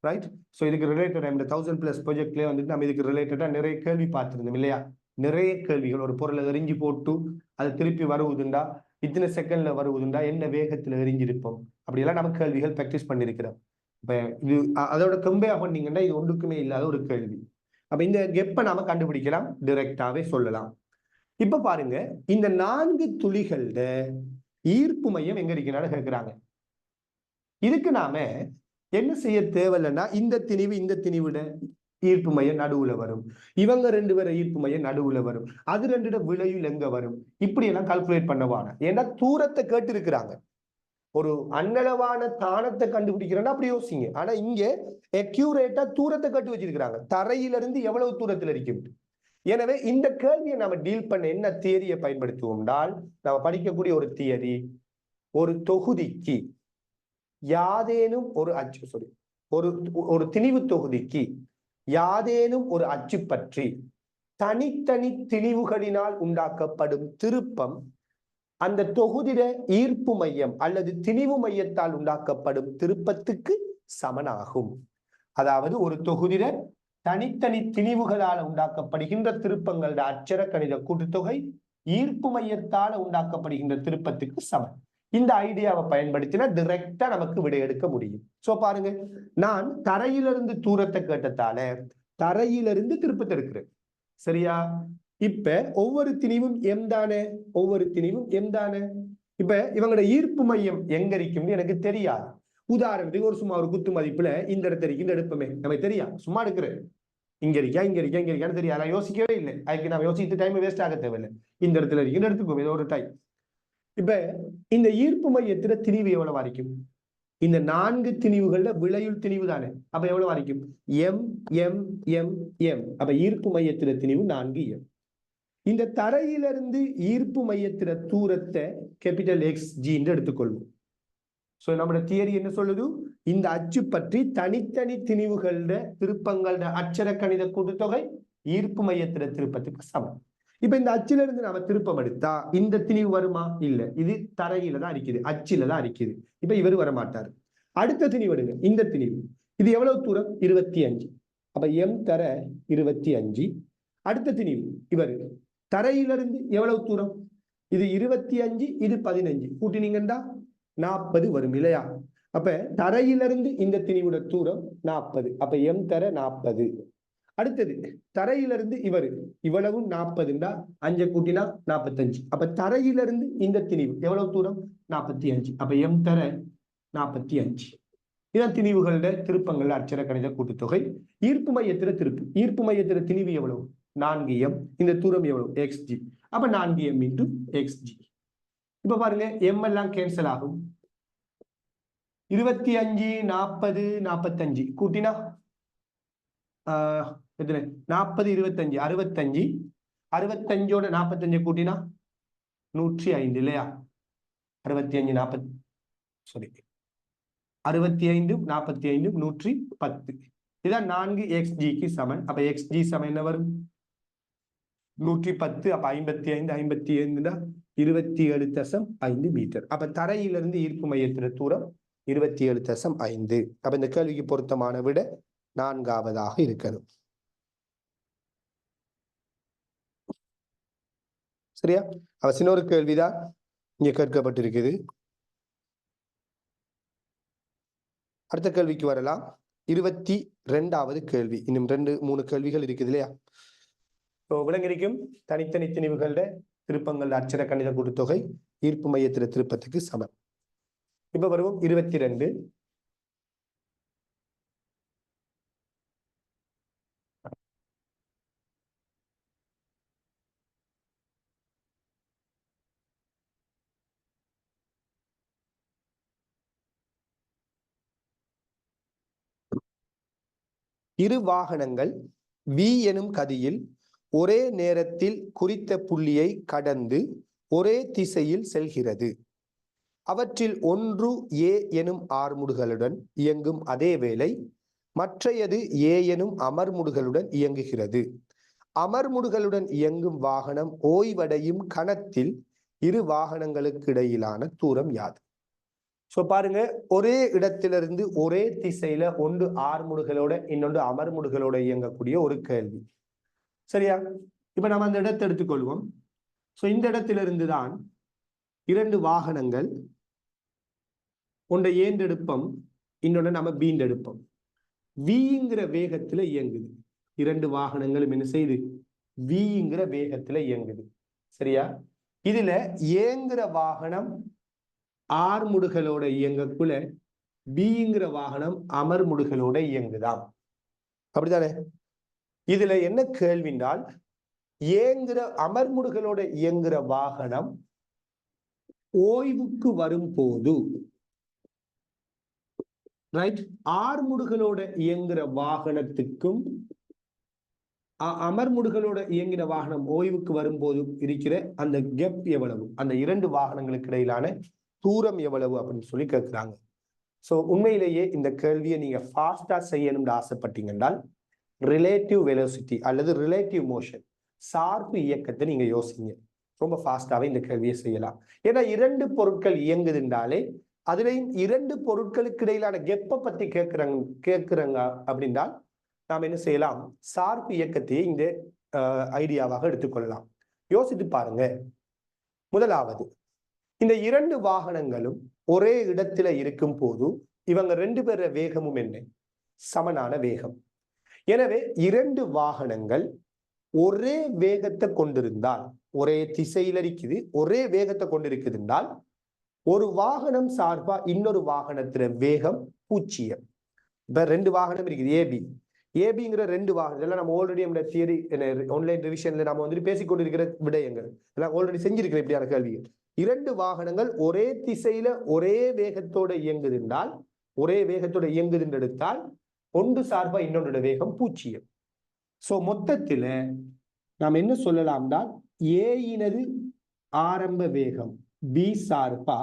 ரைட். ஸோ இதுக்கு ரிலேட்டட் இந்த 1000+ ப்ராஜெக்ட்லேயே வந்துட்டு நம்ம இதுக்கு ரிலேட்டடா நிறைய கேள்வி பார்த்துருந்தோம் இல்லையா? நிறைய கேள்விகள். ஒரு பொருளை எரிஞ்சு போட்டு அது திருப்பி வருவதுண்டா, இத்தனை செகண்ட்ல வருவதுண்டா, என்ன வேகத்துல எரிஞ்சிருப்போம், அப்படியெல்லாம் நம்ம கேள்விகள் ப்ராக்டிஸ் பண்ணியிருக்கிறோம். இப்ப இது அதோட கம்பேர் பண்ணீங்கன்னா இது ஒன்றுக்குமே இல்லாத ஒரு கேள்வி. அப்ப இந்த கெப்பை நாம கண்டுபிடிக்கலாம், டிரெக்டாவே சொல்லலாம். இப்ப பாருங்க இந்த 4 துளிகளோட ஈர்ப்பு மையம் எங்க இருக்குன்னு கேட்கிறாங்க. இதுக்கு நாம என்ன செய்ய தேவையில்லைன்னா இந்த திணிவிட ஈர்ப்பு மையம் நடுவுல வரும், இவங்க 2 பேரை ஈர்ப்பு மையம் நடுவுல வரும், அது 2 விளைவில் எங்க வரும், இப்படி எல்லாம் கால்குலேட் பண்ணவான. ஏன்னா தூரத்தை கேட்டு இருக்கிறாங்க. ஒரு அன்னளவான தானத்தை கண்டுபிடிக்கிறேன்னா அப்படி யோசிங்க. ஆனா இங்க அக்யூரேட்டா தூரத்தை கட்டு வச்சிருக்கிறாங்க, தரையிலிருந்து எவ்வளவு தூரத்தில் இருக்கும். எனவே இந்த கேள்வியை நம்ம டீல் பண்ண என்ன தியரியை பயன்படுத்துவோம்னால், நம்ம படிக்கக்கூடிய ஒரு தியரி, ஒரு தொகுதிக்கு யாதேனும் ஒரு அச்சு ஒரு திணிவு தொகுதிக்கு யாதேனும் ஒரு அச்சு பற்றி தனித்தனி திணிவுகளினால் உண்டாக்கப்படும் திருப்பம் அந்த தொகுதிட ஈர்ப்பு மையம் அல்லது திணிவு மையத்தால் உண்டாக்கப்படும் திருப்பத்துக்கு சமனாகும். அதாவது ஒரு தொகுதிட தனித்தனி திணிவுகளால் உண்டாக்கப்படுகின்ற திருப்பங்களோட அச்சர கணித கூட்டுத்தொகை ஈர்ப்பு மையத்தால் உண்டாக்கப்படுகின்ற திருப்பத்துக்கு சமம். இந்த ஐடியாவை பயன்படுத்தினா டிரெக்டா நமக்கு விடை எடுக்க முடியும். சோ பாருங்க, நான் தரையிலிருந்து தூரத்தை கேட்டதால தரையிலிருந்து திருப்பத்தை எடுக்கிறேன். சரியா? இப்ப ஒவ்வொரு திணிவும் எம் தானே, ஒவ்வொரு திணிவும் எம் தானே. இப்ப இவங்களோட ஈர்ப்பு மையம் எங்க இருக்கும்னு எனக்கு தெரியாது. உதாரணத்துக்கு சும்மா ஒரு குத்து மதிப்புல இந்த இடத்துல இருக்கு, இந்த எடுப்பமே நமக்கு தெரியா, சும்மா எடுக்கிறேன். இங்க இருக்கான்னு தெரியாது, நான் யோசிக்கவே இல்லை. அதுக்கு நான் யோசித்து டைம் வேஸ்ட் ஆக தேவையில்லை. இந்த இடத்துல இருக்கு எடுத்துக்கோம், ஏதோ ஒரு டைம். இப்ப இந்த ஈர்ப்பு மையத்துல திணிவு எவ்வளவு வரைக்கும்? இந்த 4 திணிவுகள்ல விளையுள் திணிவு தானே, அப்ப எவ்வளவு வரைக்கும்? M M M M. அப்ப ஈர்ப்பு மையத்துல திணிவு 4m. இந்த தரையிலிருந்து ஈர்ப்பு மையத்தில தூரத்தை XG என்று எடுத்துக்கொள்வோம். சோ நம்மளோட தியரி என்ன சொல்லுது? இந்த அச்சு பற்றி தனித்தனி திணிவுகளோட திருப்பங்களோட அச்சர கணித கூட்டுத்தொகை ஈர்ப்பு மையத்தில திருப்பத்துக்கு சமம். இப்ப இந்த அச்சுல இருந்து நாம திருப்பம் எடுத்தா இந்த திணிவு வருமா? இல்ல, இது தரையில தான் இருக்குது, அச்சில தான் இருக்குது. இப்ப இவர் வரமாட்டாரு. அடுத்த திணிவு எடுங்க, இந்த திணிவு. இது எவ்வளவு தூரம்? 25. அப்ப எம் தர 25. அடுத்த திணிவு இவர் தரையிலிருந்து எவ்வளவு தூரம்? இது 25, இது 15, கூட்டினீங்கன்னா 40 வரும் இல்லையா? அப்ப தரையிலிருந்து இந்த திணிவுட தூரம் 40. அப்ப எம் தர 40. அடுத்தது தரையிலிருந்து இவர் இவ்வளவு 40, 5 கூட்டினா 45. அப்ப தரையிலிருந்து இந்த திணிவு எவ்வளவு தூரம்? 45. அப்ப எம் தர 45. இதான் திணிவுகளோட திருப்பங்கள் அச்சர கணித கூட்டுத்தொகை. ஈர்ப்பு மையத்தில திருப்பு, ஈர்ப்பு மையத்தில திணிவு எவ்வளவு? 4m. இந்த தூரம் எவ்வளவு? XG. அப்ப 4m into XG. இப்ப பாருங்க, m எல்லாம் கேன்சல் ஆகும். 25, 40, 45 கூட்டினா 40, 25, 65. 65ஓட 45 கூட்டினா 105 இல்லையா? 65, 40, சாரி 65, 45, 110. இதான் 4xgக்கு சமன். அப்ப xg சமன் என்ன வரும்? 110. அப்ப 55, 55 27.5 மீட்டர். அப்ப தரையிலிருந்து ஈர்ப்பு மையத்தில தூரம் 27.5. அப்ப இந்த கேள்விக்கு பொருத்தமான விட 4ஆவதாக இருக்கணும். சரியா? அவசியம் ஒரு கேள்விதான் இங்க கேட்கப்பட்டிருக்குது. அடுத்த கேள்விக்கு வரலாம். 22வது கேள்வி. இன்னும் 2-3 கேள்விகள் இருக்குது இல்லையா? விளங்கிருக்கும். தனித்தனி திணிவுகள திருப்பங்கள் அட்சர கணித கூட்டுத்தொகை ஈர்ப்பு மையத்தில திருப்பத்துக்கு சமம். இப்ப வருவோம் 22. இரு வாகனங்கள் V எனும் கதியில் ஒரே நேரத்தில் குறித்த புள்ளியை கடந்து ஒரே திசையில் செல்கிறது. அவற்றில் ஒன்று A எனும் ஆர்முடுகளுடன் இயங்கும் அதே வேளை மற்றையது A எனும் அமர்முடுகளுடன் இயங்குகிறது. அமர்முடுகளுடன் இயங்கும் வாகனம் ஓய்வடையும் கணத்தில் இரு வாகனங்களுக்கு இடையிலான தூரம் யாது? சோ பாருங்க, ஒரே இடத்திலிருந்து ஒரே திசையில ஒன்று ஆர்முடுகளோட இன்னொன்று அமர்முடுகளோட இயங்கக்கூடிய ஒரு கேள்வி. சரியா? இப்ப நம்ம அந்த இடத்தை எடுத்துக்கொள்வோம். சோ இந்த இடத்திலிருந்து தான் இரண்டு வாகனங்கள், ஒன்றை ஏண்டெடுப்போம், இன்னொன்று நம்ம பீண்டெடுப்போம். விங்கிற வேகத்துல இயங்குது. இரண்டு வாகனங்களும் என்ன செய்யுது? விங்கிற வேகத்துல இயங்குது. சரியா? இதுல ஏங்கிற வாகனம் ஆர்முடுகளோட இயங்கக்குள்ள பிங்கிற வாகனம் அமர்முடுகளோட இயங்குதாம். அப்படித்தானே? இதுல என்ன கேள்வினால், ஏங்கிற அமர்முடுகளோட இயங்குற வாகனம் ஓய்வுக்கு வரும் போது, ரைட், ஆர்முடுகளோட இயங்குற வாகனத்துக்கும் அமர்முடுகளோட இயங்கின வாகனம் ஓய்வுக்கு வரும்போது இருக்கிற அந்த கெப் எவ்வளவு, அந்த இரண்டு வாகனங்களுக்கு இடையிலான தூரம் எவ்வளவு அப்படின்னு சொல்லி கேட்கிறாங்க. சோ உண்மையிலேயே இந்த கேள்வியை நீங்க ஃபாஸ்டா செய்யணும்னு ஆசைப்பட்டீங்கன்றால் ரிலேட்டிவ் வெலோசிட்டி அல்லது ரிலேட்டிவ் மோஷன், சார்பு இயக்கத்தை நீங்க யோசிங்க. ரொம்ப ஃபாஸ்டாவே இந்த கேள்வியை செய்யலாம். ஏன்னா இரண்டு பொருட்கள் இயங்குதுன்றாலே அதுலயும் இரண்டு பொருட்களுக்கு இடையிலான கெப்பை பத்தி கேட்கிறாங்க அப்படின்னா நாம் என்ன செய்யலாம்? சார்பு இயக்கத்தையே இந்த ஐடியாவாக எடுத்துக்கொள்ளலாம். யோசித்து பாருங்க. முதலாவது, இந்த இரண்டு வாகனங்களும் ஒரே இடத்துல இருக்கும் போது இவங்க ரெண்டு பேர வேகமும் என்ன? சமனான வேகம். எனவே இரண்டு வாகனங்கள் ஒரே வேகத்தை கொண்டிருந்தால், ஒரே திசையில் இருக்குது, ஒரே வேகத்தை கொண்டிருக்குது என்றால் ஒரு வாகனம் சார்பா இன்னொரு வாகனத்துல வேகம் 0. இப்ப ரெண்டு வாகனம் இருக்குது, ஏபிங்கிற ரெண்டு வாகனம். இதெல்லாம் நம்ம ஆல்ரெடி நம்ம தியரி ஆன்லைன் ரிவிஷன்ல நம்ம வந்துட்டு பேசிக்கொண்டிருக்கிற விடயங்கள் எல்லாம் ஆல்ரெடி செஞ்சிருக்கிற இப்படியான கேள்விகள். இரண்டு வாகனங்கள் ஒரே திசையில ஒரே வேகத்தோட இயங்குது என்றால், ஒரே வேகத்தோட இயங்குதுன்னு எடுத்தால் ஒன்று சார்பா இன்னொன்றோட வேகம் 0. சோ மொத்தத்துல நாம் என்ன சொல்லலாம்னா, ஏயினது ஆரம்ப வேகம் பி சார்பா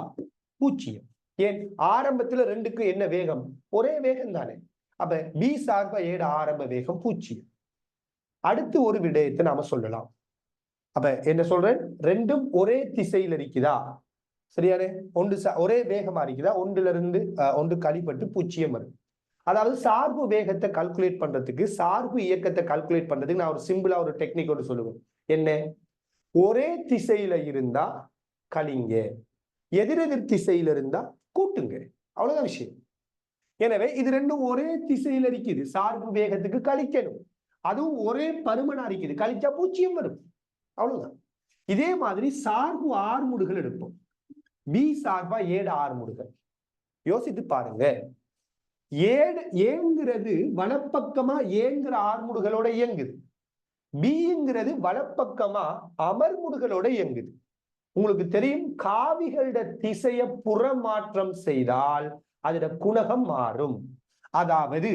0. ஏன்? ஆரம்பத்துல ரெண்டுக்கு என்ன வேகம்? ஒரே வேகம் தானே. அப்ப பி சார்பா ஏட ஆரம்ப வேகம் 0. அடுத்து ஒரு விடயத்தை நாம சொல்லலாம். அப்ப என்ன சொல்றேன்? ரெண்டும் ஒரே திசையில் இருக்குதா? சரியானே? ஒன்று ஒரே வேகமா இருக்குதா? ஒன்றுல இருந்து ஒன்று கழிப்பட்டு 0 வரும். அதாவது சார்பு வேகத்தை கால்குலேட் பண்றதுக்கு, சார்பு இயக்கத்தை கால்குலேட் பண்றதுக்கு நான் ஒரு சிம்பிளா ஒரு டெக்னிக் ஒன்று சொல்லுவேன். என்ன? ஒரே திசையில இருந்தா கழிங்க, எதிரெதிர் திசையில இருந்தா கூட்டுங்க. அவ்வளவுதான் விஷயம். எனவே இது ரெண்டும் ஒரே திசையில இருக்குது, சார்பு வேகத்துக்கு கழிக்கணும். அதுவும் ஒரே பருமனா இருக்குது, கழிச்சா 0 வரும். அவ்வளவுதான். இதே மாதிரி சார்பு ஆர்முடுகள் எடுப்போம். பி சார்பா ஏடு ஆர்முடுகள். யோசித்து பாருங்க. ஏங்கிறது வலப்பக்கமா ஏங்கிற ஆர்முடுகளோட இயங்குது, பிங்கிறது வலப்பக்கமா அமர்முடுகளோட இயங்குது. உங்களுக்கு தெரியும், காவிகளோட திசையை புறமாற்றம் செய்தால் அதோட குணகம் மாறும். அதாவது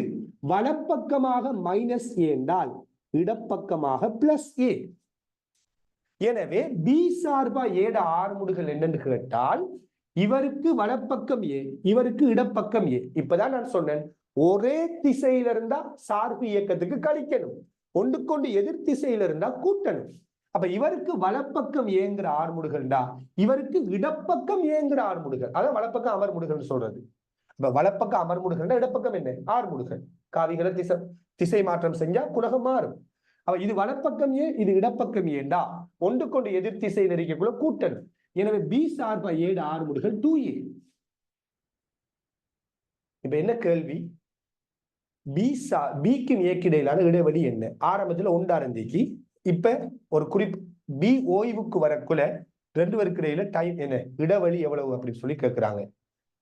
வலப்பக்கமாக மைனஸ் என்றால் இடப்பக்கமாக பிளஸ் ஏ. எனவே பி சார்பா ஏட ஆர்முடுகள் என்னன்னு கேட்டால், இவருக்கு வலப்பக்கம் ஏ, இவருக்கு இடப்பக்கம் ஏ. இப்பதான் நான் சொன்னேன், ஒரே திசையில இருந்தா சார்பு இயக்கத்துக்கு கழிக்கணும், ஒன்றுக்கொண்டு எதிர் திசையில இருந்தா கூட்டணும். அப்ப இவருக்கு வலப்பக்கம் ஏங்குற ஆர்முடுகள்டா, இவருக்கு இடப்பக்கம் ஏங்குற ஆர்முடுகள். அதான் வலப்பக்கம் அமர்முடுகள் சொல்றது. இப்ப வலப்பக்கம் அமர்முடுகள், இடப்பக்கம் என்ன? ஆர்முடுகள். காவிகளை திசை மாற்றம் செஞ்சா குணகம் மாறும். அப்ப இது வலப்பக்கம் ஏ, இது இடப்பக்கம் ஏண்டா ஒன்று கொண்டு எதிர் திசை நெருக்கக்குள்ள கூட்டணும். எனவே பி சார்பா ஏடு ஆறுமுடுகள் 2a. இப்ப என்ன கேள்வி? பிக்கும் ஏக்கு இடையிலான இடைவெளி என்ன? ஆரம்பத்துல ஒன்றாரந்திக்கு இப்ப ஒரு குறிப்பு பி ஓய்வுக்கு வரக்குள்ள ரெண்டு பேருக்கு இடையில டைம் என்ன, இடைவெளி எவ்வளவு அப்படின்னு சொல்லி கேட்கிறாங்க.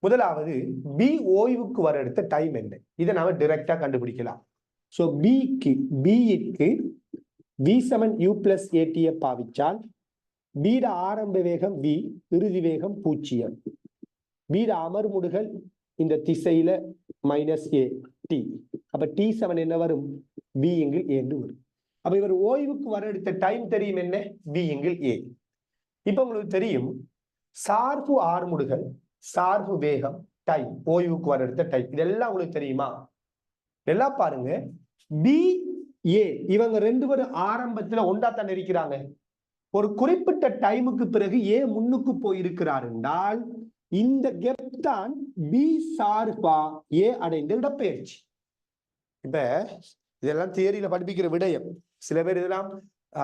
முதலாவது பி ஓய்வுக்கு வர எடுத்த டைம் என்ன, இதை நாம டைரக்டா கண்டுபிடிக்கலாம். சோ பிக்கு v7 u plus at பாவிச்சால் பீட ஆரம்ப வேகம் v, இறுதி வேகம் 0. பீட அமர்முடுகள் இந்த திசையில -a t. அப்ப t7 என்ன வரும்? b × a வரும். அப்ப இவர் ஓய்வுக்கு வர எடுத்த டைம் தெரியும் என்ன? b × a. இப்ப உங்களுக்கு தெரியும் சார்பு ஆர்முடுகள், சார்பு வேகம், டைம், ஓய்வுக்கு வர எடுத்த டைம், இதெல்லாம் உங்களுக்கு தெரியுமா? எல்லாம் பாருங்க. பி ஏ இவங்க ரெண்டு பேரும் ஆரம்பத்துல ஒன்றாத்தான் இருக்கிறாங்க. ஒரு குறிப்பிட்ட டைமுக்கு பிறகு ஏ முன்னுக்கு போயிருக்கிறார் என்றால் இந்த கேப் தான் பி சார்பா ஏ அடைந்த இடப்பெயர்ச்சி. இப்ப இதெல்லாம் தியரியில படிப்பிக்கிற விடயம். சில பேர் இதெல்லாம்,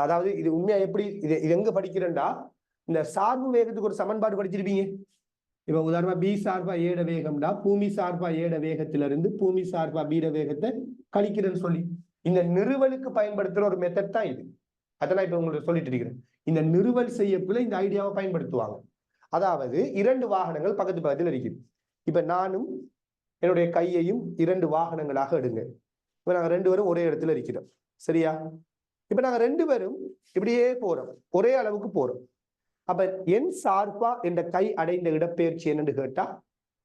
அதாவது இது உண்மையா எப்படி இது எங்க படிக்கிறேன்டா, இந்த சார்பு வேகத்துக்கு ஒரு சமன்பாடு படிச்சிருப்பீங்க. இப்ப உதாரணமா பி சார்பா ஏட வேகம்டா பூமி சார்பா ஏட வேகத்திலிருந்து பூமி சார்பா பீட வேகத்தை கழிக்கிறேன்னு சொல்லி இந்த நிறுவலுக்கு பயன்படுத்துற ஒரு மெத்தட் தான் இது. அதெல்லாம் இப்ப உங்களுக்கு சொல்லிட்டு இருக்கிறேன். இந்த நிறுவல் செய்யக்குள்ள இந்த ஐடியாவை பயன்படுத்துவாங்க. அதாவது இரண்டு வாகனங்கள் பக்கத்து பக்கத்தில் இருக்குது. இப்ப நானும் என்னுடைய கையையும் இரண்டு வாகனங்களாக எடுங்க. இப்ப நாங்க ரெண்டு பேரும் ஒரே இடத்துல இருக்கிறோம், சரியா? இப்ப நாங்க ரெண்டு பேரும் இப்படியே போறோம், ஒரே அளவுக்கு போறோம். அப்ப என் சார்பா என்ற கை அடைந்த இடப்பெயர்ச்சி என்னன்னு கேட்டா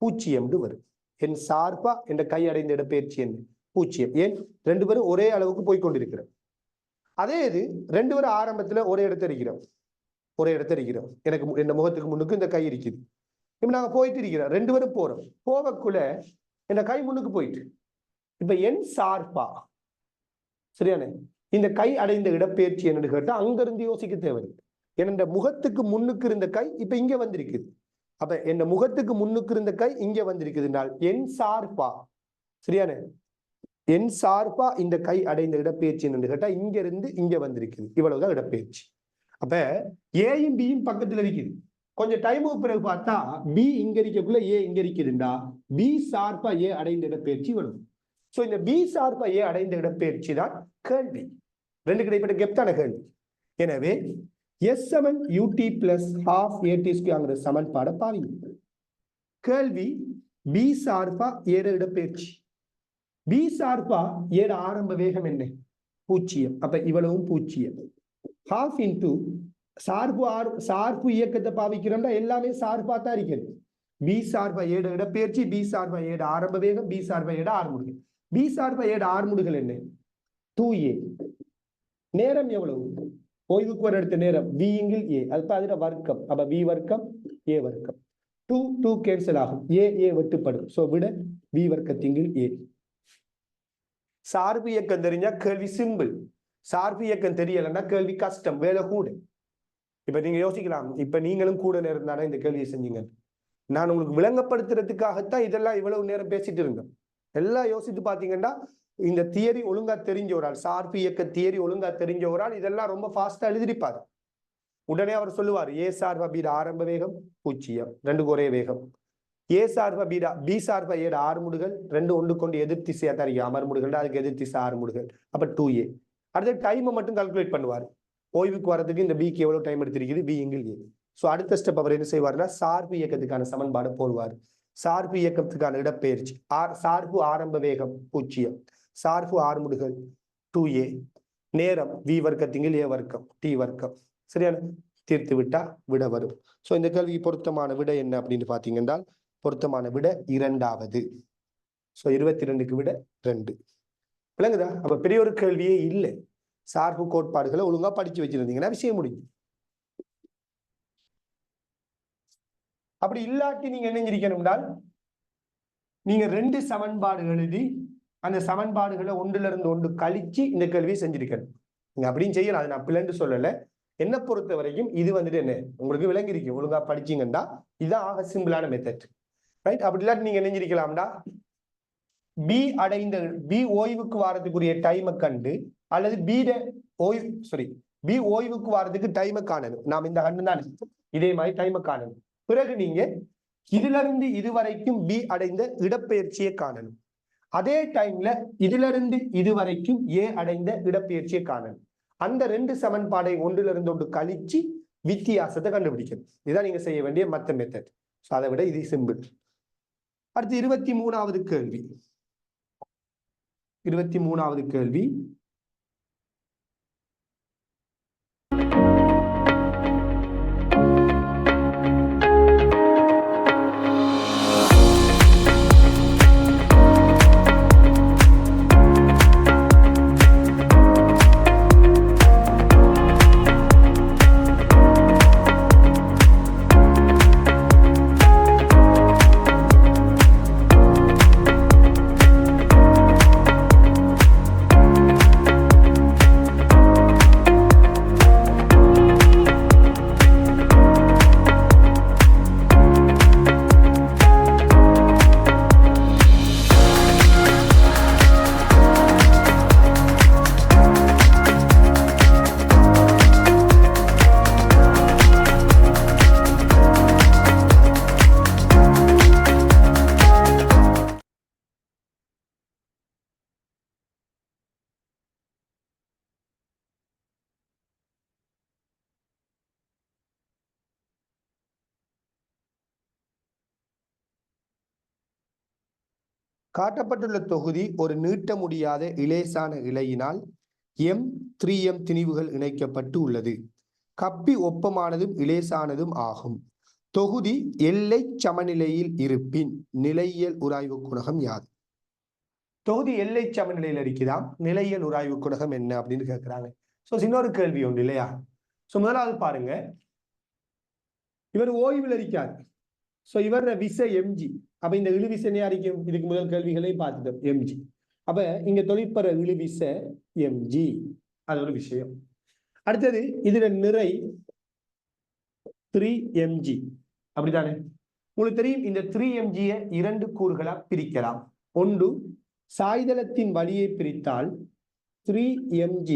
0 வரும். என் சார்பா என்ற கை அடைந்த இடப்பெயர்ச்சி என்ன? 0. ஏன்? ரெண்டு பேரும் ஒரே அளவுக்கு போய்கொண்டிருக்கிறோம். அதே இது ரெண்டு பேரும் ஆரம்பத்துல ஒரே இடத்துல இருக்கிறோம். எனக்கு என் முகத்துக்கு முன்னுக்கு இந்த கை இருக்குது. இப்ப நாங்க போயிட்டு இருக்கிறோம், ரெண்டு பேரும் போறோம். போகக்குள்ள என் கை முன்னுக்கு போயிட்டு இப்ப என் சார்பா, சரியான இந்த கை அடைந்த இடப்பெயர்ச்சி என்னன்னு கேட்டா அங்கிருந்து யோசிக்க தேவையில்லை. என் முகத்துக்கு முன்னுக்கு இருந்த கை இப்ப இங்க வந்திருக்குது. அப்ப என் முகத்துக்கு முன்னுக்கு இருந்த கை இங்க வந்திருக்குதுனால் என் சார்பா, சரியான என் சார்பா இந்த கை அடைந்த இடப்பெயர்ச்சி என்று கேட்டா இங்க இருந்து இங்க வந்திருக்குது. இவ்வளவுதான் இடப்பெயர்ச்சி. அப்ப ஏயும் பியும் பக்கத்துல இருக்குது. கொஞ்சம் டைமுக்கு பிறகு பார்த்தா பி இங்க இருக்கக்குள்ள ஏ இங்க இருக்குதுண்டா பி சார்பா ஏ அடைந்த இடப்பெயர்ச்சி வரும். சோ இந்த பி சார்பா ஏ அடைந்த இடப்பெயர்ச்சி தான் கேள்வி. ரெண்டு கிடைப்பட்ட கெப்தான கேள்வி. எனவே S7 ut plus half at² சமன்பாடை பாருங்க. கேள்வி பி சார்பா ஏட இடப்பெயர்ச்சி. பி சார்பா ஏட ஆரம்ப வேகம் என்ன? 0. அப்ப இவ்வளவும் 0. half into சார்பு இயக்கத்தை பாவிக்கிறோம்னா எல்லாமே சார்பா தான் இருக்கிறது. பி சார்பா ஏட இடப்பெயர்ச்சி, பி சார்பா ஏட ஆரம்ப வேகம், பி சார்பா ஏட ஆர்முடுகள். பி சார்பா ஏட ஆர்முடுகள் என்ன? 2a. நேரம் எவ்வளவு? ஓய்வுக்கு வர எடுத்த நேரம் v × a, அது அதுல வர்க்கம். அப்ப v வர்க்கம் a வர்க்கம். 2 கேன்சல் ஆகும், a வெட்டுப்படும். சோ விட v வர்க்கத்தின் a. சார்பு இயக்கம் தெரிஞ்சா கேள்வி சிம்பிள். சார்பு இயக்கம் தெரியலன்னா கேள்வி கஷ்டம், வேலை கூட. இப்ப நீங்க யோசிக்கலாம், இப்ப நீங்களும் கூட நேரம் தானே இந்த கேள்வியை செஞ்சீங்க. நான் உங்களுக்கு விளங்கப்படுத்துறதுக்காகத்தான் இதெல்லாம் இவ்வளவு நேரம் பேசிட்டு இருந்தேன். எல்லாம் யோசித்து பாத்தீங்கன்னா இந்த தியரி ஒழுங்கா தெரிஞ்ச ஒரு ஆள், சார்பு இயக்க தியரி ஒழுங்கா தெரிஞ்ச ஒரு ஆள் இதெல்லாம் ரொம்ப ஃபாஸ்டா எழுதிருப்பாரு. உடனே அவர் சொல்லுவார் ஏ சார்பா பீட ஆரம்ப வேகம் 0, ரெண்டுக்கு ஒரே வேகம். ஏ சார்பா பீடா பி சார்பா ஏட ஆறுமுடுகள் ரெண்டு ஒன்று கொண்டு எதிர் திசையா தருக அமர்முடுகள், அதுக்கு எதிர் திசை ஆறுமுடுகள். அப்ப 2a. அடுத்த டைமை மட்டும் கால்குலேட் பண்ணுவார். ஓய்வுக்கு வரதுக்கு இந்த பிக்கு எவ்வளவு டைம் எடுத்திருக்குது, b × a. சோ அடுத்த ஸ்டெப் அவர் என்ன செய்வார்னா சார்பு இயக்கத்துக்கான சமன்பாடு போடுவார். சார்பு இயக்கத்துக்கான இடப்பெயர்ச்சி சார்பு ஆரம்ப வேகம் 0, சார்பு ஆர்முடுகள் 2a, நேரம் v வர்க்கத்தின் a வர்க்கம் t வர்க்கம். சரியான தீர்த்து விட்டா விட வரும். சோ இந்த கேள்விக்கு பொருத்தமான விட என்ன அப்படின்னு பாத்தீங்கன்னா பொருத்தமான விட இரண்டாவது. சோ 22க்கு விட 2. விளங்குதா? அப்ப பெரிய ஒரு கேள்வியே இல்லை. சார்பு கோட்பாடுகளை ஒழுங்கா படிச்சு வச்சிருந்தீங்கன்னா விஷயம் முடியும். அப்படி இல்லாட்டி நீங்க என்ன செஞ்சிருக்கணும்னால் நீங்க 2 சமன்பாடு எழுதி அந்த சமன்பாடுகளை ஒன்றுல இருந்து ஒன்று கழிச்சு இந்த கேள்வியை செஞ்சிருக்கணும். நீங்க அப்படின்னு செய்யலாம், அது நான் பிள்ளைன்னு சொல்லல. என்ன பொறுத்த வரைக்கும் இது வந்துட்டு என்ன உங்களுக்கு விளங்கிருக்கு, ஒழுங்கா படிச்சீங்கன்னா இதுதான் ஆக சிம்பிளான மெத்தட், ரைட்? அப்படி இல்லாட்டி நீங்க என்ன செஞ்சிருக்கலாம்டா பி ஓய்வுக்கு வாரத்துக்குரிய டைமை கண்டு அல்லது ஓய்வு சாரி பி ஓய்வுக்கு வாரத்துக்கு டைமை காணணும். நாம் இந்த கண்ணு தான் இதே மாதிரி டைமை காணணும். பிறகு நீங்க இதுல இருந்து இதுவரைக்கும் பி அடைந்த இடப்பெயர்ச்சியை காணணும். அதே டைம்ல இதுல இருந்து இதுவரைக்கும் ஏ அடைந்த இடப்பெயர்ச்சியை காணணும். அந்த ரெண்டு சமன்பாடை ஒன்றுல இருந்து ஒன்று கழிச்சு வித்தியாசத்தை கண்டுபிடிக்கணும். இதுதான் நீங்க செய்ய வேண்டிய மற்ற மெத்தட். அதை விட இது சிம்பிள். அடுத்து 23வது கேள்வி. 23வது கேள்வி. காட்டப்பட்டுள்ள தொகுதி ஒரு நீட்ட முடியாத இலேசான இழையினால் M3M திணிவுகள் இணைக்கப்பட்டு உள்ளது. கப்பி ஒப்பமானதும் இலேசானதும் ஆகும். தொகுதி எல்லை சமநிலையில் இருப்பின் நிலையியல் உராய்வு குணகம் யாது? தொகுதி எல்லை சமநிலையில் இருக்குதாம். நிலையியல் உராய்வு குணகம் என்ன அப்படின்னு கேட்கிறாங்க. இன்னொரு கேள்வி உண்டு இல்லையா? முதலாவது பாருங்க, இவர் ஓய்வில் இருக்காரு. இவர் விசை எம்ஜி. அப்ப இந்த இழுவிசை அறிக்கும். இதுக்கு முதல் கேள்விகளை பார்த்துட்டோம். எம்ஜி. அப்ப இங்க தொழிற்பெற இழுவிசை எம்ஜி. அது ஒரு விஷயம். அடுத்தது இதுல நிறை 3mg. அப்படித்தானே? உங்களுக்கு தெரியும் இந்த 3mg-யை 2 கூறுகளா பிரிக்கலாம். ஒன்று சாய்தளத்தின் வழியை பிரித்தால் 3mg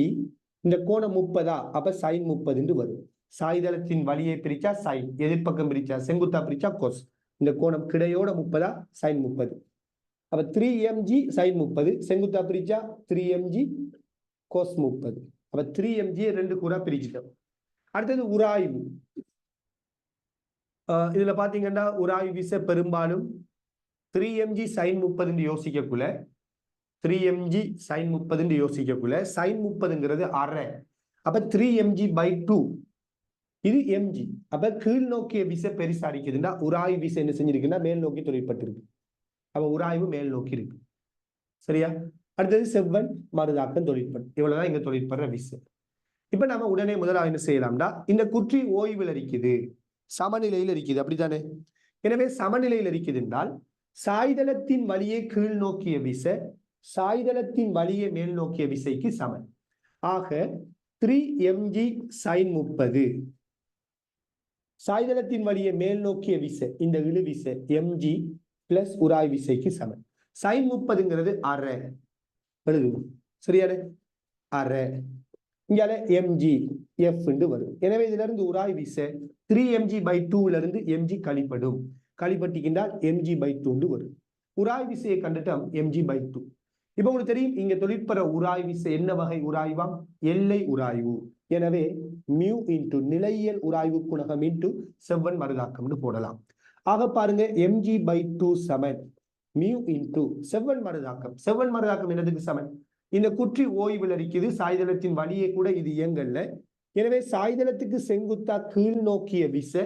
இந்த கோணம் 30, அப்ப sin 30 வரும். சாய்தளத்தின் வழியை பிரிச்சா சைன், எதிர்பக்கம் பிரிச்சா செங்குத்தா பிரிச்சா கோஸ். இந்த கோணம் கிடையோட 30, sin 30. அப்ப 3mg sin 30, செங்குத்தா பிரிச்சா 3mg cos 30. அப்ப 3mg 2 கூறா பிரிச்சிட்டோம். அடுத்தது உராய்வு. இதுல பாத்தீங்கன்னா உராய்வு விசை பெரும்பாலும் 3mg sin 30 யோசிக்கக்குள்ள 3mg sin 30 யோசிக்கக்குள்ள sin 30ங்கிறது அரை. அப்ப 3mg/2 இது mg. அப்ப கீழ் நோக்கிய விசை பெருசா அடிக்குதுன்னா உராய்வு விசை என்ன செஞ்சிருக்குன்னா மேல் நோக்கி தொழிற்பட்டிருக்கு. அப்ப உராய்வு மேல் நோக்கி இருக்கு. சரியா? அடுத்தது செவ்வன் மறுதாக்கம் தொழிற்படும். இவ்வளவுதான் இங்க தொழிற்படுற விசை. இப்ப நம்ம உடனே முதலாக என்ன செய்யலாம்டா, இந்த குற்றி ஓய்வில் இருக்குது, சமநிலையில் இருக்குது. அப்படித்தானே? எனவே சமநிலையில் இருக்குது என்றால் சாய்தளத்தின் வழியே கீழ் நோக்கிய விசை சாய்தளத்தின் வழியே மேல் நோக்கிய விசைக்கு சமன். ஆக 3mg sin 30 சாய்தளத்தின் வழியே மேல் நோக்கிய விசை இந்த இழு விசை mg பிளஸ் உராய் விசைக்கு சமன். sin 30ங்கிறது அரை. எழுதுவோம். சரியானே? அரை. இங்கால mg f வரும். எனவே இதுல இருந்து உராய் விசை 3mg/2 இருந்து mg கழிப்படும். கழிப்பட்டிக்கின்றால் mg/2 வரும். உராய் விசையை கண்டுட்டோம் mg/2. இப்ப உங்களுக்கு தெரியும் இங்க தொழிற்பெற உராய் விசை என்ன வகை உராய்வாம்? எல்லை உராய்வு. எனவே μ இன்டு நிலையியல் உராய்வு குணகம் இன்டு செவ்வன் மறுதாக்கம்னு போடலாம். ஆக பாருங்க mg/2 சமன் μ இன்டு செவ்வன் மறுதாக்கம். செவ்வன் மறுதாக்கம் என்னதுக்கு சமன்? இந்த குற்றி ஓய்வில் இருக்குது, சாய்தளத்தின் வழியே கூட இது இயங்கல்ல. எனவே சாய்தளத்துக்கு செங்குத்தா கீழ் நோக்கிய விசை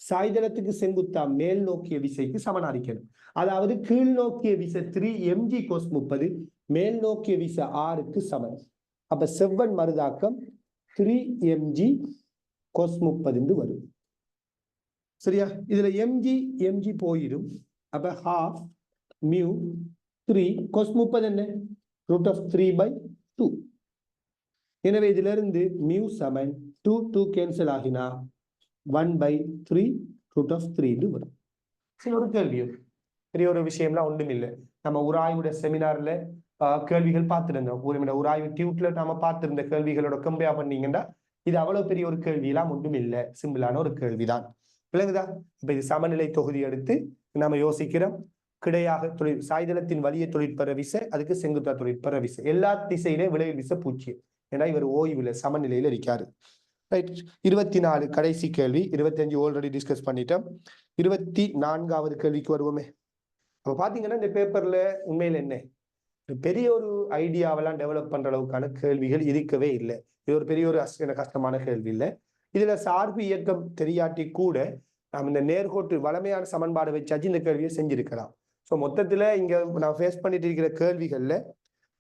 சாய்தளத்துக்கு செங்குத்தா மேல் நோக்கிய விசைக்கு சமனாரிக்கணும். அதாவது கீழ் நோக்கிய விசை 3mg cos 30, மேல் நோக்கிய விசை 6க்கு சமன். அப்ப செவ்வன் மறுதாக்கம் 3mg cos 30 வரும். சரியா? இதுல mg போயிடும். அப்ப half mu 3 cos 30 என்ன? √3/2. எனவே இதுல இருந்து mu சமன் 2 கேன்சல் ஆகினா 1/3 √3 வரும். சரி, ஒரு கேள்வியும் பெரிய ஒரு விஷயம்லாம் ஒன்றும் இல்லை. நம்ம உராய்வுட செமினார்ல கேள்விகள் பார்த்துருந்தோம். உராய்வு டியூட்ல நாம பார்த்திருந்த கேள்விகளோட கம்பேர் பண்ணீங்கன்னா இது அவ்வளவு பெரிய ஒரு கேள்வியெல்லாம் ஒன்றும் இல்லை, சிம்பிளான ஒரு கேள்விதான். விளங்குதா? இப்ப இது சமநிலை தொகுதி எடுத்து நாம யோசிக்கிறோம். கிடையாக தொழில் சாய்தளத்தின் வலிய தொழிற்பெற விசை, அதுக்கு செங்குத்தா தொழிற்பெற விசை, எல்லா திசையிலே விளைவு விசை 0. ஏன்னா இவர் ஓய்வுல சமநிலையில இருக்காரு. ரைட். 24 கடைசி கேள்வி. 25 ஆல்ரெடி டிஸ்கஸ் பண்ணிட்டோம். 24வது கேள்விக்கு வருவோமே. அப்ப பாத்தீங்கன்னா இந்த பேப்பர்ல உண்மையில என்ன பெரிய ஒரு ஐடியாவெல்லாம் டெவலப் பண்ற அளவுக்கான கேள்விகள் இருக்கவே இல்லை. இது ஒரு பெரிய ஒரு கஷ்டமான கேள்வி இல்லை. இதுல சார்பு இயக்கம் தெரியாட்டி கூட நாம் இந்த நேர்கோட்டு வளமையான சமன்பாடு வச்சாச்சு இந்த கேள்வியை செஞ்சிருக்கலாம். ஸோ மொத்தத்துல இங்க நான் ஃபேஸ் பண்ணிட்டு இருக்கிற கேள்விகள்ல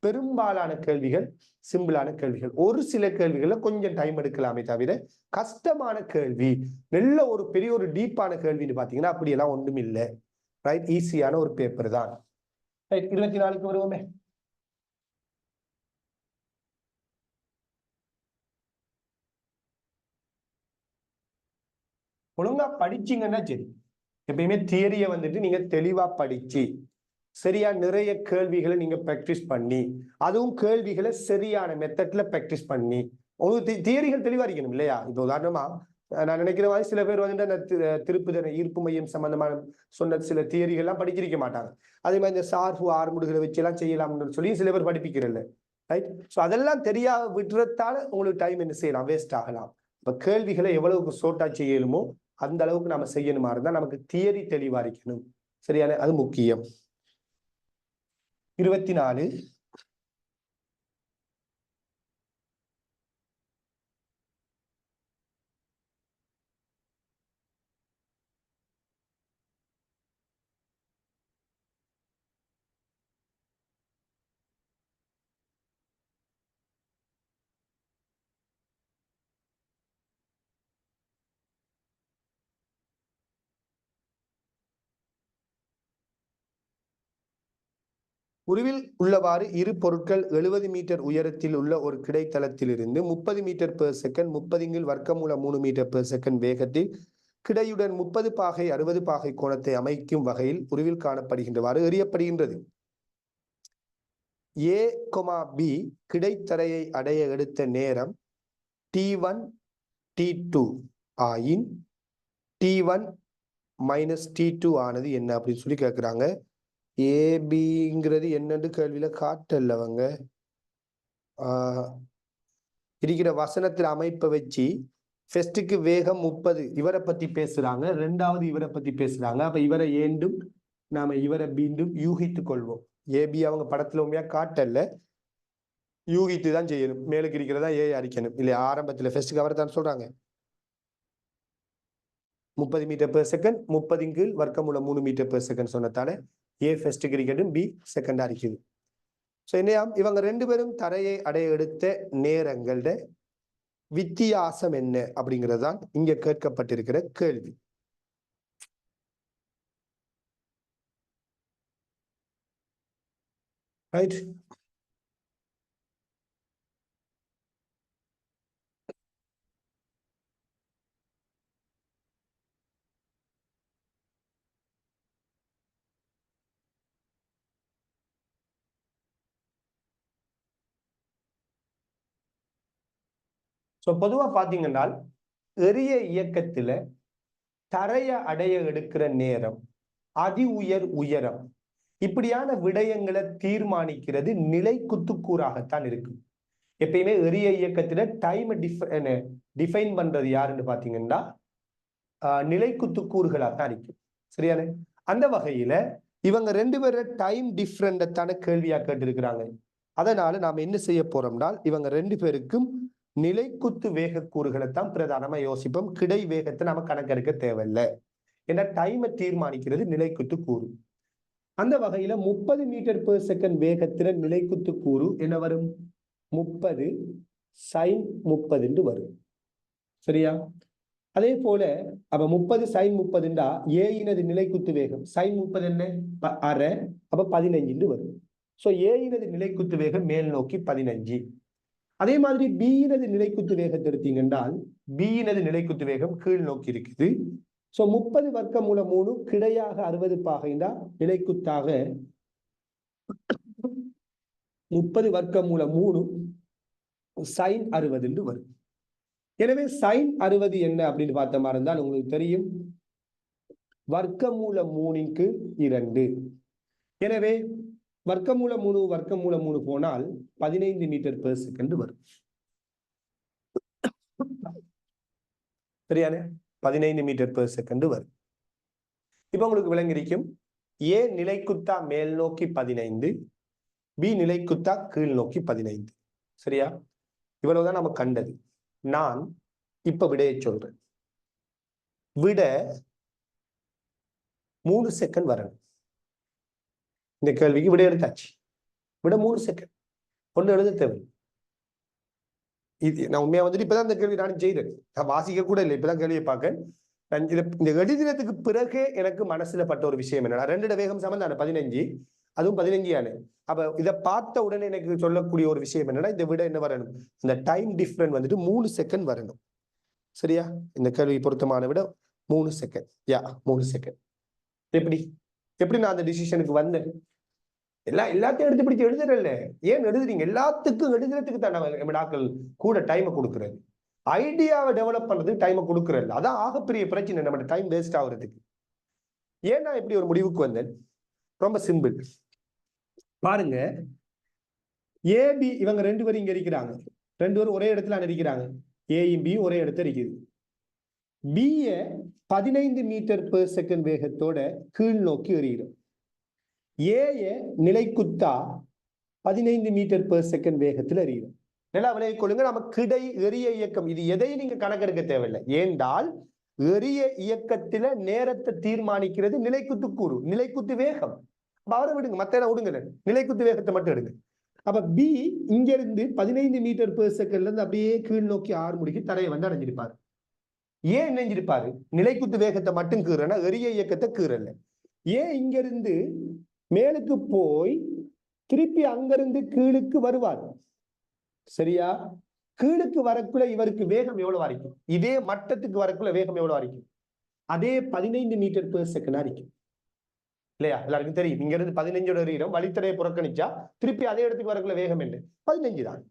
பெரும்பாலான கேள்விகள் சிம்பிளான கேள்விகள். ஒரு சில கேள்விகள்ல கொஞ்சம் டைம் எடுக்கலாமே தவிர கஷ்டமான கேள்வி நல்ல ஒரு பெரிய ஒரு டீப்பான கேள்வின்னு பாத்தீங்கன்னா அப்படியெல்லாம் ஒன்றும் இல்லை. ரைட். ஈஸியான ஒரு பேப்பர் தான். ரைட். 24க்கு வருவோமே. ஒழுங்கா படிச்சீங்கன்னா சரி. எப்பயுமே தியரிய வந்துட்டு நீங்க தெளிவா படிச்சு சரியா நிறைய கேள்விகளை நீங்க பிராக்டிஸ் பண்ணி அதுவும் கேள்விகளை சரியான மெத்தட்ல பிராக்டிஸ் பண்ணி உங்களுக்கு தியரிகள் தெளிவா இருக்கணும் இல்லையா? இப்ப உதாரணமா நான் நினைக்கிற மாதிரி சில பேர் வந்துட்டு அந்த திருப்புதனை ஈர்ப்பு மையம் சம்பந்தமான சொன்ன சில தியரிகள் எல்லாம் படிச்சிருக்க மாட்டாங்க. அதே மாதிரி இந்த சார்பு ஆறுமுடுகளை வச்சு எல்லாம் செய்யலாம்னு சொல்லி சில பேர் படிப்பிக்கிறல்ல. ரைட். ஸோ அதெல்லாம் தெரியாத விட்டுறதால உங்களுக்கு டைம் என்ன செய்யலாம், வேஸ்ட் ஆகலாம். இப்ப கேள்விகளை எவ்வளவுக்கு ஷோர்ட்டா செய்யணுமோ அந்த அளவுக்கு நம்ம செய்யணுமா இருந்தா நமக்கு தியரி தெளிவா இருக்கணும். சரியான அது முக்கியம். 24 உருவில் உள்ளவாறு இரு பொருட்கள் 70 மீட்டர் உயரத்தில் உள்ள ஒரு கிடைத்தளத்திலிருந்து 30 மீட்டர் பெர் செகண்ட் 30 வர்க்கமூலம் 3 மீட்டர் பெர் செகண்ட் வேகத்தில் கிடையுடன் 30 பாகை 60 பாகை கோணத்தை அமைக்கும் வகையில் உருவில் காணப்படுகின்றவாறு எறியப்படுகின்றது. A, B கிடைத்தரையை அடைய எடுத்த நேரம் T1 T2 ஆயின் T1 மைனஸ் T2 ஆனது என்ன அப்படின்னு சொல்லி கேட்கிறாங்க. ஏபிங்கிறது என்னன்னு கேள்வியில காட்டல்லவங்க. இருக்கிற வசனத்தில் அமைப்பை வச்சு ஃபர்ஸ்டுக்கு வேகம் 30 இவரை பத்தி பேசுறாங்க, ரெண்டாவது இவரை பத்தி பேசுறாங்க. அப்ப இவரை ஏண்டும் நாம இவரை மீண்டும் யூகித்துக் கொள்வோம். ஏபி அவங்க படத்துல உண்மையா காட்டல, யூகித்து தான் செய்யணும். மேலுக்கு இருக்கிறதா ஏ அடிக்கணும் இல்லையா? ஆரம்பத்துல ஃபர்ஸ்டுக்கு அவரை தான் சொல்றாங்க 30 மீட்டர் பெர் செகண்ட் 30 வர்க்கமூலம் 3 மீட்டர் பெர் செகண்ட் சொன்னதால ஏ ஃபர்ஸ்ட் கிரிக்கெட்டும் பி செகண்டா இருக்குது. ஸோ என்னையாம் இவங்க ரெண்டு பேரும் தரையை அடைய எடுத்த நேரங்களோட வித்தியாசம் என்ன அப்படிங்கிறது தான் இங்க கேட்கப்பட்டிருக்கிற கேள்வி. ரைட். ஸோ பொதுவா பாத்தீங்கன்னா எரிய இயக்கத்துல தரைய அடைய எடுக்கிற நேரம் அதி உயரம் இப்படியான விடயங்களை தீர்மானிக்கிறது நிலை குத்துக்கூறாகத்தான் இருக்கும். எப்பயுமே எரிய இயக்கத்துல டைம் டிஃபைன் பண்றது யாருன்னு பாத்தீங்கன்னா நிலை குத்துக்கூறுகளா தான் இருக்கும். சரியான அந்த வகையில இவங்க ரெண்டு பேரும் டைம் டிஃப்ரெண்டான கேள்வியா கேட்டிருக்கிறாங்க. அதனால நாம என்ன செய்ய போறோம்னால் இவங்க ரெண்டு பேருக்கும் நிலைக்குத்து வேக கூறுகளை தான் பிரதானமா யோசிப்போம். கிடை வேகத்தை நம்ம கணக்கெடுக்க தேவையில்லை. ஏன்னா டைமை தீர்மானிக்கிறது நிலைக்குத்து கூறு. அந்த வகையில 30 மீட்டர் பெர் செகண்ட் வேகத்துல நிலைக்குத்து கூறு என்ன வரும்? 30 sin 30 வரும். சரியா? அதே போல அப்ப 30 sin 30 ஏயினது நிலைக்குத்து வேகம் sin 30 என்ன? அரை, அப்ப 15 வரும். சோ ஏயினது நிலைக்குத்து வேகம் மேல் நோக்கி 15. அதே மாதிரி பியினது நிலைக்குத்து வேகத்தை எடுத்தீங்கன்றால் பியினது நிலைக்குத்து வேகம் கீழ் நோக்கி இருக்குது. சோ 30 வர்க்கமூலம் 3 கிடையாக 60 பாகைண்டா நிலைக்குத்தாக 30 வர்க்கமூல 3 sin 60 வரும். எனவே sin 60 என்ன அப்படின்னு பார்த்த மாதிரி இருந்தால் உங்களுக்கு தெரியும், வர்க்கமூல 3க்கு 2. எனவே வர்க்கமூல 3 போனால் 15 மீட்டர் பெர் செகண்ட் வரும். சரியானே? 15 மீட்டர் பெர் செகண்ட் வரும். இப்ப உங்களுக்கு விளங்கிருக்கும், ஏ நிலைக்குத்தா மேல் நோக்கி 15, பி நிலைக்குத்தா கீழ் நோக்கி 15. சரியா? இவ்வளவுதான் நம்ம கண்டது. நான் இப்ப விடையை சொல்றேன். விட 3 செகண்ட் வரணும். இந்த கேள்விக்கு விடை எடுத்தாச்சு. விட 3 செகண்ட் ஒன்று எழுத தேவை. இது நான் உண்மையா வந்துட்டு இப்பதான் இந்த கேள்வி நான் செய்தேன். நான் வாசிக்க கூட இல்லை, இப்பதான் கேள்வியை பார்க்க. இந்த எழுதினத்துக்கு பிறகு எனக்கு மனசுல பட்ட ஒரு விஷயம் என்னன்னா, 2 வேகம் சமந்தான 15, அதுவும் 15 ஆனு. அப்ப இதை பார்த்த உடனே எனக்கு சொல்லக்கூடிய ஒரு விஷயம் என்னன்னா, இந்த விட என்ன வரணும், இந்த டைம் டிஃபரன்ஸ் வந்துட்டு 3 செகண்ட் வரணும். சரியா? இந்த கேள்வி பொருத்தமான விட 3 செகண்ட். 3 செகண்ட். எப்படி நான் அந்த டிசிஷனுக்கு வந்தேன்? எல்லாத்தையும் எடுத்து பிடிச்சு எழுதுறல்ல. ஏன் எழுதுறீங்க? எல்லாத்துக்கும் எழுதுறதுக்கு தான் நாட்கள் கூட டைமை கொடுக்குறது. ஐடியாவை டெவலப் பண்றதுக்கு டைமை கொடுக்குறல்ல. அதான் ஆகப்பெரிய பிரச்சனை, நம்ம டைம் வேஸ்ட் ஆகுறதுக்கு. ஏன் நான் இப்படி ஒரு முடிவுக்கு வந்தேன்? ரொம்ப சிம்பிள். பாருங்க, ஏபி இவங்க 2 பேரும் இங்க இருக்கிறாங்க. 2 பேரும் ஒரே இடத்துல இருக்கிறாங்க. ஏயும் பி ஒரே இடத்துல இருக்குது. பிய 15 மீட்டர் பெர் செகண்ட் வேகத்தோட கீழ் நோக்கி எறிகிறோம். ஏய நிலைக்குத்தா 15 மீட்டர் பெர் செகண்ட் வேகத்தில் எறிகிறோம். நல்லா விளைவிக் கொள்ளுங்க. நம்ம கிடை எரிய இயக்கம், இது எதையும் நீங்க கணக்கெடுக்க தேவையில்லை. ஏண்டால் எரிய இயக்கத்தில நேரத்தை தீர்மானிக்கிறது நிலைக்குத்து கூறு, நிலைக்குத்து வேகம். அவரை விடுங்க, மத்த விடுங்க, நிலைக்குத்து வேகத்தை மட்டும் எடுங்க. அப்ப பி இங்க இருந்து 15 மீட்டர் பெர் செகண்ட்ல இருந்து அப்படியே கீழ் நோக்கி 6 முடிக்கு தரையை வந்து அடைஞ்சிருப்பாரு. ஏன் இணைஞ்சிருப்பாரு? நிலைக்குத்து வேகத்தை மட்டும் கீறனா, எரிய இயக்கத்தை கீறல. ஏன் இங்க இருந்து மேலுக்கு போய் திருப்பி அங்கிருந்து கீழுக்கு வருவார். சரியா? கீழுக்கு வரக்குள்ள இவருக்கு வேகம் எவ்வளவு வரைக்கும்? இதே மட்டத்துக்கு வரக்குள்ள வேகம் எவ்வளவு வரைக்கும்? அதே 15 மீட்டர் பெர் செகண்ட் இருக்கும். இல்லையா? எல்லாருக்கும் தெரியும். இங்க இருந்து 15 எறிகிறோம், வழித்தடையை புறக்கணிச்சா திருப்பி அதே இடத்துக்கு வரக்குள்ள வேகம் என்ன? 15 தான்.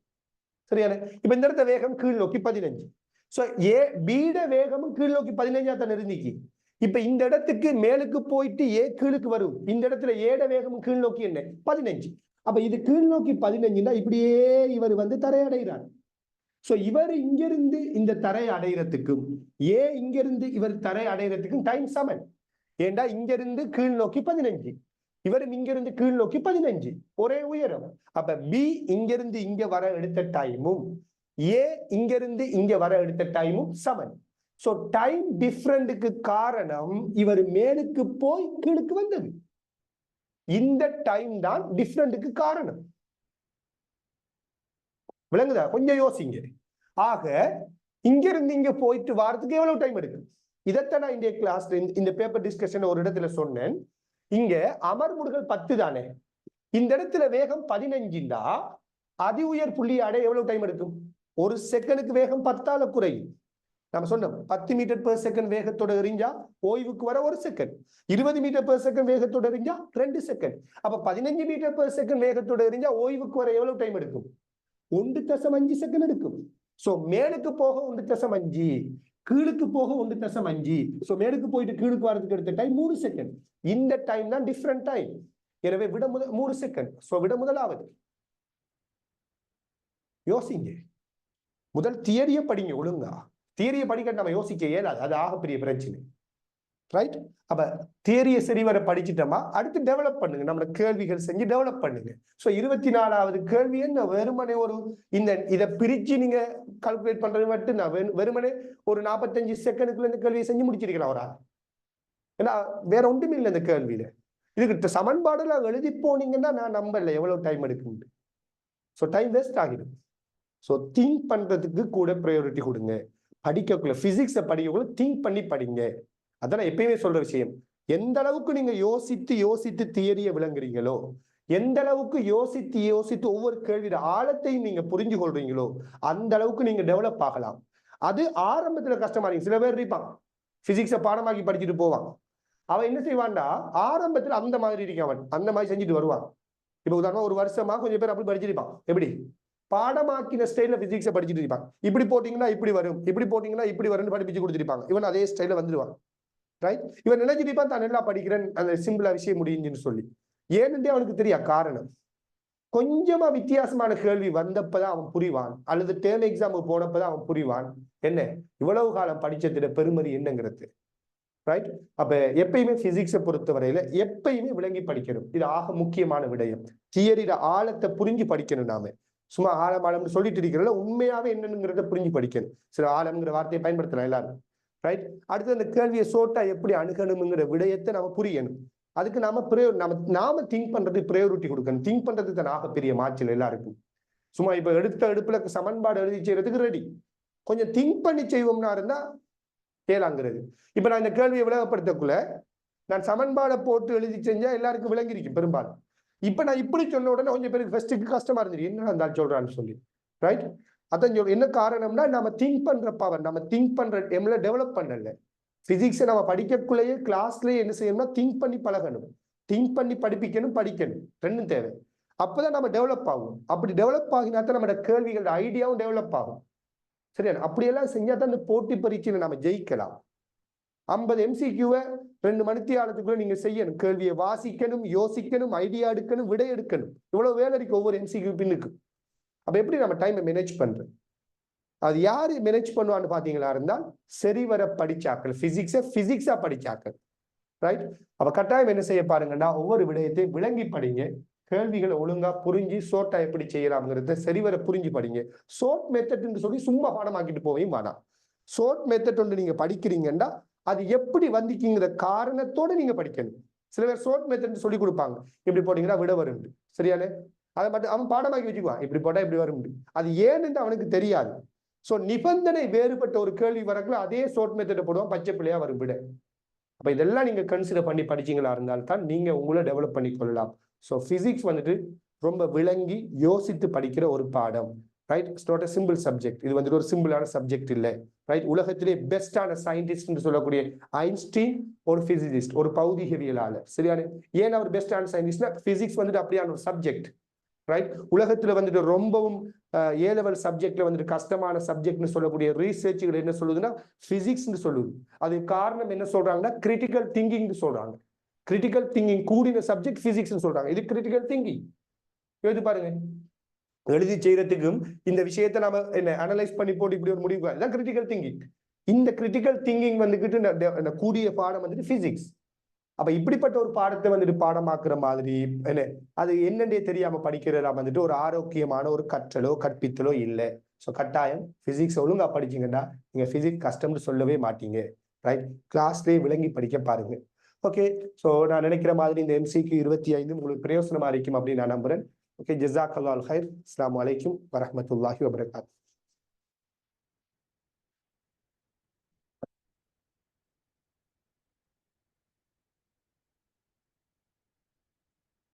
சரியான? இப்ப இந்த இடத்த வேகம் கீழ் நோக்கி 15. சோ ஏ பீட வேகமும் கீழ் நோக்கி 15 தான் இருந்துச்சு. இப்ப இந்த இடத்துக்கு மேலுக்கு போயிட்டு ஏ கீழுக்கு வரும். இந்த இடத்துல ஏட வேகமும் கீழ் நோக்கி என்ன? 15. அப்ப இது கீழ் நோக்கி 15னா இப்படியே இவர் வந்து தரை அடைகிறார். சோ இவர் இங்கிருந்து இந்த தரை அடைகிறதுக்கும் ஏ இங்கிருந்து இவர் தரை அடைகிறதுக்கும் டைம் சமன். ஏண்டா இங்க இருந்து கீழ் நோக்கி 15, இவரும் இங்கிருந்து கீழ் நோக்கி 15, ஒரே உயரம். அப்ப பி இங்கிருந்து இங்க வர எடுத்த டைமும் ஏ இங்கிருந்து இங்க வர எடுத்த டைமும் சமன். சோ டைம் டிஃபரண்டுக்கு காரணம் இவர் மேலுக்கு போய் கீழுக்கு வந்தது. இந்த டைம் தான் டிஃபரண்டுக்கு காரணம். விளங்குதா? கொஞ்சம் யோசிங்க. ஆக இங்க இருந்து இங்க போயிட்டு வாரத்துக்கு எவ்வளவு டைம் எடுக்கும்? இதைத்தான் நான் இந்த கிளாஸ்ல இந்த பேப்பர் டிஸ்கஷன் ஒரு இடத்துல சொன்னேன். இங்க அமர்வுகள் 10 தானே, இந்த இடத்துல வேகம் 15 அதி உயர் புள்ளி அடைய எவ்வளவு டைம் எடுக்கும்? ஒரு செகண்டுக்கு வேகம் 10ஆல குறையும். நம்ம சொன்னோம் 10 மீட்டர் பெர் செகண்ட் வேகத்தோட எறிஞ்சா ஓய்வுக்கு வர 1 செகண்ட், 20 மீட்டர் பெர் செகண்ட் வேகத்தோட எறிஞ்சா 2 செகண்ட். அப்ப 15 மீட்டர் பெர் செகண்ட் வேகத்தோட எறிஞ்சா ஓய்வுக்கு வர எவ்வளவு டைம் எடுக்கும்? 1.5 செகண்ட் எடுக்கும். சோ மேலுக்கு போக 1.5, கீழுக்கு போக 1.5. சோ மேலுக்கு போயிட்டு கீழுக்கு வரதுக்கு எடுத்த டைம் 3 செகண்ட். இந்த டைம் தான் டிஃபரண்ட் டைம். எனவே விட 3 செகண்ட். சோ விட முதலாவது. யோசிங்க. முதல் தியரிய படிங்க ஒழுங்கா. தியரிய படிக்க நம்ம யோசிக்க இயலாது, அது ஆகப்பெரிய பிரச்சனை. ரைட்? அப்ப தியரிய சரிவர படிச்சுட்டோமா, அடுத்து டெவலப் பண்ணுங்க. நம்மள கேள்விகள் செஞ்சு டெவலப் பண்ணுங்க. சோ 24வது கேள்வி என்ன? வெறுமனே ஒரு இதை பிரிச்சு நீங்க கால்குலேட் பண்றது மட்டும் நான் வெறுமனே ஒரு 45 செகண்டுக்குள்ள இந்த கேள்வியை செஞ்சு முடிச்சிருக்கலாம் ஒரு ஆள். ஏன்னா வேற ஒன்றுமே இல்லை இந்த கேள்வியில. இதுக்கு சமன்பாடுல எழுதி போனீங்கன்னா நான் நம்பல எவ்வளவு டைம் எடுக்கும். ஸோ டைம் வேஸ்ட் ஆகிடும். ஸோ திங்க் பண்றதுக்கு கூட ப்ரையாரிட்டி கொடுங்க. படிக்கக்குள்ள பிசிக்ஸை படிக்கக்குள்ள திங்க் பண்ணி படிங்க. அதான் நான் எப்பயுமே சொல்ற விஷயம். எந்த அளவுக்கு நீங்க யோசித்து தியரிய விளங்குறீங்களோ, எந்த அளவுக்கு யோசித்து ஒவ்வொரு கேள்வியோட ஆழத்தையும் நீங்க புரிஞ்சு கொள்றீங்களோ, அந்த அளவுக்கு நீங்க டெவலப் ஆகலாம். அது ஆரம்பத்துல கஷ்டமா இருக்கு. சில பேர் இருப்பான் பிசிக்ஸை பாடமாக்கி படிச்சுட்டு போவான். அவன் என்ன செய்வான்டா, ஆரம்பத்துல அந்த மாதிரி இருக்கான், அவன் அந்த மாதிரி செஞ்சுட்டு வருவான். இப்ப உதாரணமா ஒரு வருஷமா கொஞ்சம் பேர் அப்படி படிச்சிருப்பான். எப்படி பாடமாக்கின ஸ்டைல பிசிக்ஸை படிச்சுட்டு இருப்பாங்க. இப்படி போட்டீங்கன்னா இப்படி வரும், இப்படி போட்டீங்கன்னா இப்படி வரும்னு படிப்பிச்சு கொடுத்துருப்பாங்க. இவன் அதே ஸ்டைல வந்துருவான். ரைட்? இவன் நினைச்சிருப்பான் தான் நல்லா படிக்கிறேன், அந்த சிம்பிளா விஷயம் முடியுதுன்னு சொல்லி. ஏன்னு அவனுக்கு தெரியா காரணம். கொஞ்சமா வித்தியாசமான கேள்வி வந்தப்பதான் அவன் புரிவான், அல்லது டேர்ம் எக்ஸாமுக்கு போனப்பதான் அவன் புரிவான் என்ன இவ்வளவு காலம் படிச்சதுல பெருமதி என்னங்கிறது. ரைட்? அப்ப எப்பயுமே பிசிக்ஸை பொறுத்தவரையில எப்பயுமே விளங்கி படிக்கணும். இது ஆக முக்கியமான விடயம். தியரியில ஆழத்தை புரிஞ்சு படிக்கணும். நாம சும்மா ஆழம் ஆழம்னு சொல்லிட்டு இருக்கிறதுல உண்மையாவே என்னங்கிறத புரிஞ்சு படிக்கணும். சில ஆழம்ங்கிற வார்த்தையை பயன்படுத்தலாம் எல்லாரும். ரைட்? அடுத்து அந்த கேள்வியை சோட்டா எப்படி அணுகணுங்கிற விடயத்தை நம்ம புரியணும். அதுக்கு நாம திங்க் பண்றது ப்ரையாரிட்டி கொடுக்கணும். திங்க் பண்றது தான் ஆக பெரிய மாற்றல் எல்லாருக்கும். சும்மா இப்ப எடுப்புல சமன்பாடு எழுதி செய்யறதுக்கு ரெடி. கொஞ்சம் திங்க் பண்ணி செய்வோம்னா இருந்தா கேளாங்கிறது. இப்ப நான் இந்த கேள்வியை விளங்கப்படுத்தக்குள்ள நான் சமன்பாடை போட்டு எழுதி செஞ்சா எல்லாருக்கும் விளங்கிருக்கும் பெரும்பாலும். இப்ப நான் இப்படி சொன்ன உடனே கொஞ்சம் பேருக்கு ஃபர்ஸ்ட்டுக்கு கஷ்டமா இருந்துச்சு, என்ன இருந்தாலும் சொல்றான்னு சொல்லி. ரைட்? அதான் என்ன காரணம்னா நம்ம திங்க் பண்ற பவர், நம்ம திங்க் பண்ற எம்ல டெவலப் பண்ணல. பிசிக்ஸை நம்ம படிக்கக்குள்ளேயே கிளாஸ்லயே என்ன செய்யணும்னா திங்க் பண்ணி பழகணும், திங்க் பண்ணி படிப்பிக்கணும், படிக்கணும், ரெண்டும் தேவை. அப்பதான் நம்ம டெவலப் ஆகும். அப்படி டெவலப் ஆகினா தான் நம்மளோட கேள்விகளோட ஐடியாவும் டெவலப் ஆகும். சரியா? அப்படியெல்லாம் செஞ்சா தான் இந்த போட்டி பரீட்சையில நம்ம ஜெயிக்கலாம். 50 MCQவை 2 மணித்தியாலத்துக்குள்ள நீங்க செய்யணும். கேள்வியை வாசிக்கணும், யோசிக்கணும், ஐடியா எடுக்கணும், விடை எடுக்கணும். இவ்வளவு வேலை இருக்கு ஒவ்வொரு MCQ பின்னுக்கு. அப்ப எப்படி நம்ம டைமை மேனேஜ் பண்றோம்? அது யாரு மேனேஜ் பண்ணுவான்னு பாத்தீங்களா இருந்தால் சரிவர படிச்சாக்கள், பிசிக்ஸா படிச்சாக்கள். ரைட்? அப்ப கட்டாயம் என்ன செய்ய பாருங்கன்னா ஒவ்வொரு விடயத்தையும் விளங்கி படிங்க. கேள்விகளை ஒழுங்கா புரிஞ்சு சோட்டா எப்படி செய்யலாம்ங்கிறத சரிவர புரிஞ்சு படிங்க. சோட் மெத்தட்னு சொல்லி சும்மா பாடமாக்கிட்டு போவையும் வேணாம். சோட் மெத்தட் ஒன்று நீங்க படிக்கிறீங்கன்னா அது எப்படி வந்திக்குங்கிற காரணத்தோட நீங்க படிக்கணும். சில பேர் சோட் மெத்தட் சொல்லி கொடுப்பாங்க, இப்படி போட்டீங்கன்னா விட வரும். சரியானே? அதை மட்டும் அவன் பாடமாக்கி வச்சுக்குவான், இப்படி போட்டா இப்படி வரும். அது ஏன்னு அவனுக்கு தெரியாது. சோ நிபந்தனை வேறுபட்ட ஒரு கேள்வி வரக்குள்ள அதே சோட் மெத்தட்டை போடுவான், பச்சை பிள்ளையா வரும் விட. அப்ப இதெல்லாம் நீங்க கன்சிடர் பண்ணி படிச்சீங்களா இருந்தால்தான் நீங்க உங்களை டெவலப் பண்ணி கொள்ளலாம். ஸோ பிசிக்ஸ் வந்துட்டு ரொம்ப விளங்கி யோசித்து படிக்கிற ஒரு பாடம். Right? It's not a simple subject. இது வந்துட்டு ஒரு சிம்பிளான சப்ஜெக்ட் இல்லை. ரைட்? உலகத்திலே பெஸ்டான சயின்டிஸ்ட் சொல்லக்கூடிய ஐன்ஸ்டீன் ஒரு பிசிசிஸ்ட், ஒரு பௌதிகவியலாளர். சரியான? ஏன் அவர் பெஸ்டான சயின்டிஸ்ட்னா பிசிக்ஸ் வந்துட்டு அப்படியான ஒரு சப்ஜெக்ட். ரைட்? உலகத்துல வந்துட்டு ரொம்பவும் A level சப்ஜெக்ட்ல வந்துட்டு கஷ்டமான சப்ஜெக்ட்னு சொல்லக்கூடிய ரீசர்ச்சுகள் என்ன சொல்லுதுன்னா பிசிக்ஸ்ன்னு சொல்லுது. அது காரணம் என்ன சொல்றாங்கன்னா கிரிட்டிக்கல் திங்கிங் சொல்றாங்க. கிரிட்டிக்கல் திங்கிங் கூடின சப்ஜெக்ட் பிசிக்ஸ்ன்னு சொல்றாங்க. இது கிரிட்டிக்கல் திங்கிங். எழுதி பாருங்க. எழுதி செய்யறதுக்கும் இந்த விஷயத்தை நாம என்ன அனலைஸ் பண்ணி போட்டு இப்படி ஒரு முடிவு தான் கிரிட்டிக்கல் திங்கிங். இந்த கிரிட்டிக்கல் திங்கிங் வந்துகிட்டு கூடிய பாடம் வந்துட்டு பிசிக்ஸ். அப்ப இப்படிப்பட்ட ஒரு பாடத்தை வந்துட்டு பாடமாக்குற மாதிரி என்ன அது என்னன்னே தெரியாம படிக்கிறதா வந்துட்டு ஒரு ஆரோக்கியமான ஒரு கற்றலோ கற்பித்தலோ இல்லை. ஸோ கட்டாயம் பிசிக்ஸ் ஒழுங்கா படிச்சீங்கன்னா நீங்க பிசிக்ஸ் கஷ்டம்னு சொல்லவே மாட்டீங்க. ரைட்? கிளாஸ்லேயே விளங்கி படிக்க பாருங்க. ஓகே. ஸோ நான் நினைக்கிற மாதிரி இந்த MCQ 25 உங்களுக்கு பிரயோசனமா இருக்கும் அப்படின்னு நான் நம்புறேன். ஓகே. ஜஸாக்கல்லாஹு ஹைர். அஸ்ஸலாமு அலைக்கும் வரஹ்மத்துல்லாஹி வபரகாத்துஹு.